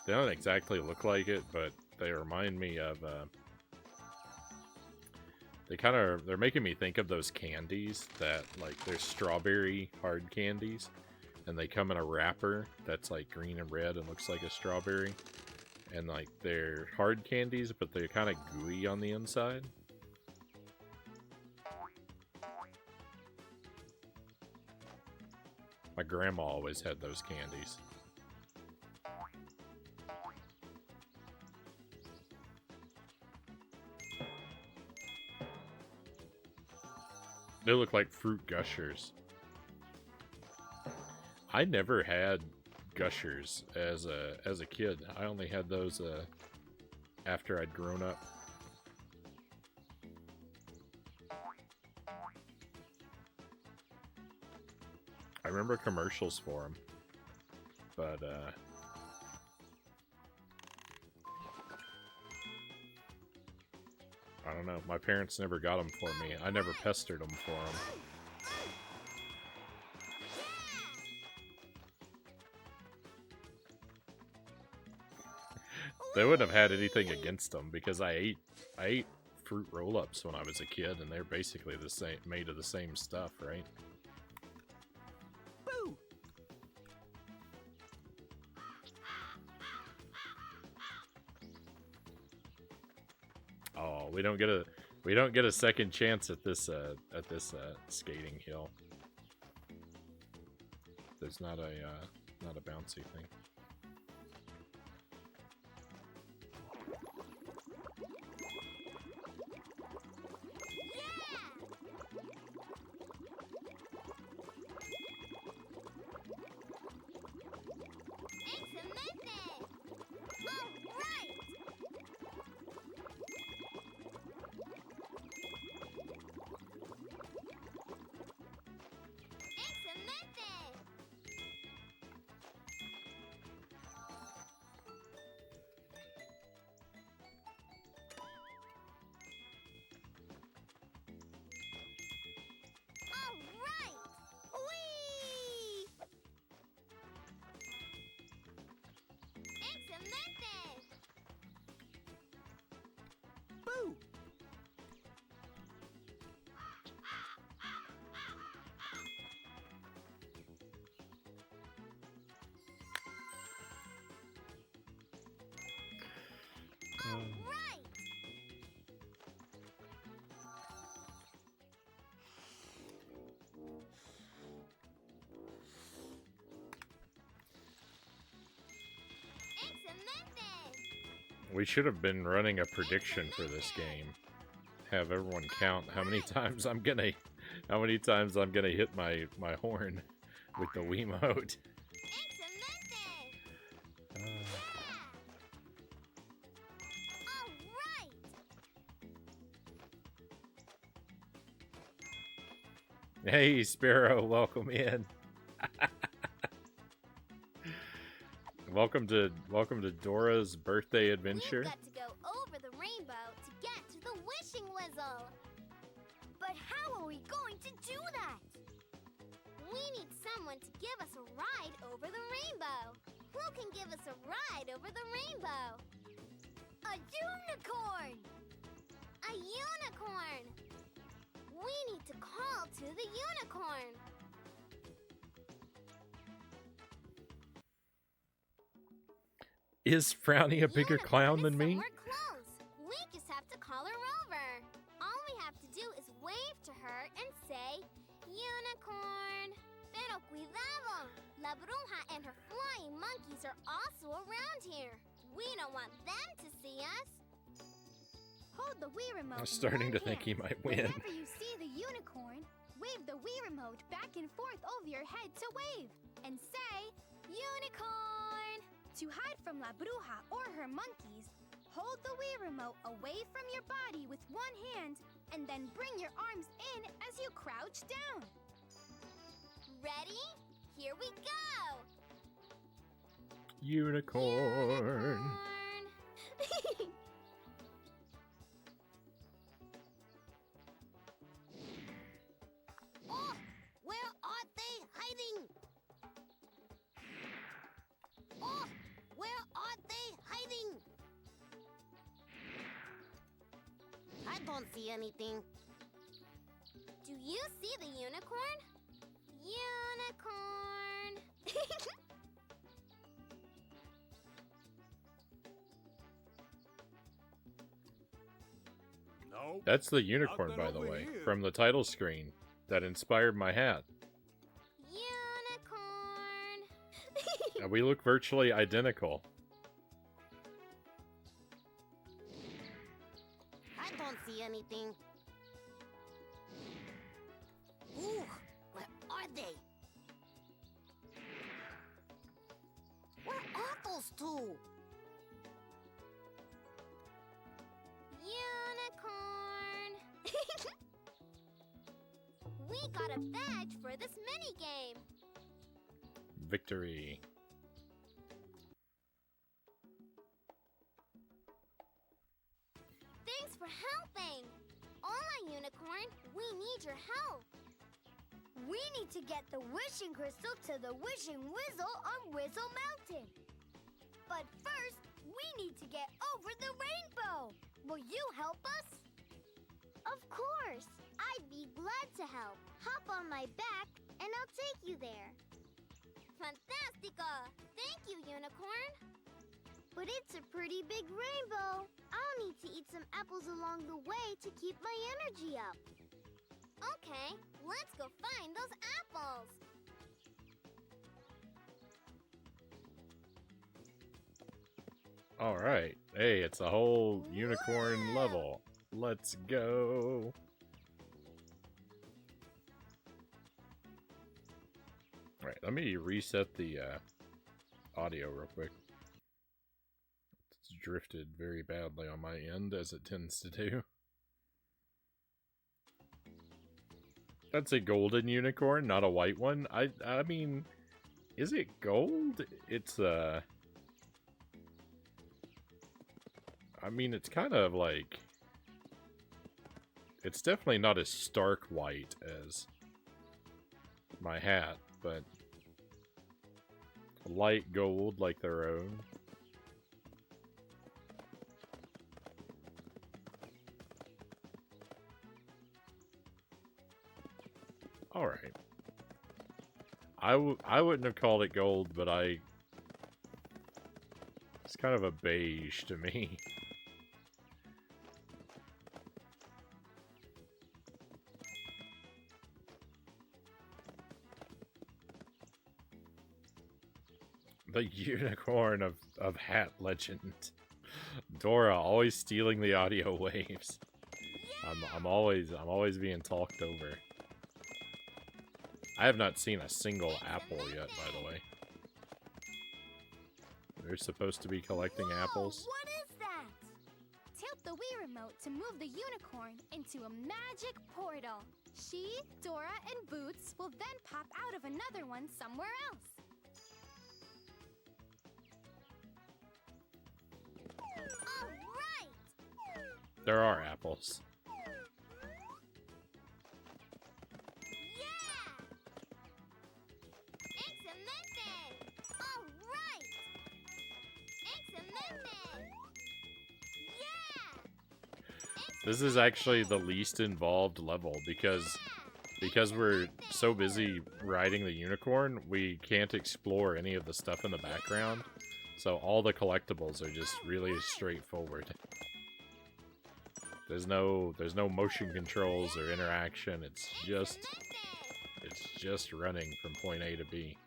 they don't exactly look like it, but they remind me of, they're making me think of those candies that, like, they're strawberry hard candies, and they come in a wrapper that's, like, green and red and looks like a strawberry. And, like, they're hard candies, but they're kind of gooey on the inside. My grandma always had those candies. They look like fruit gushers. I never had gushers as a kid. I only had those after I'd grown up. I remember commercials for them, but I don't know. My parents never got them for me. I never pestered them for them. They wouldn't have had anything against them because I ate fruit roll-ups when I was a kid, and they're basically the same, made of the same stuff, right? Oh, we don't get a second chance at this skating hill. There's not a bouncy thing. We should have been running a prediction for this game. Have everyone count how many times I'm gonna hit my horn with the Wiimote. Hey Sparrow, welcome in. Welcome to Dora's birthday adventure. We've got to go over the rainbow to get to the wishing Wizzle. But how are we going to do that? We need someone to give us a ride over the rainbow. Who can give us a ride over the rainbow? A unicorn! A unicorn! We need to call to the unicorn. Is Frownie a bigger Unicorn clown is than me? somewhere close. We just have to call her over. All we have to do is wave to her and say, Unicorn. Pero cuidado! La Bruja and her flying monkeys are also around here. We don't want them to see us. Hold the Wii remote. I'm in starting to one think he hand. might win. Whenever you see the unicorn, wave the Wii remote back and forth over your head to wave and say, Unicorn! To hide from La Bruja or her monkeys, hold the Wii remote away from your body with one hand and then bring your arms in as you crouch down. Ready? Here we go! Unicorn. Oh, where are they hiding? Oh, where are they hiding? I don't see anything. Do you see the unicorn? Unicorn! No. That's the unicorn, Not by that the over way, here. from the title screen that inspired my hat. Unicorn! And we look virtually identical. I don't see anything. Ooh, where are they? Where are those two? Unicorn! We got a badge for this mini game. Victory. Thanks for helping. Hola, Unicorn. We need your help. We need to get the wishing crystal to the wishing Wizzle on Wizzle Mountain. But first, we need to get over the rainbow. Will you help us? Of course. I'd be glad to help. Hop on my back and I'll take you there. Fantastico! Thank you, Unicorn. But it's a pretty big rainbow. I'll need to eat some apples along the way to keep my energy up. Okay, let's go find those apples. Alright. Hey, it's a whole unicorn level. Let's go. Alright, let me reset the audio real quick. It's drifted very badly on my end, as it tends to do. That's a golden unicorn, not a white one. I mean, is it gold? It's I mean, it's kind of like, it's definitely not as stark white as my hat, but light gold like their own. Alright. I wouldn't have called it gold, but it's kind of a beige to me. The unicorn of hat legend. Dora always stealing the audio waves. I'm always being talked over. I have not seen a single apple yet, by the way. They're supposed to be collecting apples. What is that? Tilt the Wii remote to move the unicorn into a magic portal. She, Dora, and Boots will then pop out of another one somewhere else. All right. There are apples. Yeah. Excelente. All right. Excelente. Yeah. This is actually the least involved level because we're so busy riding the unicorn, we can't explore any of the stuff in the background. So all the collectibles are just really straightforward. There's no motion controls or interaction. It's just running from point A to B.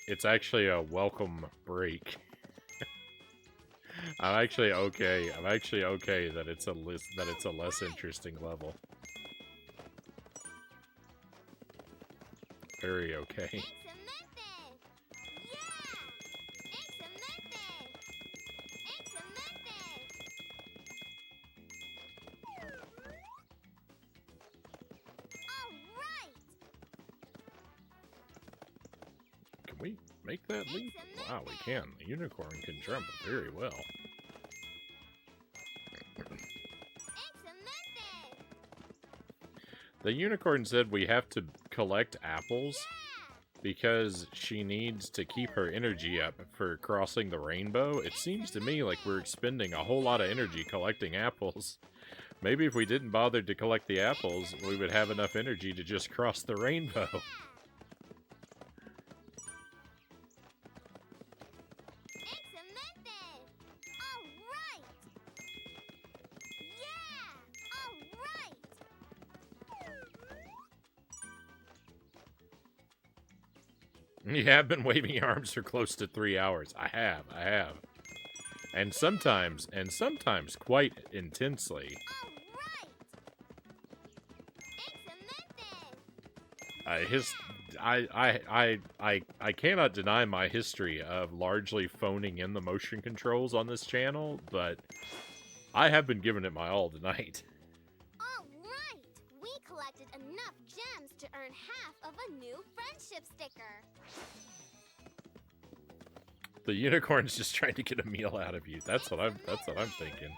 It's actually a welcome break. I'm actually okay that it's a less interesting level. Very okay. Can we make that leap? Wow, we can. The unicorn can jump very well. The unicorn said we have to collect apples because she needs to keep her energy up for crossing the rainbow. It seems to me like we're expending a whole lot of energy collecting apples. Maybe if we didn't bother to collect the apples, we would have enough energy to just cross the rainbow. You have been waving your arms for close to 3 hours. I have. And sometimes quite intensely. I cannot deny my history of largely phoning in the motion controls on this channel, but I have been giving it my all tonight. Alright! We collected enough gems to earn half of a new friendship sticker. The unicorn's just trying to get a meal out of you. That's what I'm thinking.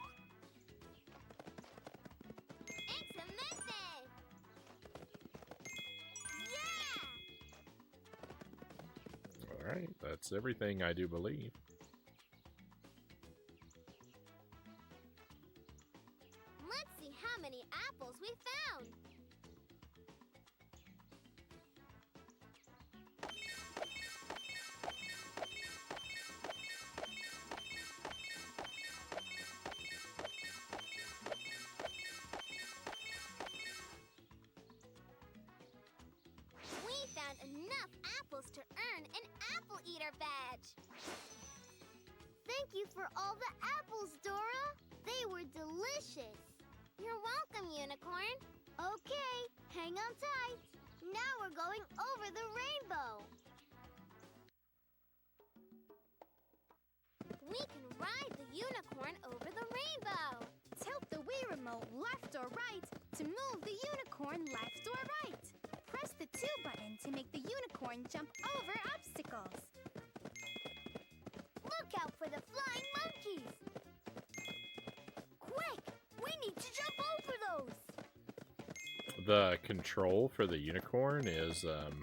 Alright, that's everything I do believe. Let's see how many apples we found. We found enough apples to earn an Apple Eater badge. Thank you for all the apples, Dora. They were delicious. You're welcome, Unicorn. Okay, hang on tight. Now we're going over the rainbow. We can ride the unicorn over the rainbow. Tilt the Wii remote left or right to move the unicorn left or right. Press the 2 button to make the unicorn jump over obstacles. Look out for the flying monkeys. Quick, we need to jump over those. The control for the unicorn is, Oh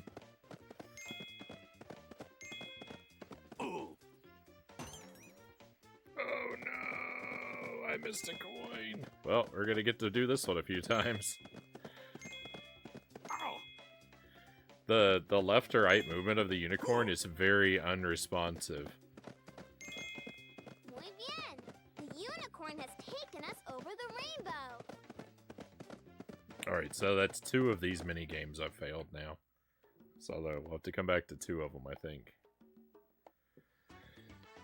no! I missed a coin. Well, we're gonna get to do this one a few times. The left or right movement of the unicorn is very unresponsive. Muy bien. The unicorn has taken us over the rainbow. Alright, so that's 2 of these mini games I've failed now. So we'll have to come back to 2 of them, I think.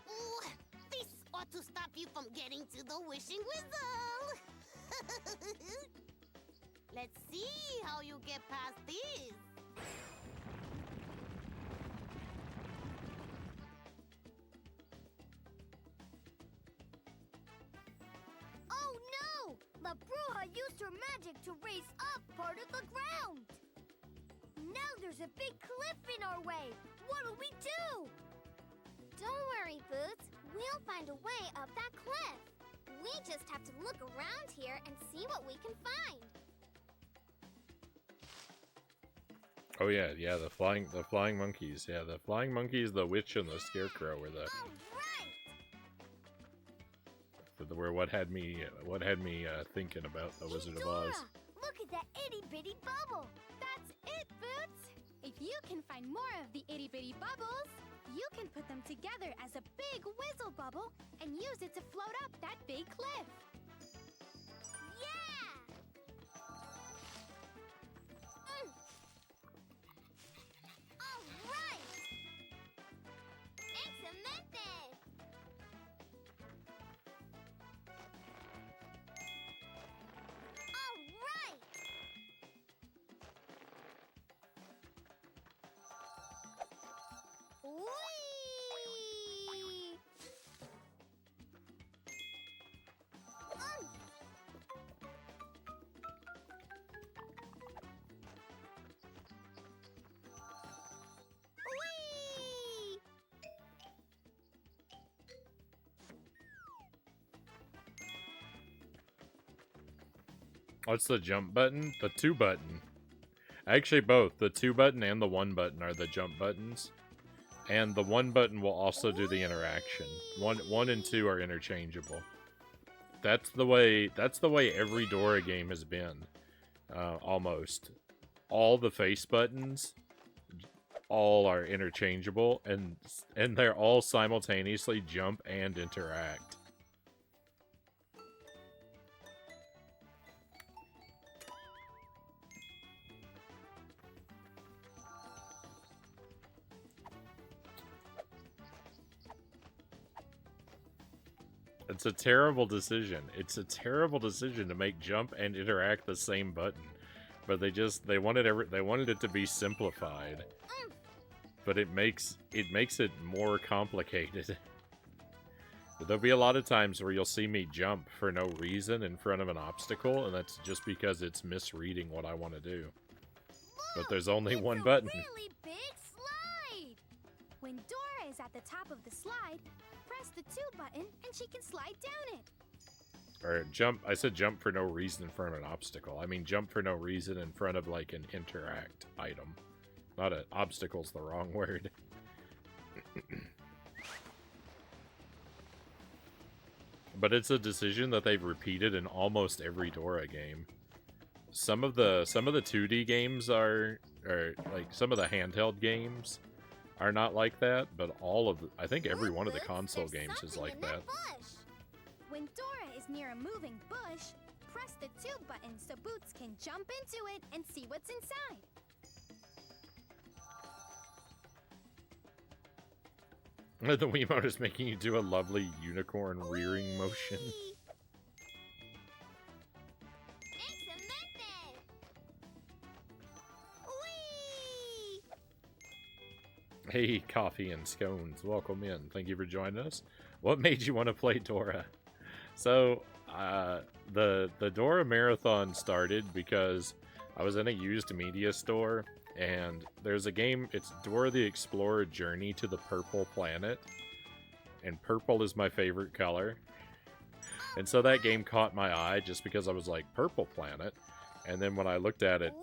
Ooh, this ought to stop you from getting to the wishing whistle. Let's see how you get past this. Oh no! La Bruja used her magic to raise up part of the ground. Now there's a big cliff in our way. What'll we do? Don't worry, Boots. We'll find a way up that cliff. We just have to look around here and see what we can find. Oh yeah, the flying monkeys. Yeah, the flying monkeys, the witch, and the scarecrow were the what had me thinking about the Wizard of Oz. Dora, look at that itty bitty bubble. That's it, Boots. If you can find more of the itty bitty bubbles, you can put them together as a big Wizzle bubble and use it to float up that big cliff. Yeah! All right! Excelente! All right! Whee! Whee! What's the jump button? The 2 button. Actually, both. The 2 button and the 1 button are the jump buttons. And the 1 button will also do the interaction. 1 and 2 are interchangeable. That's the way every Dora game has been. Almost. All the face buttons, all are interchangeable, and they're all simultaneously jump and interact. It's a terrible decision. It's a terrible decision to make jump and interact the same button. But they wanted it to be simplified. But it makes it more complicated. But there'll be a lot of times where you'll see me jump for no reason in front of an obstacle, and that's just because it's misreading what I want to do. But there's only one button. Really big slide. When Dora is at the top of the slide, press the 2 button and she can slide down it. Or jump, I said jump for no reason in front of an obstacle. I mean jump for no reason in front of like an interact item. Not an obstacle's the wrong word. But it's a decision that they've repeated in almost every Dora game. Some of the 2D games are like some of the handheld games are not like that, but I think every one of the console games is like that. When Dora is near a moving bush, press the 2 button so Boots can jump into it and see what's inside. The Wiimote is making you do a lovely unicorn rearing motion. Hey, Coffee and Scones, welcome in. Thank you for joining us. What made you want to play Dora? So, the Dora Marathon started because I was in a used media store, and there's a game, it's Dora the Explorer Journey to the Purple Planet, and purple is my favorite color. And so that game caught my eye just because I was like, Purple Planet? And then when I looked at it,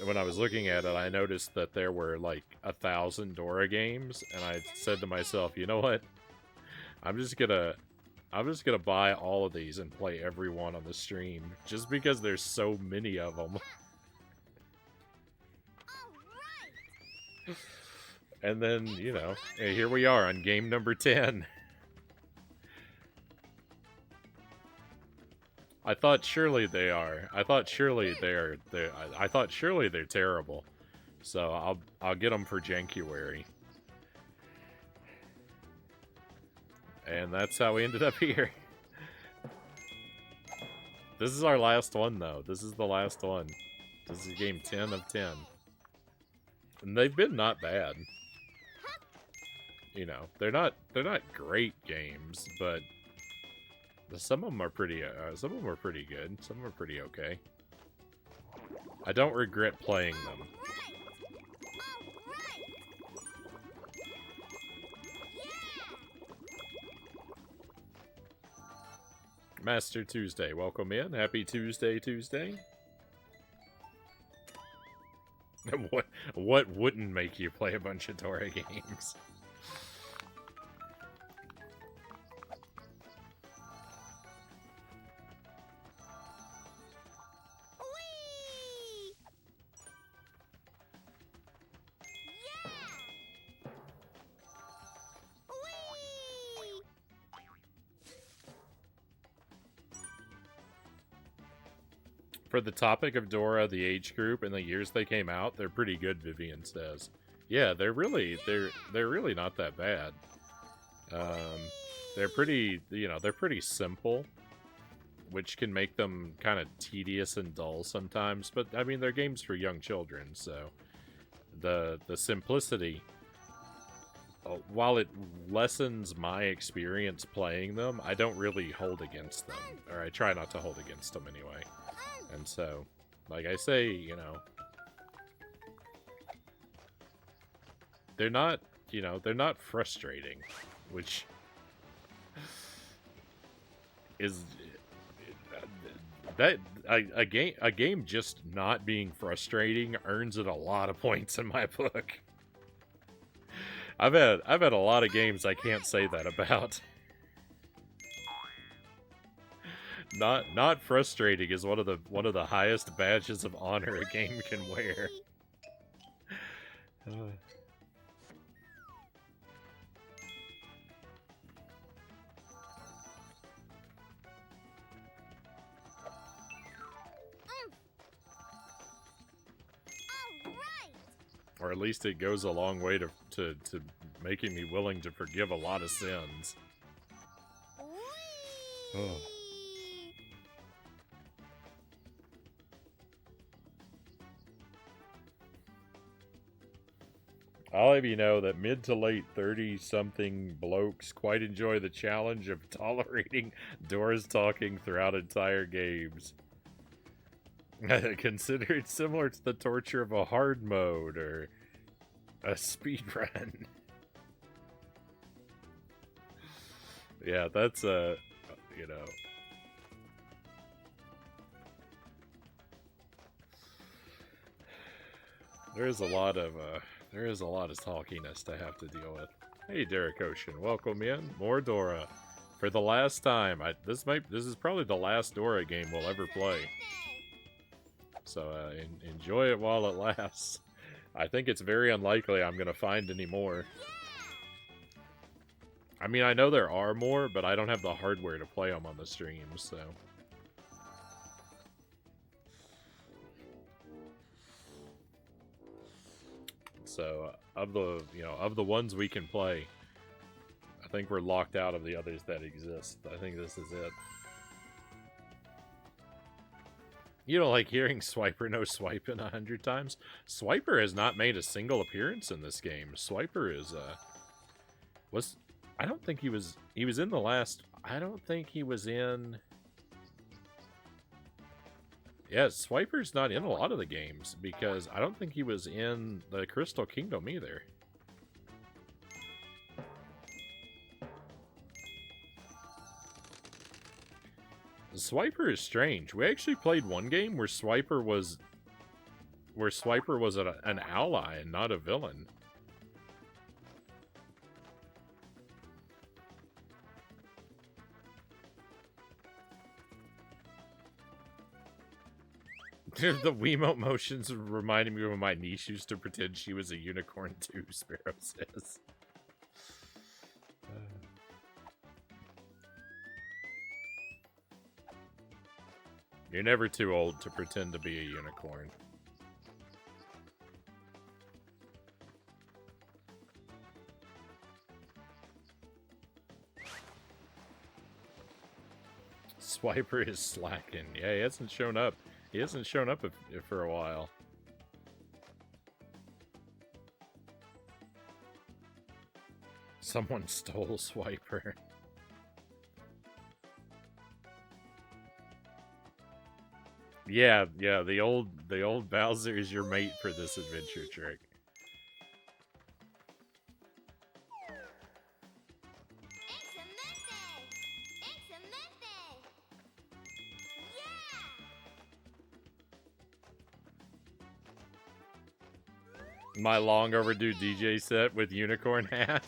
when I was looking at it, I noticed that there were like 1,000 Dora games, and I said to myself, you know what? I'm just gonna buy all of these and play every one on the stream, just because there's so many of them. And then, you know, hey, here we are on game number 10. I thought surely they are. I thought surely they're terrible. So I'll get them for January. And that's how we ended up here. This is our last one, though. This is the last one. This is game 10 of 10. And they've been not bad. You know, they're not great games, but some of them are pretty good. Some of them are pretty okay. I don't regret playing them. Master Tuesday, welcome in. Happy Tuesday. What wouldn't make you play a bunch of Dora games? For the topic of Dora, the age group, and the years they came out, they're pretty good, Vivian says. Yeah, they're really not that bad. They're pretty, they're pretty simple, which can make them kind of tedious and dull sometimes, but I mean, they're games for young children, so the simplicity, while it lessens my experience playing them, I don't really hold against them, or I try not to hold against them anyway. And so, like I say, they're not frustrating, which is that a game just not being frustrating earns it a lot of points in my book. I've had a lot of games I can't say that about. Not frustrating is one of the highest badges of honor a game can wear. Or at least it goes a long way to making me willing to forgive a lot of sins. Oh. I'll have you know that mid to late 30-something blokes quite enjoy the challenge of tolerating Dora's talking throughout entire games. Consider it similar to the torture of a hard mode or a speed run. Yeah, that's there is a lot of talkiness to have to deal with. Hey, Derek Ocean, welcome in. More Dora. For the last time, this is probably the last Dora game we'll ever play. So enjoy it while it lasts. I think it's very unlikely I'm gonna find any more. I mean, I know there are more, but I don't have the hardware to play them on the stream, so. So, of the ones we can play, I think we're locked out of the others that exist. I think this is it. You don't like hearing Swiper no swiping 100 times? Swiper has not made a single appearance in this game. Swiper is, I don't think he was in the last, I don't think he was in... Yeah, Swiper's not in a lot of the games, because I don't think he was in the Crystal Kingdom either. Swiper is strange. We actually played one game where Swiper was an ally and not a villain. The Wiimote motions reminded me of when my niece used to pretend she was a unicorn too, Sparrow says. You're never too old to pretend to be a unicorn. Swiper is slacking. Yeah, he hasn't shown up. He hasn't shown up for a while. Someone stole Swiper. Yeah, the old Bowser is your mate for this adventure trick. My long overdue DJ set with unicorn hat.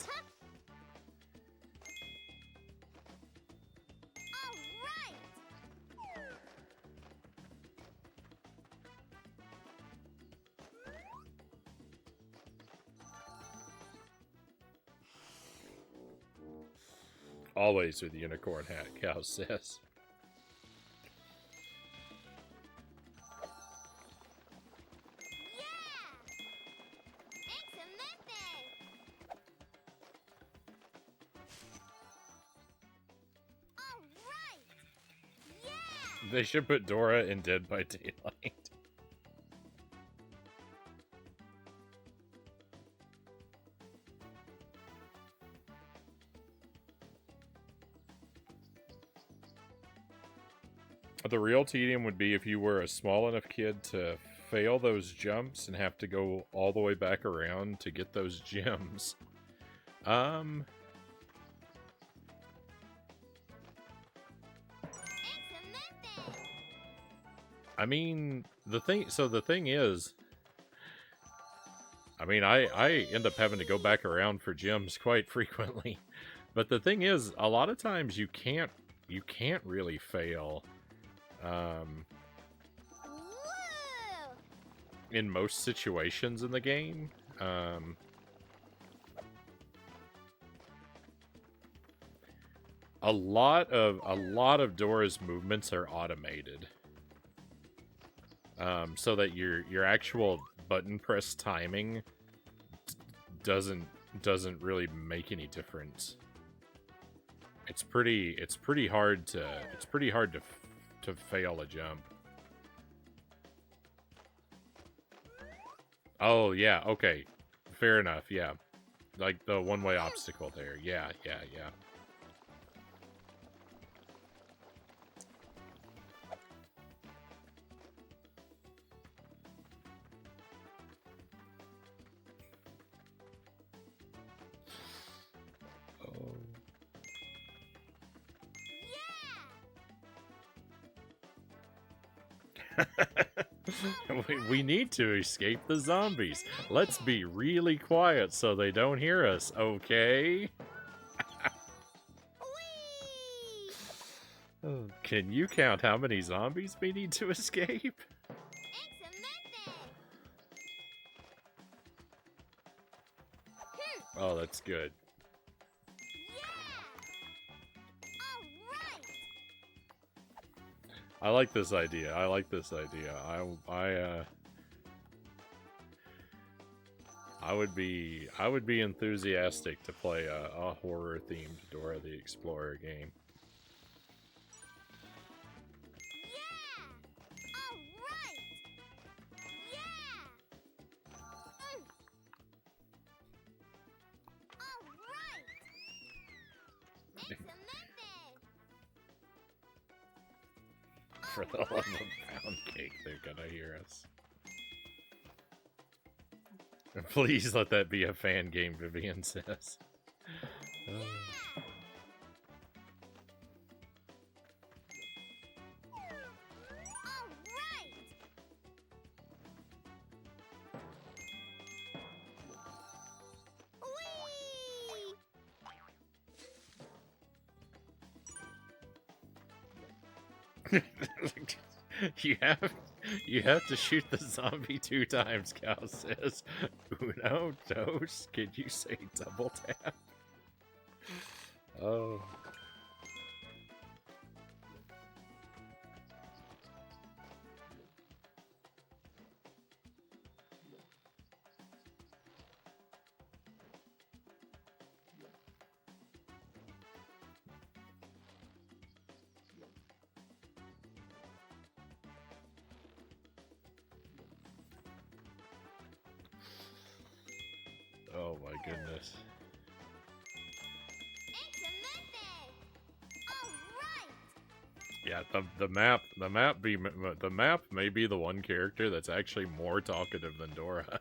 Always with unicorn hat, Cow says. They should put Dora in Dead by Daylight. The real tedium would be if you were a small enough kid to fail those jumps and have to go all the way back around to get those gems. I mean, the thing is, I mean, I end up having to go back around for gems quite frequently. But the thing is, a lot of times you can't really fail. In most situations in the game. A lot of Dora's movements are automated. So that your actual button press timing doesn't really make any difference. It's pretty hard to fail a jump. Oh yeah, okay. Fair enough, yeah. Like the one-way obstacle there. Yeah. We need to escape the zombies. Let's be really quiet so they don't hear us, okay? Can you count how many zombies we need to escape? Oh, that's good. I like this idea. I would be enthusiastic to play a horror themed Dora the Explorer game. For the love of pound cake, they're gonna hear us. Please let that be a fan game, Vivian says. You have to shoot the zombie 2 times, Cal says. Uno, dos, can you say double tap? Oh. Oh my goodness. Yeah, the map may be the one character that's actually more talkative than Dora.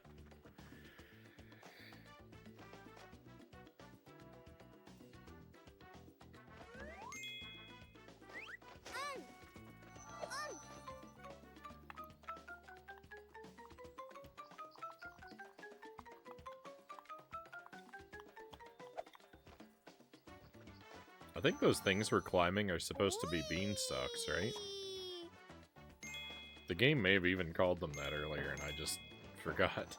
I think those things we're climbing are supposed to be beanstalks, right? The game may have even called them that earlier, and I just forgot.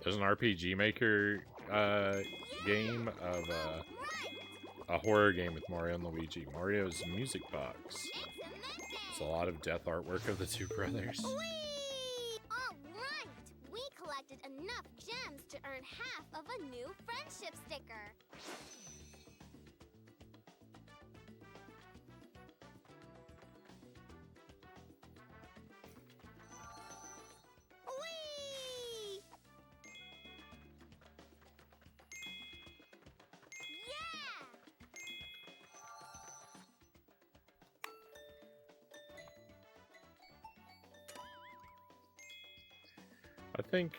There's an RPG Maker game of a horror game with Mario and Luigi. Mario's Music Box. It's a lot of death artwork of the two brothers. Whee! All right! We collected enough gems to earn half of a new friendship sticker. Whee!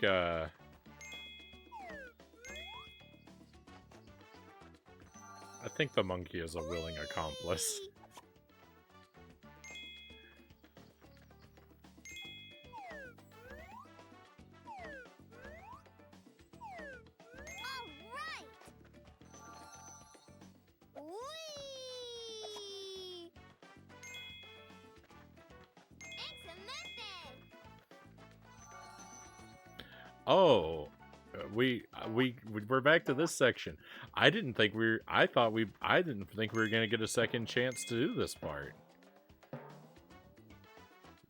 Yeah! I think the monkey is a willing accomplice. All right! Whee! Excelente! Oh, we're back to this section. I didn't think we were gonna get a second chance to do this part.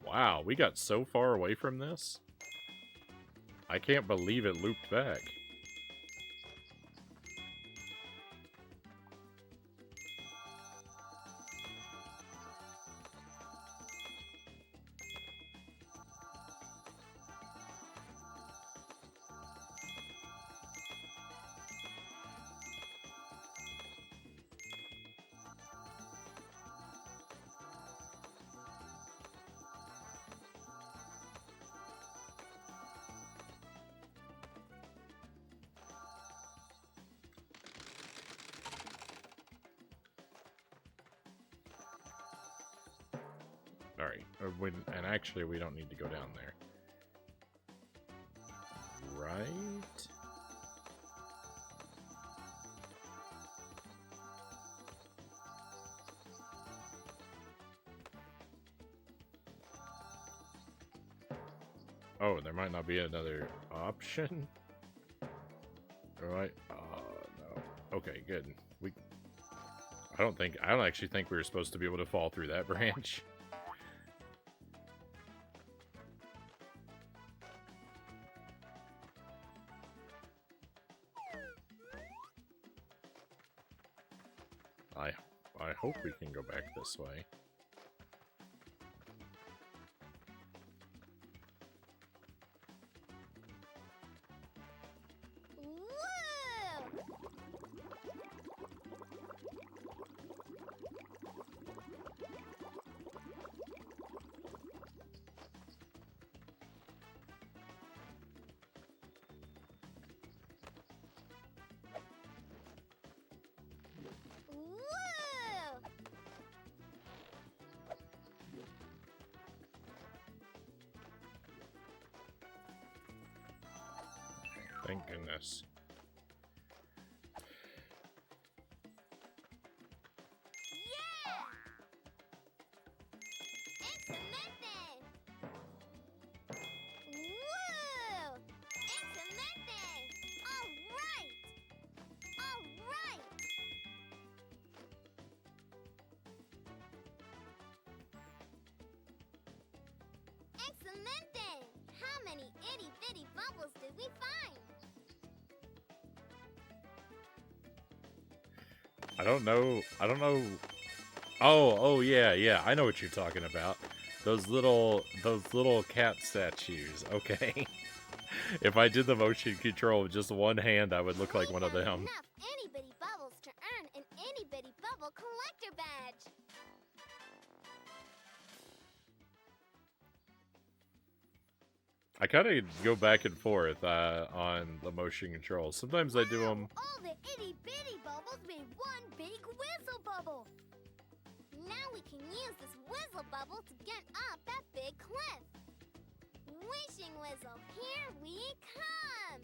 Wow, we got so far away from this. I can't believe it looped back. Alright, and actually we don't need to go down there. Right? Oh, there might not be another option? Alright, no. Okay, good. I don't actually think we were supposed to be able to fall through that branch. I hope we can go back this way. Woo! Woo! Thank goodness. Yeah! Excelente! Woo! Excelente! All right! All right! Excelente! How many itty-bitty bubbles did we find? I don't know. Oh, yeah. I know what you're talking about. Those little cat statues. Okay. If I did the motion control with just one hand, I would look like one of We got them. enough itty-bitty bubbles to earn an itty-bitty bubble collector badge. I kind of go back and forth on the motion control. Sometimes I do them. All the itty-bitty bubbles made one big whistle bubble. Now we can use this whistle bubble to get up that big cliff. Wishing whistle, here we come.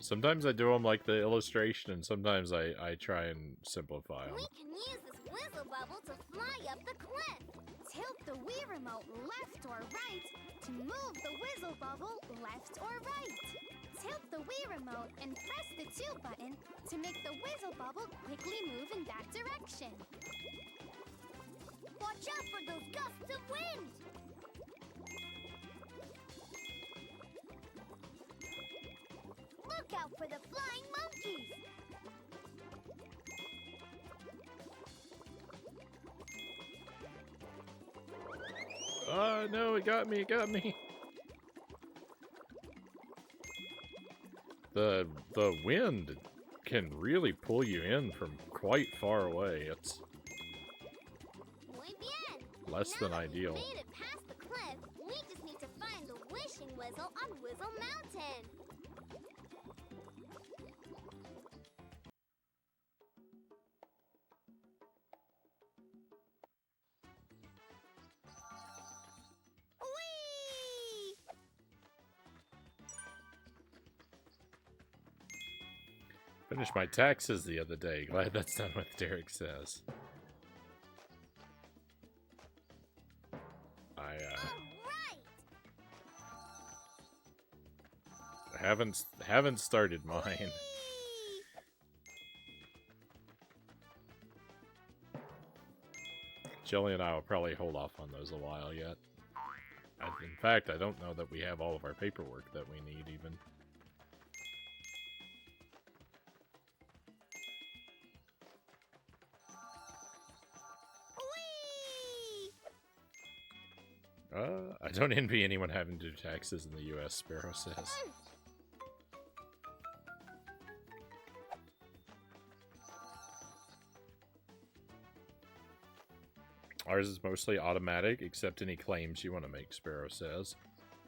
Sometimes I do them like the illustration, and sometimes I try and simplify them. We can use this Wizzle bubble to fly up the cliff. Tilt the Wii remote left or right to move the Wizzle bubble left or right. Tilt the Wii remote and press the 2 button to make the Wizzle bubble quickly move in that direction. Watch out for those gusts of wind. Look out for the flying monkeys. No, it got me, it got me. The wind can really pull you in from quite far away. It's Muy bien. less Now than that ideal. we've made it past the cliff, we just need to find the wishing Wizzle on Wizzle Mountain. Whee! Finished my taxes the other day. Glad that's done what Derek says. I All right. haven't started mine. Whee! Jelly and I will probably hold off on those a while yet. In fact, I don't know that we have all of our paperwork that we need even. Whee! I don't envy anyone having to do taxes in the U.S., Sparrow says. Ours is mostly automatic, except any claims you want to make, Sparrow says.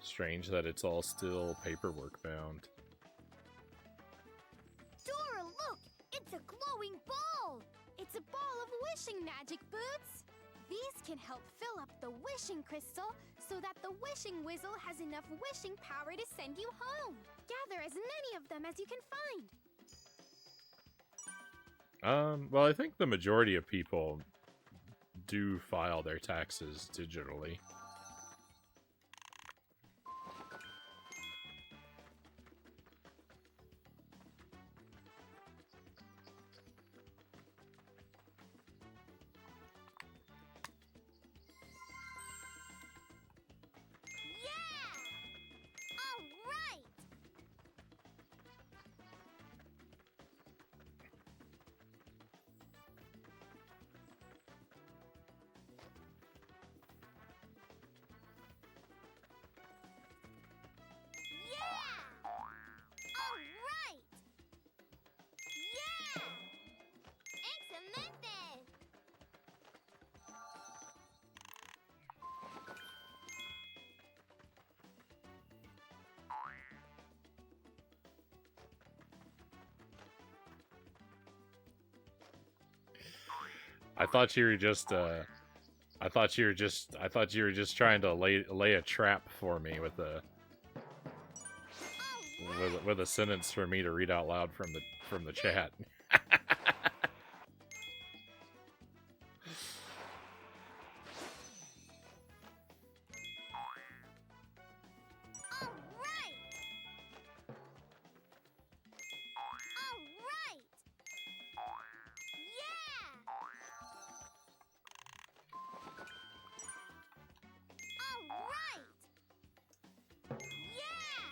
Strange that it's all still paperwork bound. Dora, look! It's a glowing ball! It's a ball of wishing magic, Boots! These can help fill up the wishing crystal so that the wishing Wizzle has enough wishing power to send you home. Gather as many of them as you can find. Well, I think the majority of people do file their taxes digitally. Yeah! All right! Yeah! All right! Yeah! Excelente! I thought you were just I thought you were just trying to lay a trap for me with a with a sentence for me to read out loud from the chat. All right! All right! Yeah! All right! Yeah!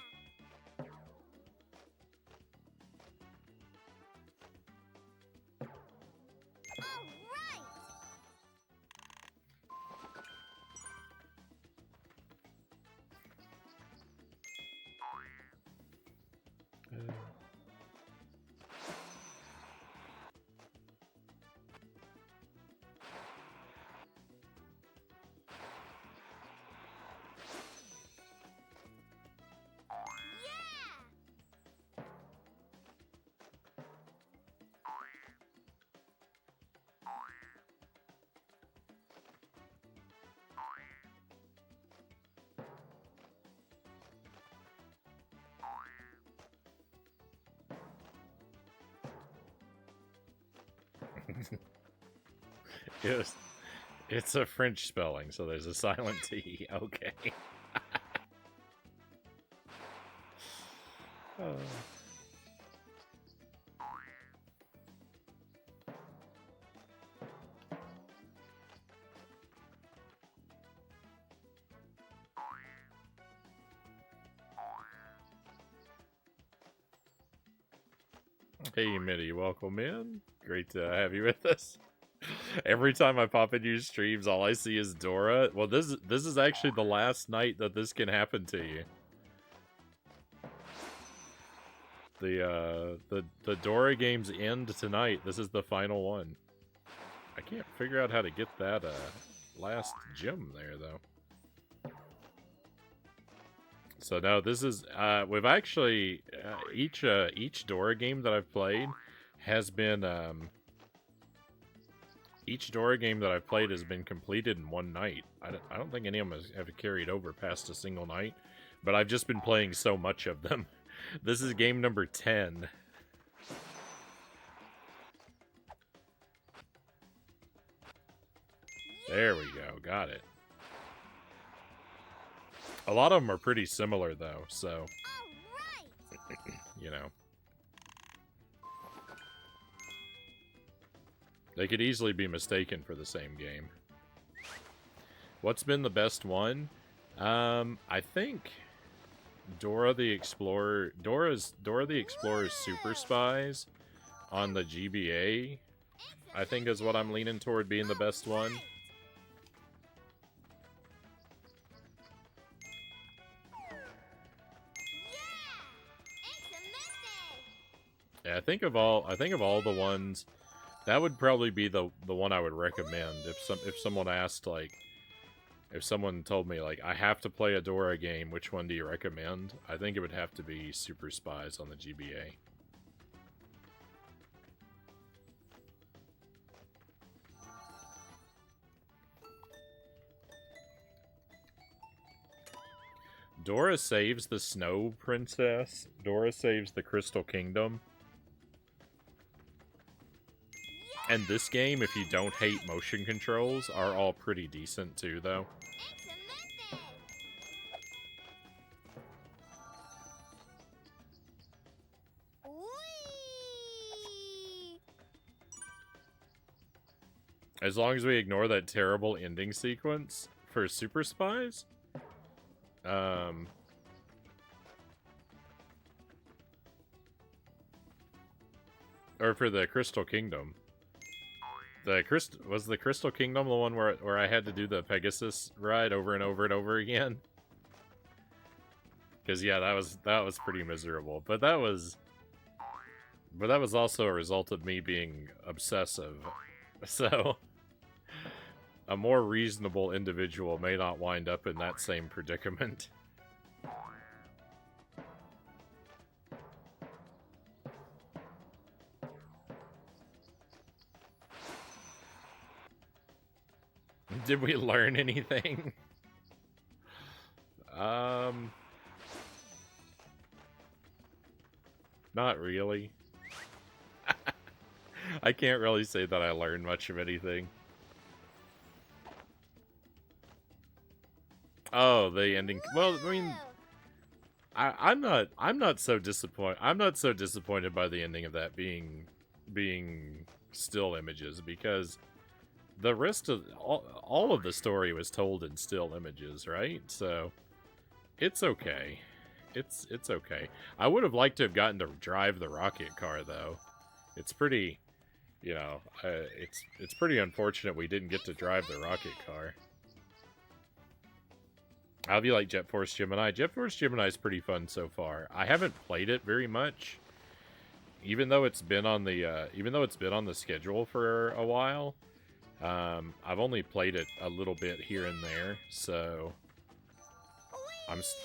It's a French spelling, so there's a silent T. Okay. Oh. Hey, Mitty, welcome in. Great to have you with us. Every time I pop into your streams, all I see is Dora. Well, this is actually the last night that this can happen to you. The Dora games end tonight. This is the final one. I can't figure out how to get that last gem there though. So no, this is we've actually each Dora game that I've played has been each Dora game that I've played has been completed in one night. I don't think any of them have carried over past a single night, but I've just been playing so much of them. This is game number 10. There we go, got it. A lot of them are pretty similar though, so you know. They could easily be mistaken for the same game. What's been the best one? I think Dora the Explorer, Dora the Explorer's Super Spies on the GBA, I think is what I'm leaning toward being the best one. Yeah, I think of all the ones, that would probably be the one I would recommend if someone asked, like, if someone told me, like, I have to play a Dora game, which one do you recommend? I think it would have to be Super Spies on the GBA. Dora saves the Snow Princess. Dora saves the Crystal Kingdom. And this game, if you don't hate motion controls, are all pretty decent too, though. As long as we ignore that terrible ending sequence for Super Spies. Or for the Crystal Kingdom. Was the Crystal Kingdom the one where I had to do the Pegasus ride over and over and over again? Because yeah, that was pretty miserable. But that was also a result of me being obsessive. So a more reasonable individual may not wind up in that same predicament. Did we learn anything? Not really. I can't really say that I learned much of anything. Oh, the ending. Well, I mean, I'm not so disappointed. I'm not so disappointed by the ending of that being still images, because the rest of all of the story was told in still images, right? So it's okay. It's okay. I would have liked to have gotten to drive the rocket car, though. It's pretty, you know, it's pretty unfortunate we didn't get to drive the rocket car. How do you like Jet Force Gemini? Jet Force Gemini is pretty fun so far. I haven't played it very much, even though it's been on the schedule for a while. I've only played it a little bit here and there, so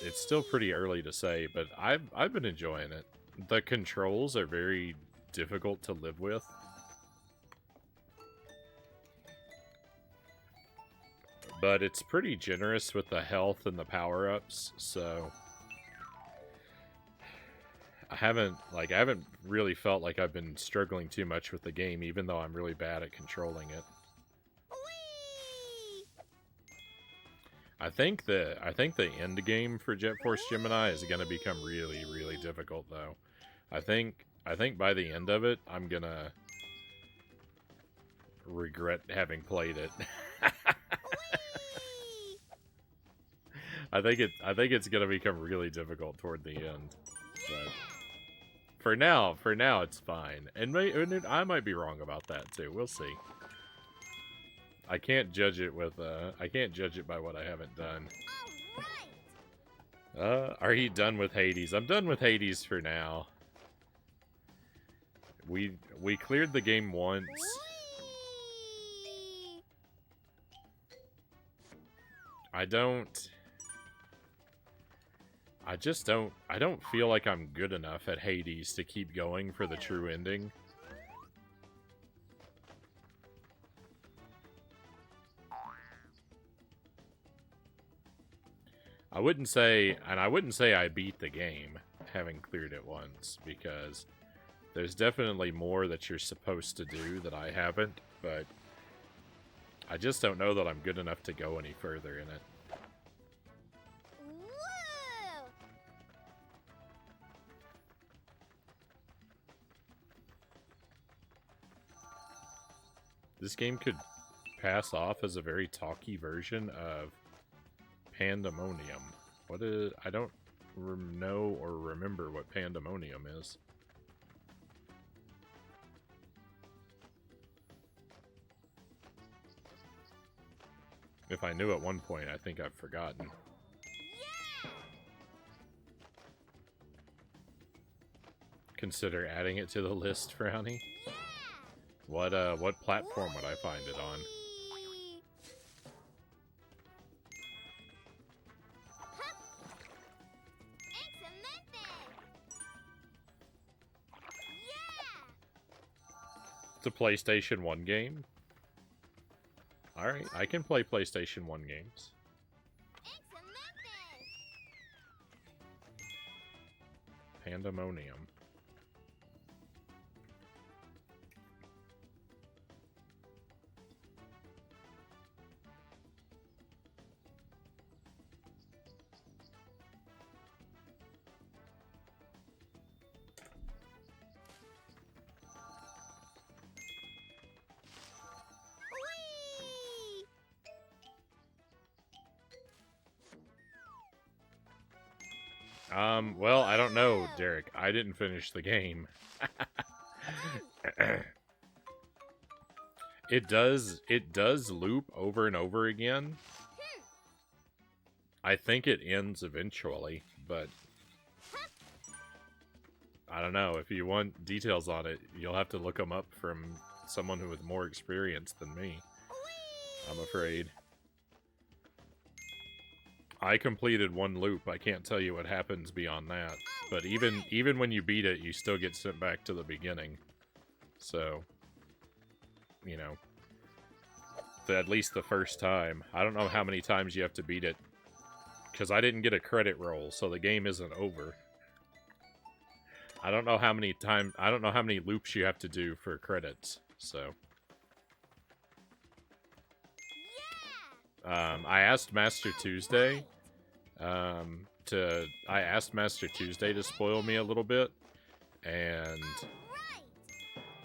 it's still pretty early to say, but I've been enjoying it. The controls are very difficult to live with. But it's pretty generous with the health and the power-ups, so haven't really felt like I've been struggling too much with the game, even though I'm really bad at controlling it. Whee! I think the end game for Jet Force Gemini is gonna become really, really difficult, though. I think by the end of it, I'm gonna regret having played it. I think it's gonna become really difficult toward the end, but for now it's fine. And I might be wrong about that too. We'll see. I can't judge it by what I haven't done. Are you done with Hades? I'm done with Hades for now. We cleared the game once. Whee! I don't feel like I'm good enough at Hades to keep going for the true ending. I wouldn't say I beat the game having cleared it once, because there's definitely more that you're supposed to do that I haven't, but I just don't know that I'm good enough to go any further in it. Woo! This game could pass off as a very talky version of Pandemonium. I don't know or remember what Pandemonium is. If I knew at one point, I think I've forgotten. Yeah! Consider adding it to the list, Frownie. Yeah! What platform would I find it on? Whee! Huh. Excelente! Yeah! It's a PlayStation 1 game? Alright, I can play PlayStation 1 games. Excelente! Pandemonium. Whee! Well, I don't know, Derek. I didn't finish the game. It does loop over and over again. I think it ends eventually, but I don't know. If you want details on it, you'll have to look them up from someone who with more experience than me, I'm afraid. I completed one loop. I can't tell you what happens beyond that. But even when you beat it, you still get sent back to the beginning. So, you know, at least the first time. I don't know how many times you have to beat it, because I didn't get a credit roll, so the game isn't over. I don't know how many loops you have to do for credits. So, I asked Master Tuesday to spoil me a little bit, and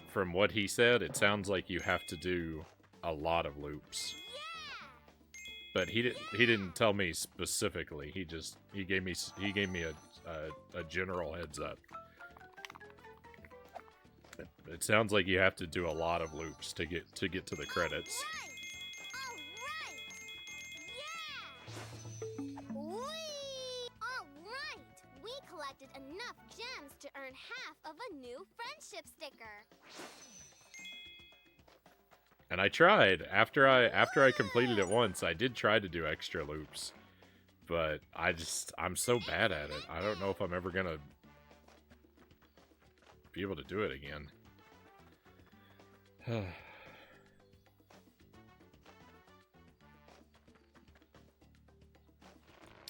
from what he said, it sounds like you have to do a lot of loops. But he didn't tell me specifically. He gave me a general heads up. It sounds like you have to do a lot of loops to get to the credits. Enough gems to earn half of a new friendship sticker. And I tried. After I completed it once, I did try to do extra loops. But I'm so bad at it. I don't know if I'm ever gonna be able to do it again.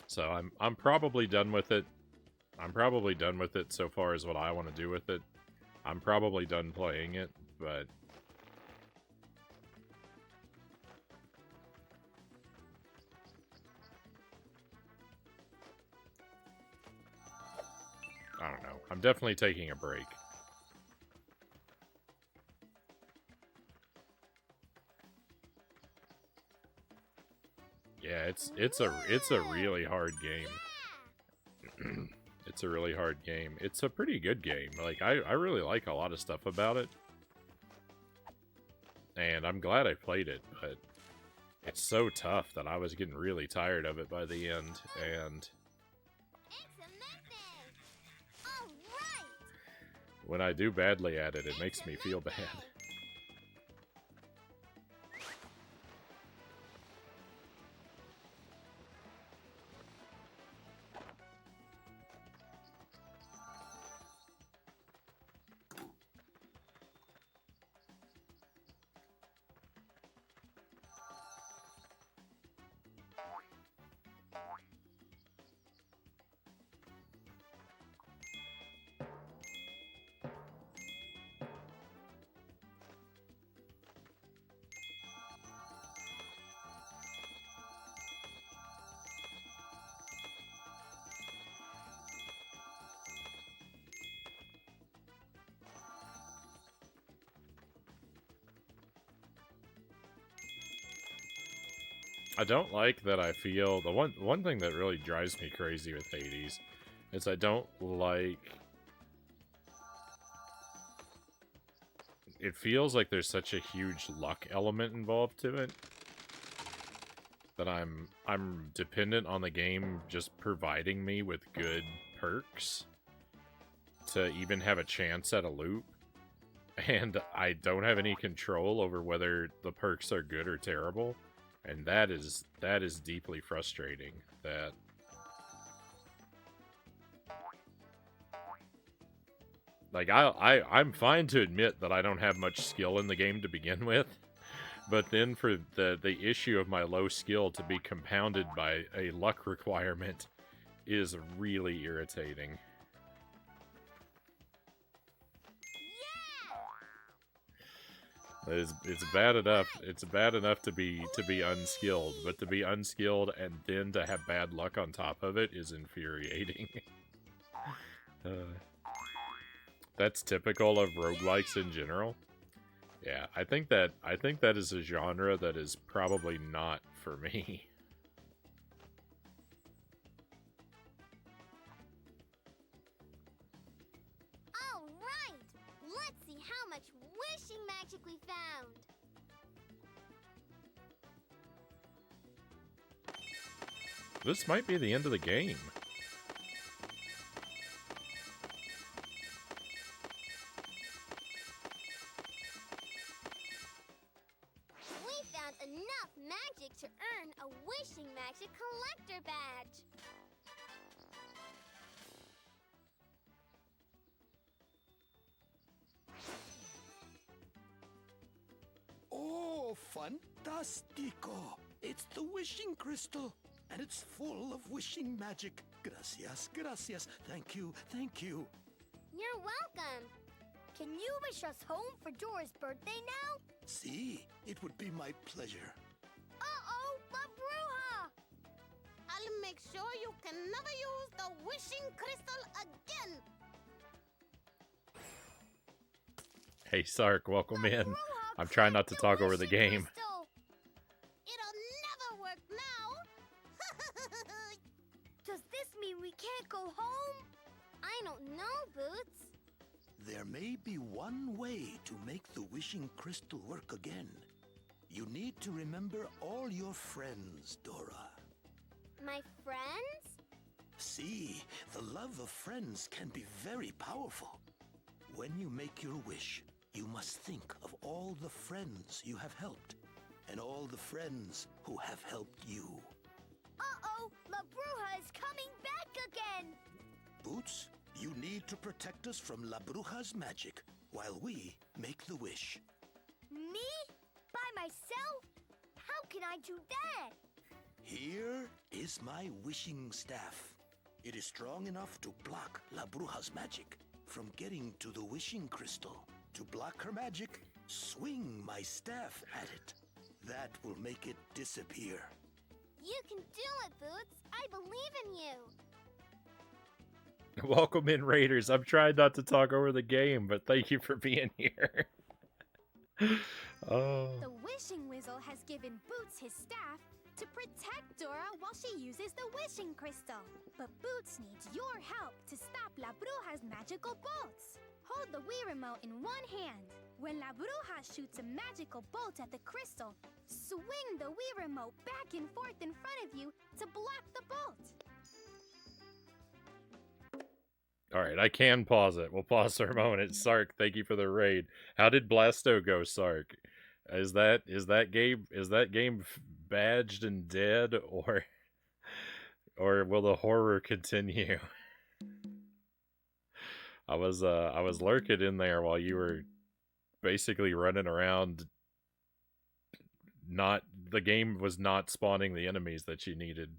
So I'm probably done with it. I'm probably done with it so far as what I want to do with it. I'm probably done playing it, but... I don't know. I'm definitely taking a break. Yeah, it's a really hard game. It's a really hard game. It's a pretty good game. Like, I really like a lot of stuff about it. And I'm glad I played it, but it's so tough that I was getting really tired of it by the end, and when I do badly at it, it makes me feel bad. I don't like that I feel... The one thing that really drives me crazy with Hades is I don't like... It feels like there's such a huge luck element involved to it that I'm dependent on the game just providing me with good perks to even have a chance at a loop. And I don't have any control over whether the perks are good or terrible. And that is deeply frustrating. That like I'm fine to admit that I don't have much skill in the game to begin with, but then for the issue of my low skill to be compounded by a luck requirement is really irritating. It's bad enough. It's bad enough to be unskilled, but to be unskilled and then to have bad luck on top of it is infuriating. That's typical of roguelikes in general. Yeah, I think that is a genre that is probably not for me. All right, let's see how much wishing magic we found. This might be the end of the game. We found enough magic to earn a wishing magic collector badge. Oh, fantastico! It's the wishing crystal, and it's full of wishing magic. Gracias, gracias. Thank you, thank you. You're welcome. Can you wish us home for Dora's birthday now? See, it would be my pleasure. Uh-oh, La Bruja! I'll make sure you can never use the wishing crystal again. Hey Sark, welcome La in. Bruja I'm trying not to cracked talk the over the wishing game. crystal. It'll never work now. Does this mean we can't go home? I don't know, Boots. There may be one way to make the wishing crystal work again. You need to remember all your friends, Dora. My friends? See, the love of friends can be very powerful. When you make your wish, you must think of all the friends you have helped, and all the friends who have helped you. Uh-oh, La Bruja is coming back again! Boots, you need to protect us from La Bruja's magic while we make the wish. Me? By myself? How can I do that? Here is my wishing staff. It is strong enough to block La Bruja's magic from getting to the wishing crystal. To block her magic, swing my staff at it. That will make it disappear. You can do it, Boots. I believe in you. Welcome in, Raiders. I'm trying not to talk over the game, but thank you for being here. Oh. The wishing Wizzle has given Boots his staff to protect Dora while she uses the wishing crystal. But Boots needs your help to stop La Bruja's magical bolts. Hold the Wii remote in one hand. When La Bruja shoots a magical bolt at the crystal, swing the Wii remote back and forth in front of you to block the bolt. All right, I can pause it. We'll pause for a moment. Sark, thank you for the raid. How did Blasto go, Sark? Is that game badged and dead, or will the horror continue? I was lurking in there while you were basically running around. The game was not spawning the enemies that you needed.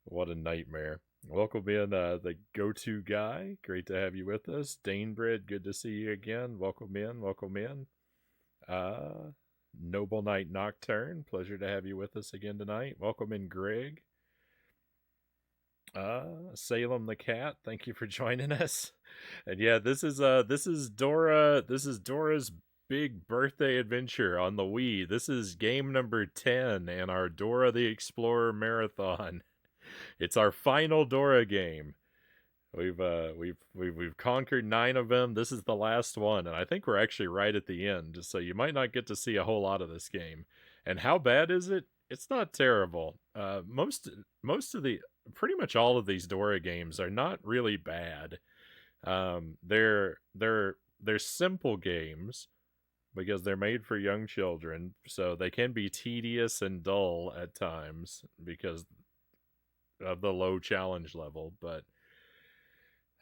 What a nightmare. Welcome in, the go-to guy. Great to have you with us. Danebred, good to see you again. Welcome in, welcome in. Noble Knight Nocturne, pleasure to have you with us again tonight. Welcome in, Greg. Salem the Cat, thank you for joining us. And yeah, this is Dora's big birthday adventure on the Wii. This is game number 10 in our Dora the Explorer marathon. It's our final Dora game. We've conquered 9 of them. This is the last one, and I think we're actually right at the end. So you might not get to see a whole lot of this game. And how bad is it? It's not terrible. Pretty much all of these Dora games are not really bad. They're simple games because they're made for young children, so they can be tedious and dull at times because of the low challenge level, but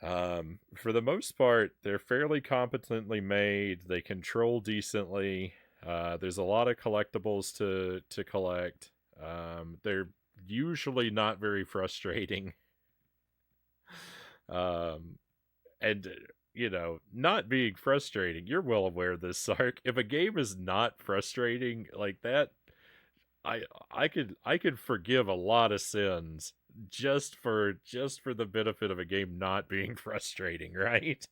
for the most part, they're fairly competently made. They control decently. There's a lot of collectibles to collect. They're usually not very frustrating. And not being frustrating, you're well aware of this, Sark. If a game is not frustrating like that, I could forgive a lot of sins just for the benefit of a game not being frustrating, right?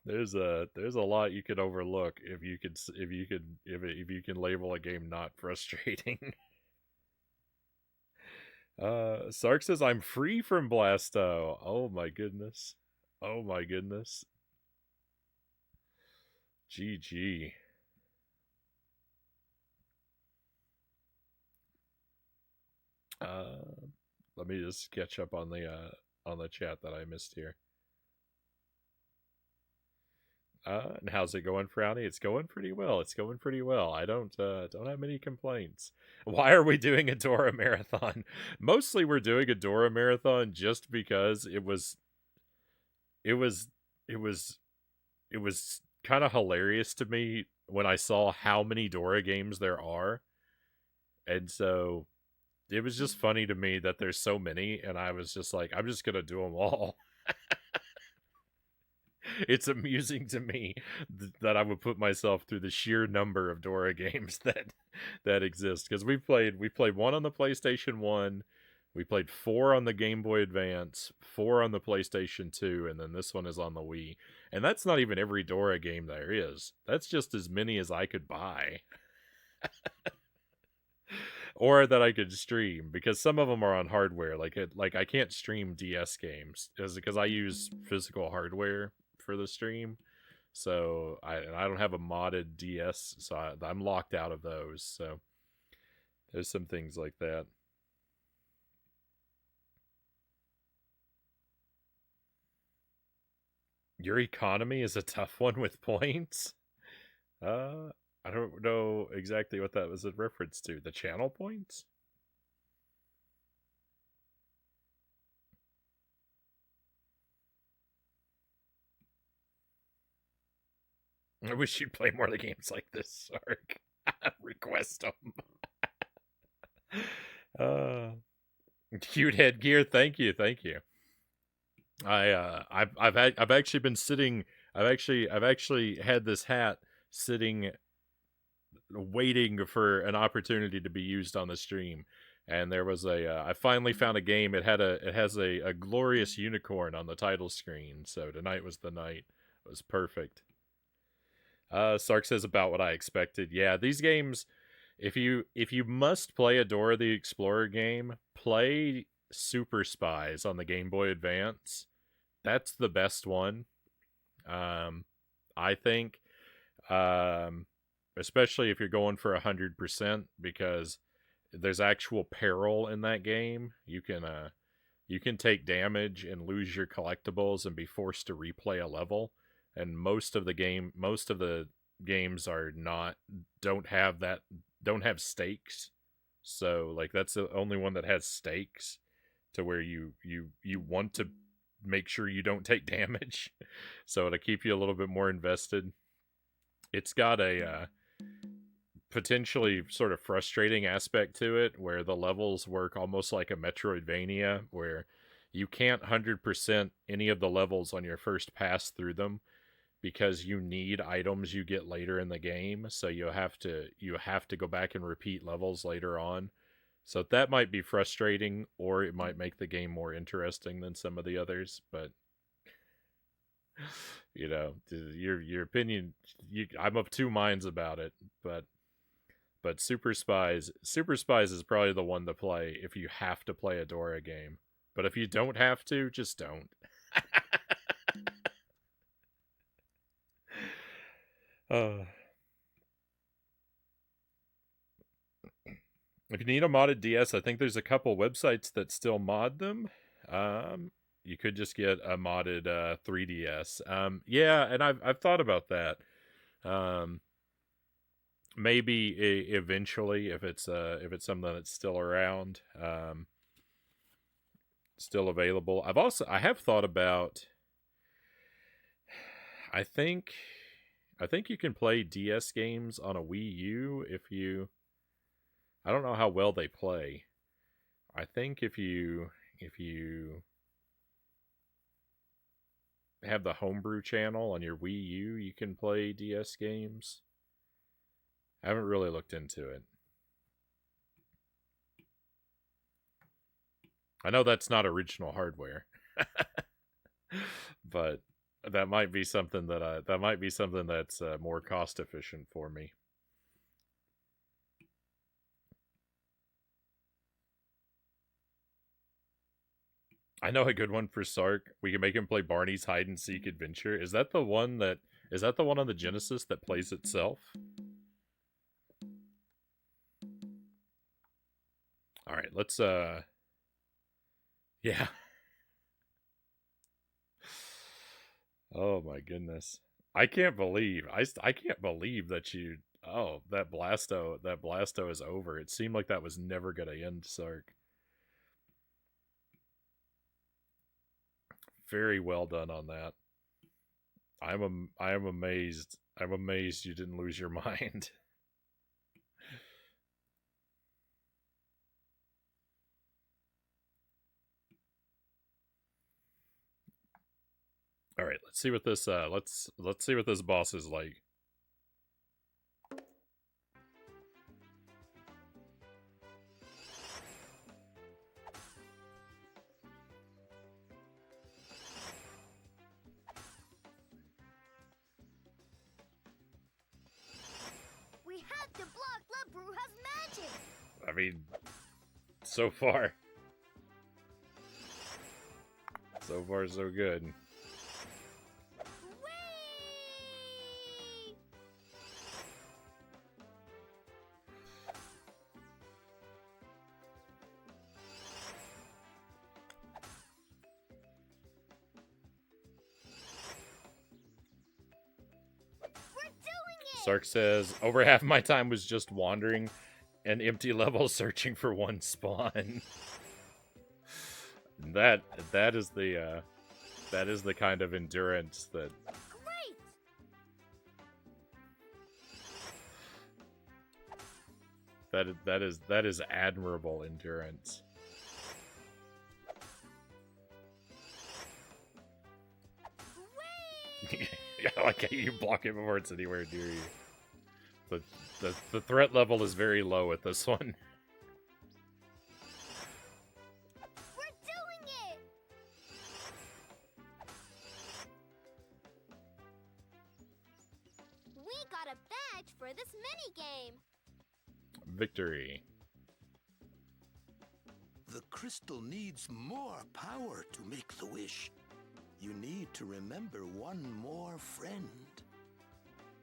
There's a lot you could overlook if you can label a game not frustrating. Sark says I'm free from Blasto. Oh my goodness. Oh my goodness. GG. Let me just catch up on the chat that I missed here. And how's it going, Frownie? It's going pretty well. It's going pretty well. I don't have many complaints. Why are we doing a Dora marathon? Mostly we're doing a Dora marathon just because it was kind of hilarious to me when I saw how many Dora games there are. And so it was just funny to me that there's so many, and I was just like, I'm just gonna do them all. It's amusing to me that I would put myself through the sheer number of Dora games that exist, because we played 1 on the PlayStation 1, we played 4 on the Game Boy Advance, 4 on the PlayStation 2, and then this one is on the Wii. And that's not even every Dora game there is. That's just as many as I could buy. Or that I could stream, because some of them are on hardware. Like I can't stream DS games because I use physical hardware for the stream. So I don't have a modded DS, so I'm locked out of those. So there's some things like that. Your economy is a tough one with points. I don't know exactly what that was a reference to. The channel points? I wish you'd play more of the games like this, Sark. Request them. uh, cute headgear. Thank you, thank you. I've actually been sitting. I've actually had this hat sitting, waiting for an opportunity to be used on the stream. And there was I finally found a game. It has a glorious unicorn on the title screen. So tonight was the night. It was perfect. Sark says about what I expected. Yeah, these games, if you must play a Dora the Explorer game, play Super Spies on the Game Boy Advance. That's the best one. I think, especially if you're going for 100%, because there's actual peril in that game. You can take damage and lose your collectibles and be forced to replay a level. And most of the games don't have stakes. So like that's the only one that has stakes, to where you want to make sure you don't take damage. So to keep you a little bit more invested. It's got a potentially sort of frustrating aspect to it, where the levels work almost like a Metroidvania, where you can't 100% any of the levels on your first pass through them, because you need items you get later in the game. So you have to go back and repeat levels later on. So that might be frustrating, or it might make the game more interesting than some of the others. But you know, your opinion, I'm of two minds about it. But Super Spies is probably the one to play if you have to play a Dora game. But if you don't have to, just don't. If you need a modded DS, I think there's a couple websites that still mod them. You could just get a modded 3DS. Yeah, and I've thought about that. Maybe eventually, if it's something that's still around, still available. I have thought about. I think you can play DS games on a Wii U if you. I don't know how well they play. I think if you have the homebrew channel on your Wii U, you can play DS games. I haven't really looked into it. I know that's not original hardware. But that might be something that's more cost efficient for me. I know a good one for Sark. We can make him play Barney's Hide and Seek Adventure. Is that the one on the Genesis that plays itself? All right, let's yeah. Oh my goodness. I can't believe that you that Blasto is over. It seemed like that was never going to end, Sark. Very well done on that. I am amazed. I'm amazed you didn't lose your mind. All right, let's see what this let's see what this boss is like. We have to block La Bruja's magic. I mean, so far so good. Whee! We're doing it! Sark says, over half my time was just wandering an empty level searching for one spawn. that is the kind of endurance that Great! That is admirable endurance. Yeah, like how you block it before it's anywhere near you. But the threat level is very low with this one. We're doing it! We got a badge for this mini-game. Victory. The crystal needs more power to make the wish. You need to remember one more friend.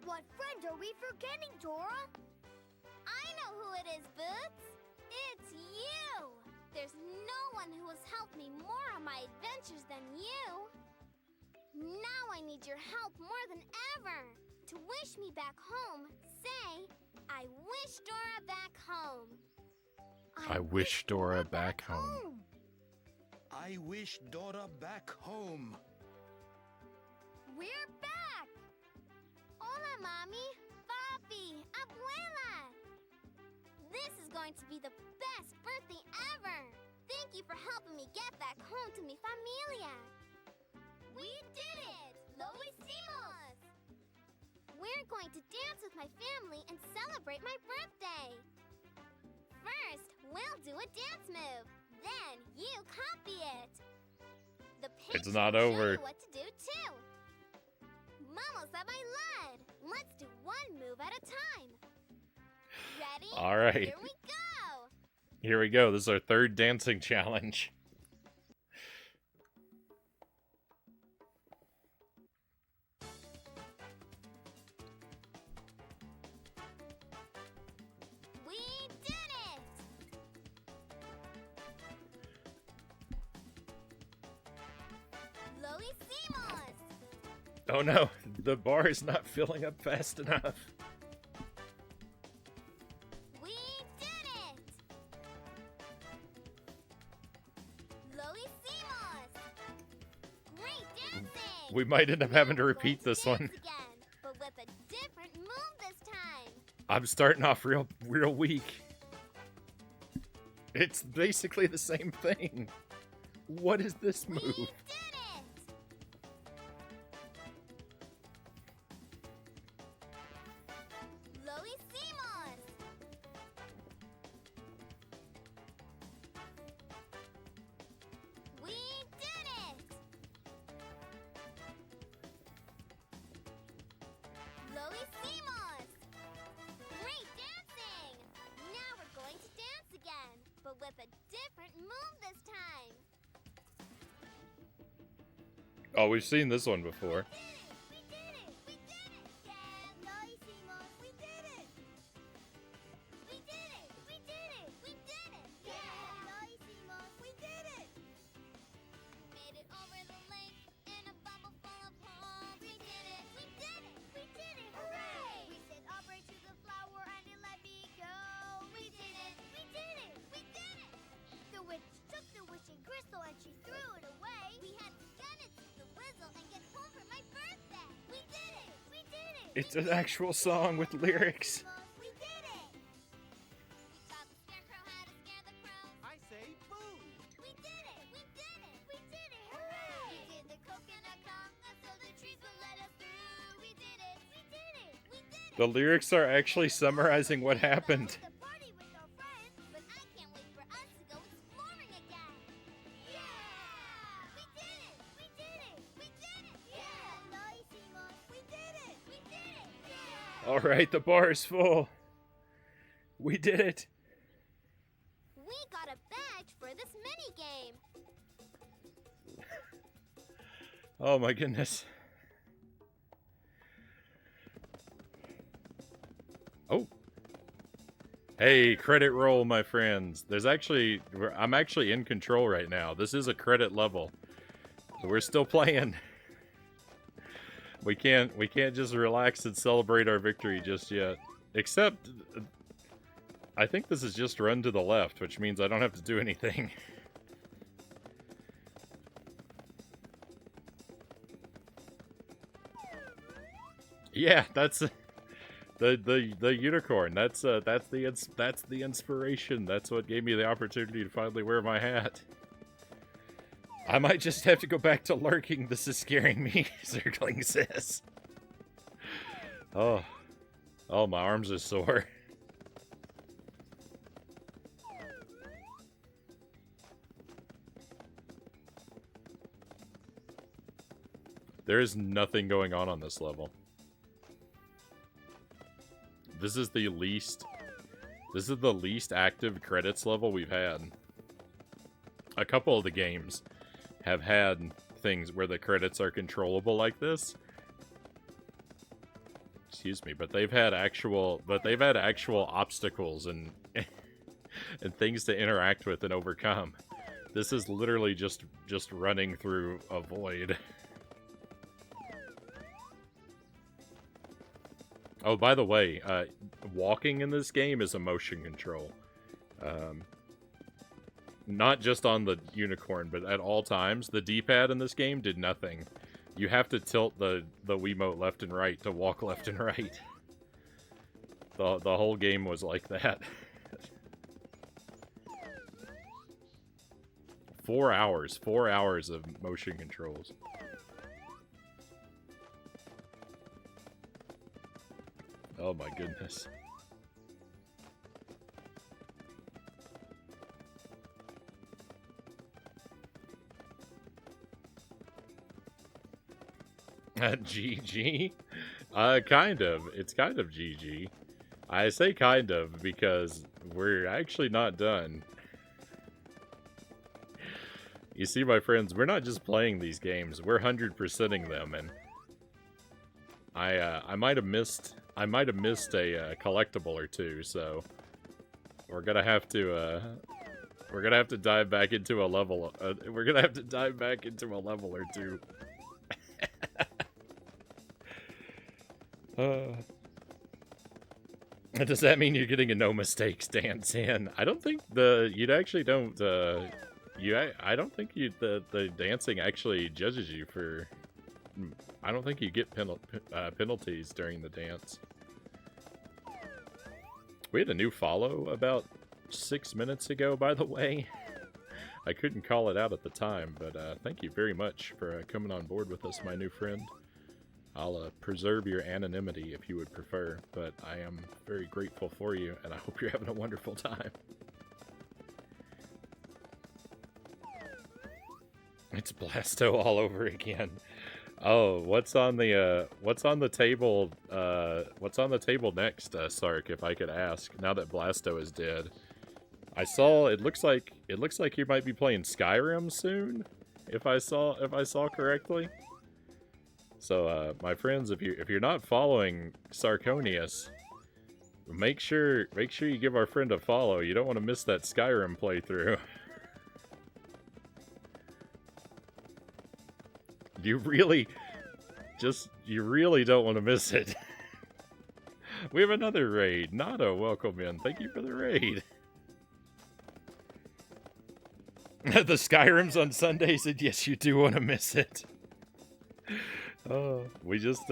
What friend are we forgetting, Dora? I know who it is, Boots. It's you. There's no one who has helped me more on my adventures than you. Now I need your help more than ever. To wish me back home, say, I wish Dora back home. I wish Dora back home. I wish Dora back home. We're back! Hola, Mommy, Papi, Abuela! This is going to be the best birthday ever! Thank you for helping me get back home to mi familia! We did it! Lo hicimos! We're going to dance with my family and celebrate my birthday! First, we'll do a dance move. Then you copy it. The It's picture not will show over. you what to do too. Vamos a bailar. Let's do one move at a time. Ready? All right. Here we go. Here we go. This is our third dancing challenge. We did it. Lo hicimos. Oh no, the bar is not filling up fast enough. We did it. Lo hicimos. Great dancing. We might end up having to We're repeat going this one. dance again, but with a different move this time. I'm starting off real weak. It's basically the same thing. What is this We move? did it. Lo hicimos. We did it. Lo hicimos. Great dancing. Now we're going to dance again, but with a different move this time. Oh, we've seen this one before. We did it. We did it. Yeah, lo hicimos. We did it. We did it. We did it. We did it. Yeah, lo hicimos. We did it. Made it over the lake in a bubble full of holes. We did it. We did it. We did it. Hooray! We said upright to the flower and it let me go. We did it. We did it. We did it. The witch took the wishing crystal and she threw it away. We had to get it to the Wizzle and get home for my birthday. We did it. We did it. It's an actual song with lyrics. We did it. We taught the scarecrow how to scare the crows. I say boo! We did it. We did it. We did it. Hooray! We did the coconut conga so the trees will let us through. We did it. We did it. We did it. The lyrics are actually summarizing what happened. The party with our friends, but I can't wait for us to go exploring again. Yeah! We did it. We did it. We did it. Yeah! Lo hicimos. We did it. We did it. Yeah! All right, the bar is full. We did it. We got a badge for this mini game. Oh my goodness. Oh. Hey, credit roll, my friends. I'm actually in control right now. This is a credit level. So we're still playing. We can't just relax and celebrate our victory just yet. Except I think this is just run to the left, which means I don't have to do anything. Yeah, that's The unicorn. That's the inspiration. That's what gave me the opportunity to finally wear my hat. I might just have to go back to lurking. This is scaring me. Circling says. Oh, my arms are sore. There is nothing going on this level. This is the least active credits level we've had. A couple of the games have had things where the credits are controllable like this. Excuse me, but they've had actual obstacles and and things to interact with and overcome. This is literally just running through a void. Oh, by the way, walking in this game is a motion control. Not just on the unicorn, but at all times. The D-pad in this game did nothing. You have to tilt the Wiimote left and right to walk left and right. The whole game was like that. 4 hours. 4 hours of motion controls. Oh my goodness. GG? Kind of. It's kind of GG. I say kind of because we're actually not done. You see, my friends, we're not just playing these games, we're 100%ing them, and I might have missed a collectible or two, so we're gonna have to dive back into a level. We're gonna have to dive back into a level or two. Does that mean you're getting a no mistakes dance in? I don't think the dancing actually judges you for. I don't think you get penalties during the dance. We had a new follow about 6 minutes ago, by the way. I couldn't call it out at the time, but thank you very much for coming on board with us, my new friend. I'll preserve your anonymity if you would prefer, but I am very grateful for you, and I hope you're having a wonderful time. It's Blasto all over again. Oh, what's on the table? What's on the table next, Sark? If I could ask, now that Blasto is dead, I saw it looks like you might be playing Skyrim soon. If I saw correctly. So, my friends, if you're not following Sarconius, make sure you give our friend a follow. You don't want to miss that Skyrim playthrough. You really don't want to miss it. We have another raid. Nado, welcome in. Thank you for the raid. The Skyrim's on Sundays, and yes, you do want to miss it. Oh, we just,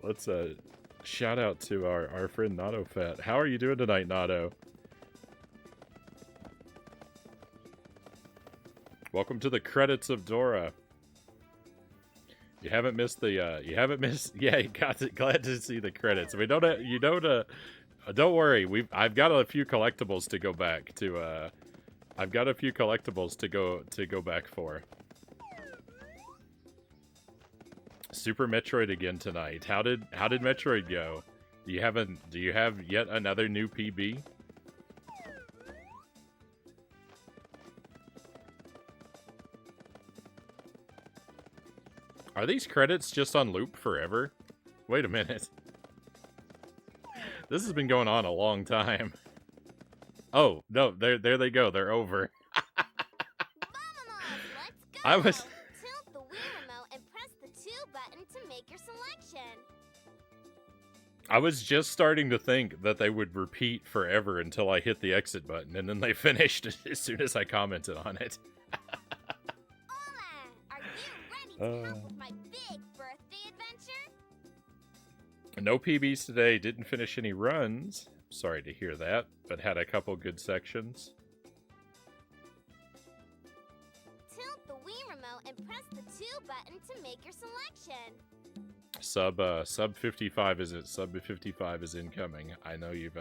let's, shout out to our friend Nado Fat. How are you doing tonight, Nado? Welcome to the credits of Dora. You haven't missed the, yeah, you got it. Glad to see the credits. We don't, don't worry. I've got a few collectibles to go back to, I've got a few collectibles to go back for. Super Metroid again tonight. How did Metroid go? Do you have yet another new PB? Are these credits just on loop forever? Wait a minute. This has been going on a long time. Oh, no, there they go. They're over. I was... Tilt the Wii remote and press the 2 button to make your selection. I was just starting to think that they would repeat forever until I hit the exit button, and then they finished as soon as I commented on it. Hola! Are you ready to help with my big birthday adventure? No PBs today, didn't finish any runs. Sorry to hear that, but had a couple good sections. Tilt the Wii remote and press the 2 button to make your selection. Sub 55 is it? Sub 55 is incoming. I know you've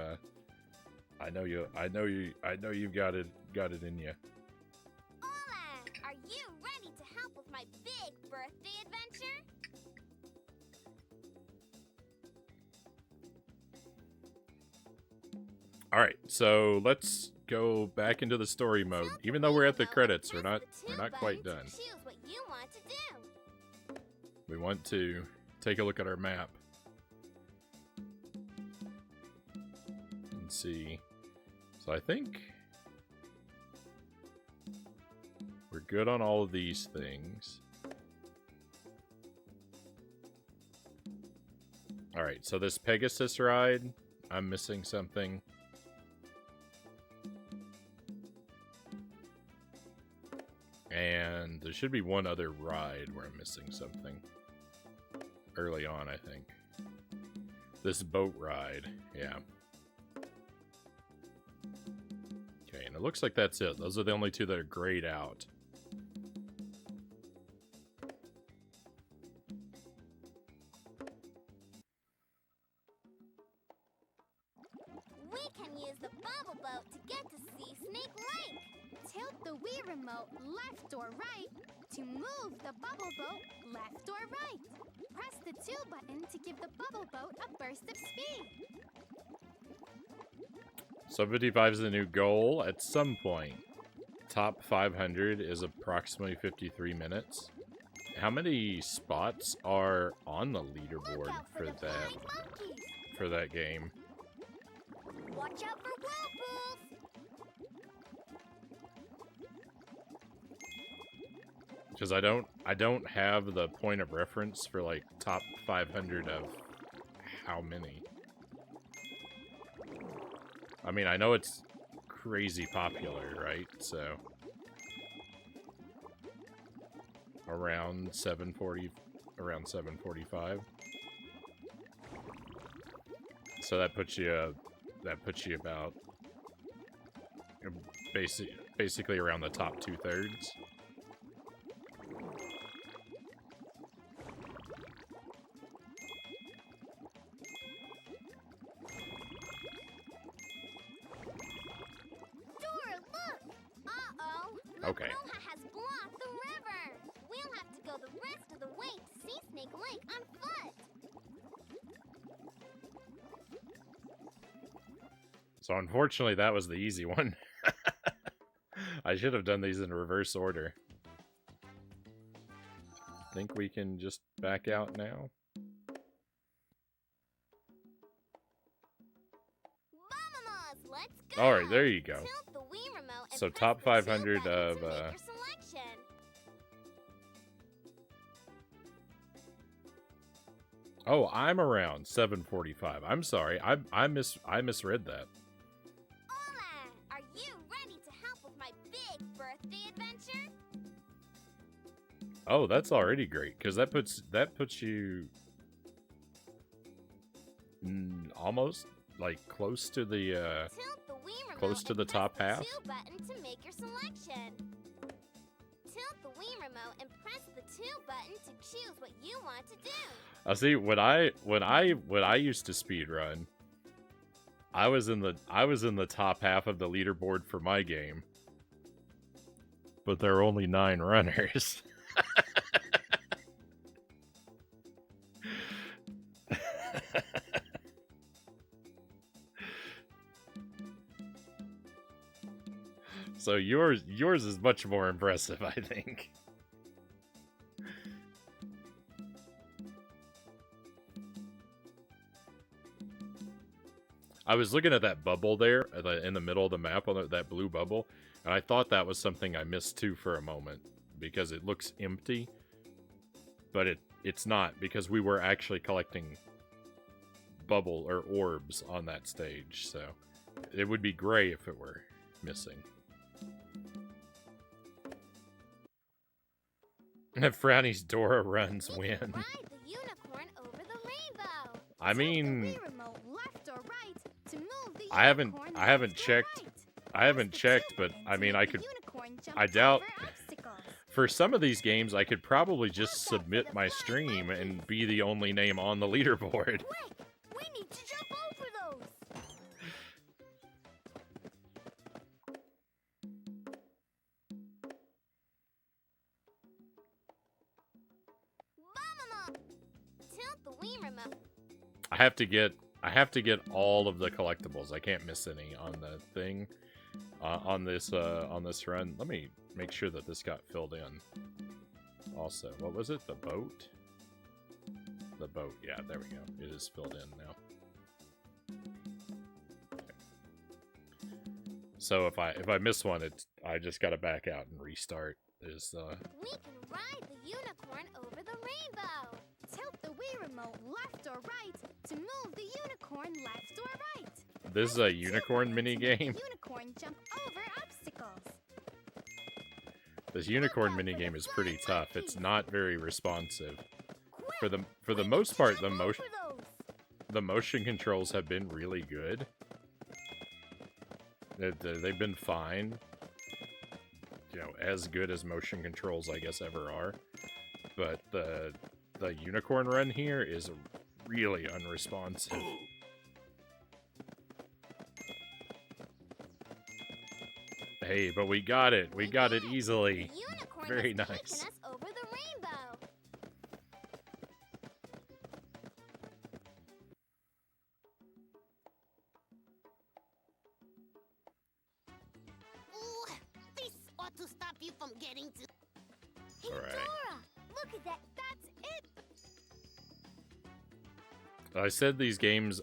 I know you've got it in you. Hola! Are you ready to help with my big birthday adventure? All right, so let's go back into the story mode. Tilt the Even though Wii we're at the remote credits, and we're not press the 2 quite button done. to choose what you want to do. We want to take a look at our map and see. So I think we're good on all of these things. All right, so this Pegasus ride, I'm missing something. And there should be one other ride where I'm missing something. Early on, I think. This boat ride, yeah. Okay, and it looks like that's it. Those are the only two that are grayed out. We can use the bubble boat to get to see Snake Lake. Tilt the Wii remote left or right to move the bubble boat left or right. Press the 2 button to give the bubble boat a burst of speed. Sub 55 is the new goal at some point. Top 500 is approximately 53 minutes. How many spots are on the leaderboard Look out for the that flying monkeys. game? Watch out for whirlpools. Because I don't have the point of reference for like top 500 of how many. I mean, I know it's crazy popular, right? So around 740, around 745. So that puts you about basically around the top 2/3. Dora, look! Uh-oh. Okay. Labruja has blocked the river. We'll have to go the rest of the way to see Snake Lake on foot. So unfortunately, that was the easy one. I should have done these in reverse order. Think we can just back out now? Vamos, let's go! All right, there you go. Tilt the Wii remote and So press top the 500 2 button of, to make your selection. Oh, I'm around 745. I'm sorry. I misread that. Hola! Are you ready to help with my big birthday adventure? Oh, that's already great because that puts you almost like close to the Tilt the Wii remote close to and the press top the half. 2 button to make your selection. Tilt the Wii remote and press the 2 button to choose what you want to do. I see when I used to speed run, I was in the top half of the leaderboard for my game. But there are only 9 runners. So yours is much more impressive, I think. I was looking at that bubble there in the middle of the map, on that blue bubble, and I thought that was something I missed too for a moment because it looks empty, but it's not because we were actually collecting bubble or orbs on that stage, so it would be gray if it were missing. Frownie's Dora runs win. Ride the unicorn over the rainbow. I mean, Tilt the Wii remote left or right to move the I haven't unicorn left or checked. right. I haven't Press the checked, 2 but button I to mean, make I the could. unicorn jump I doubt. over obstacles. For some of these games, I could probably just submit my stream and be the only name on the leaderboard. Quick! We need to jump over those! Mama! Tilt the Wii remote. I have to get all of the collectibles. I can't miss any on the thing. On this run. Let me make sure that this got filled in. Also, what was it? The boat? The boat. Yeah, there we go. It is filled in now. Okay. So if I miss one, I just got to back out and restart. Is We can ride the unicorn over the rainbow. Tilt the Wii remote left or right to move the unicorn left or right. this is a unicorn mini game? Unicorn jump over obstacles. This unicorn mini game is pretty tough. It's not very responsive. For the most part, the motion controls have been really good. They've been fine. You know, as good as motion controls, I guess, ever are. But the unicorn run here is really unresponsive. Hey, but we got it. We got it easily. The unicorn Very has nice. taken us over the rainbow. Ooh, this ought to stop you from getting to. Hey, All right. Dora! Look at that. That's it. I said these games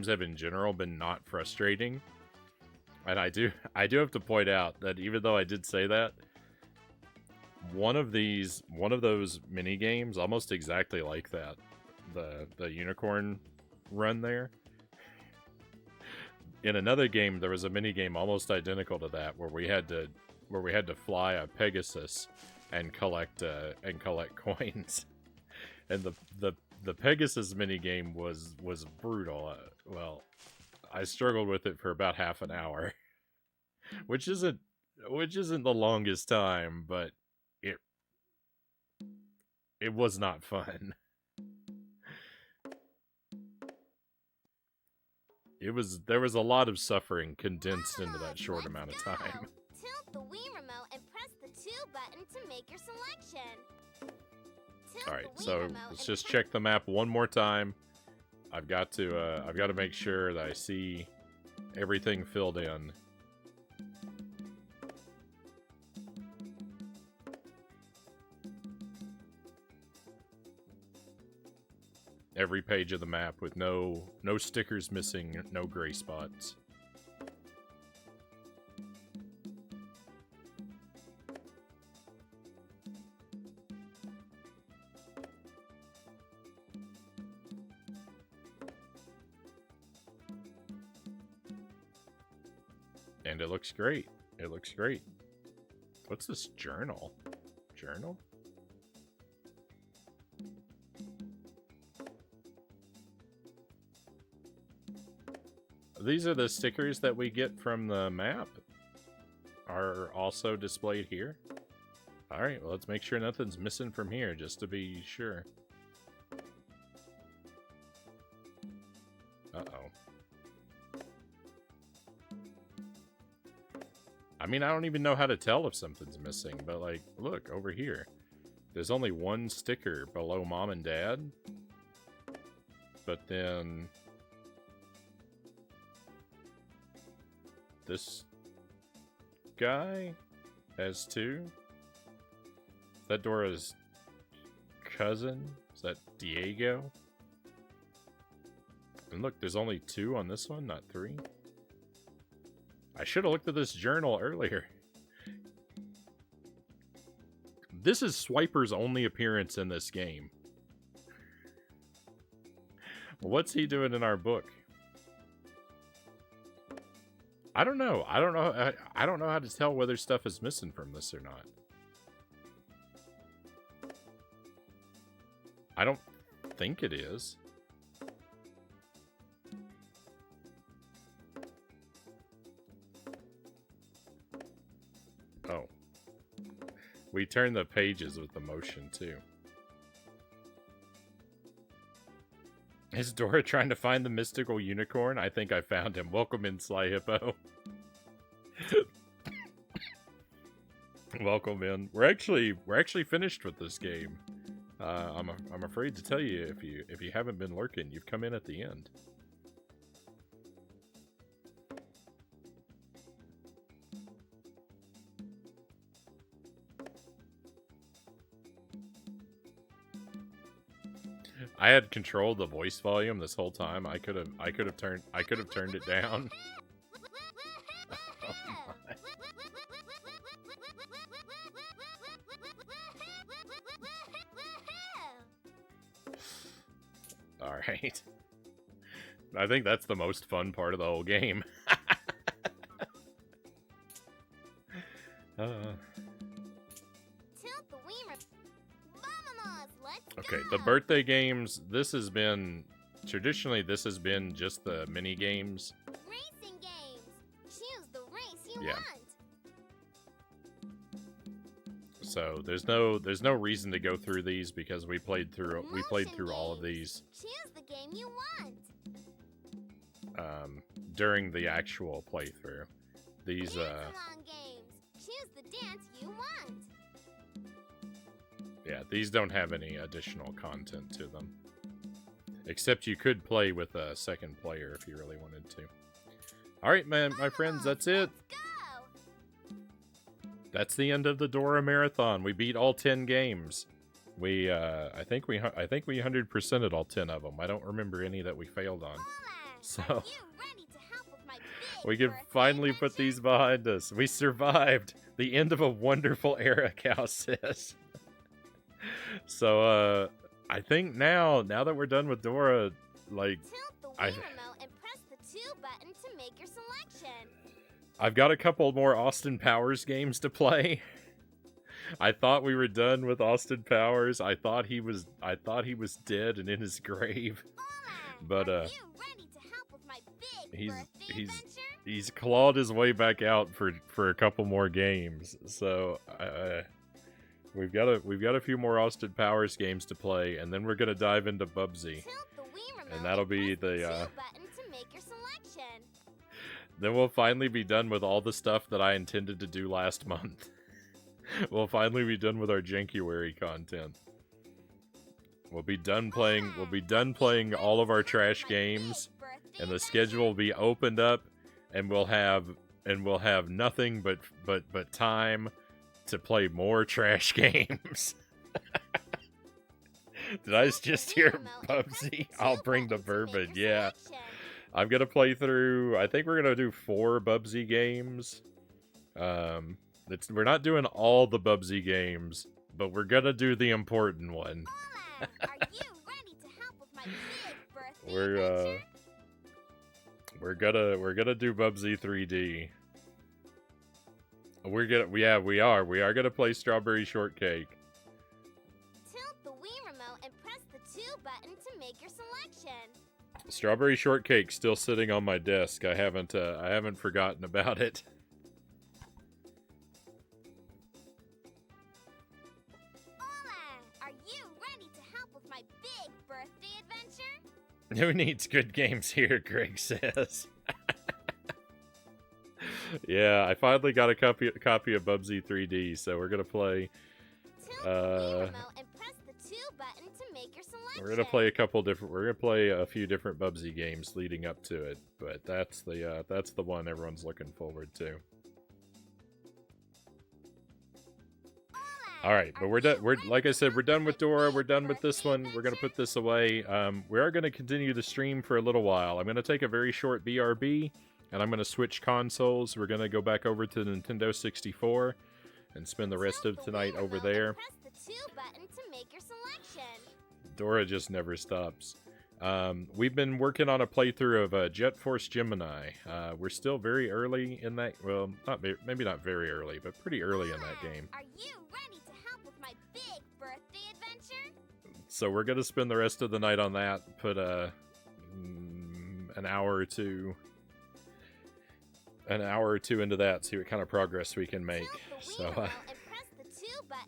have in general been not frustrating. And I do have to point out that even though I did say that, one of those mini games, almost exactly like that, the unicorn run there. In another game, there was a mini game almost identical to that, where we had to fly a Pegasus and collect coins. And the Pegasus mini game was brutal. Well, I struggled with it for about half an hour, which isn't the longest time, but it was not fun. There was a lot of suffering condensed into that short Let's amount of go. time. Tilt the Wii remote and press the 2 button to make your selection. Tilt All right, the Wii so remote let's and just press- check the map one more time. I've got to make sure that I see everything filled in. Every page of the map with no stickers missing, no gray spots. And it looks great. It looks great. What's this journal? Journal? These are the stickers that we get from the map. Are also displayed here. Alright, well, let's make sure nothing's missing from here, just to be sure. Uh-oh. I mean, I don't even know how to tell if something's missing, but, like, look, over here. There's only one sticker below Mom and Dad. But then... this guy has two. Is that Dora's cousin? Is that Diego? And look, there's only 2 on this one, not 3. I should have looked at this journal earlier. This is Swiper's only appearance in this game. What's he doing in our book? I don't know. I don't know how to tell whether stuff is missing from this or not. I don't think it is. We turn the pages with the motion, too. Is Dora trying to find the mystical unicorn? I think I found him. Welcome in, Sly Hippo. Welcome in. We're actually finished with this game. I'm afraid to tell you, if you haven't been lurking, you've come in at the end. I had controlled the voice volume this whole time. I could have turned it down. Oh my. All right. I think that's the most fun part of the whole game. Okay, the birthday games, traditionally this has been just the mini games. Racing games. Choose the race you Yeah. want. So there's no reason to go through these because we played through all of these Choose the game you want. during the actual playthrough. These Dance-along games. Choose the dance you want. yeah, these don't have any additional content to them. Except you could play with a second player if you really wanted to. Alright, my friends, that's it. Let's go. That's the end of the Dora Marathon. We beat all 10 games. We, I think we 100%ed all 10 of them. I don't remember any that we failed on. So, Are you ready to help with my big we can birthday finally put adventure? these behind us. We survived the end of a wonderful era, Cal says. So, I think now that we're done with Dora, like, Tilt the Wii remote and press the 2 button to make your selection. I've got a couple more Austin Powers games to play. I thought we were done with Austin Powers. I thought he was dead and in his grave. But Are you ready to help with my big birthday adventure? he's clawed his way back out for a couple more games. So we've got a few more Austin Powers games to play, and then we're gonna dive into Bubsy. Tilt the Wii remote And that'll be press the 2 the button to make your selection. then we'll finally be done with all the stuff that I intended to do last month. We'll finally be done with our Jankuary content. We'll be done playing all of our trash games, and the schedule will be opened up, and we'll have nothing but time to play more trash games. Did I just hear Bubsy? I'll bring the bourbon. Yeah. I'm gonna play through. I think we're gonna do 4 Bubsy games. We're not doing all the Bubsy games, but we're gonna do the important one. Are you ready to help with my big birthday adventure? We're gonna do Bubsy 3D. We are gonna play Strawberry Shortcake. Tilt the Wii remote and press the 2 button to make your selection. Strawberry Shortcake's still sitting on my desk. I haven't forgotten about it. Are you ready to help with my big birthday adventure? Who needs good games here, Greg says. Yeah, I finally got a copy of Bubsy 3D, so we're gonna play. Tilt the Wii remote and press the 2 button to make your selection. We're gonna play a few different Bubsy games leading up to it, but that's the one everyone's looking forward to. All right, but we're done. Like I said, we're done with Dora. We're done with this one. We're gonna put this away. We are gonna continue the stream for a little while. I'm gonna take a very short BRB, and I'm gonna switch consoles. We're gonna go back over to the Nintendo 64 and spend the rest of tonight over there. Press the 2 button to make your selection. Dora just never stops. We've been working on a playthrough of Jet Force Gemini. We're still very early in that. Well, maybe not very early, but pretty early in that game. Are you ready to help with my big birthday adventure? So we're gonna spend the rest of the night on that. Put an hour or two into that. See what kind of progress we can make. Tilt the Wii So remote and press the 2 button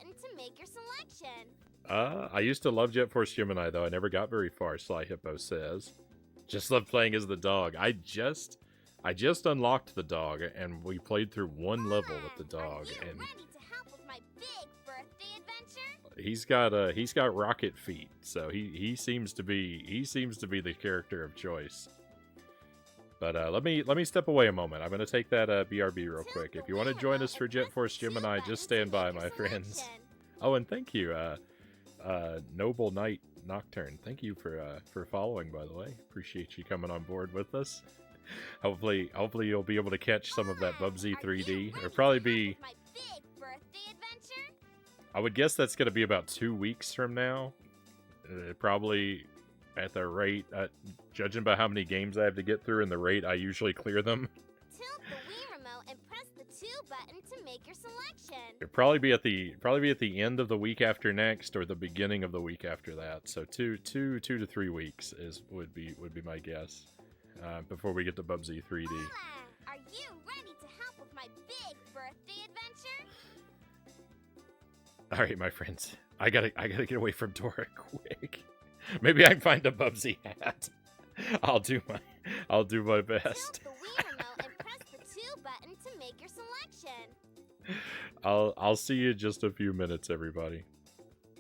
make your selection. I used to love Jet Force Gemini, though. I never got very far, Sly Hippo says. Just love playing as the dog. I just unlocked the dog, and we played through one level with the dog. Are you And ready to help with my big birthday adventure? he's got rocket feet, so he seems to be the character of choice. But let me step away a moment. I'm gonna take that BRB real quick. If you want to join us for Jet Force Gemini, just stand by, my friends. Oh, and thank you, Noble Knight Nocturne. Thank you for following, by the way. Appreciate you coming on board with us. Hopefully you'll be able to catch some of that Bubsy 3D. It'll probably be. My big birthday adventure? I would guess that's gonna be about 2 weeks from now. Probably at the rate, judging by how many games I have to get through and the rate I usually clear them. Tilt the Wii remote and press the 2 button to make your selection. It'll probably be at the end of the week after next or the beginning of the week after that. So 2 to 3 weeks would be my guess. Before we get to Bubsy 3D. Hola! Are you ready to help with my big birthday adventure? All right, my friends. I gotta get away from Dora quick. Maybe I can find a Bubsy hat. I'll do my best. Tilt the Wii remote and press the 2 button to make your selection. I'll see you in just a few minutes, everybody.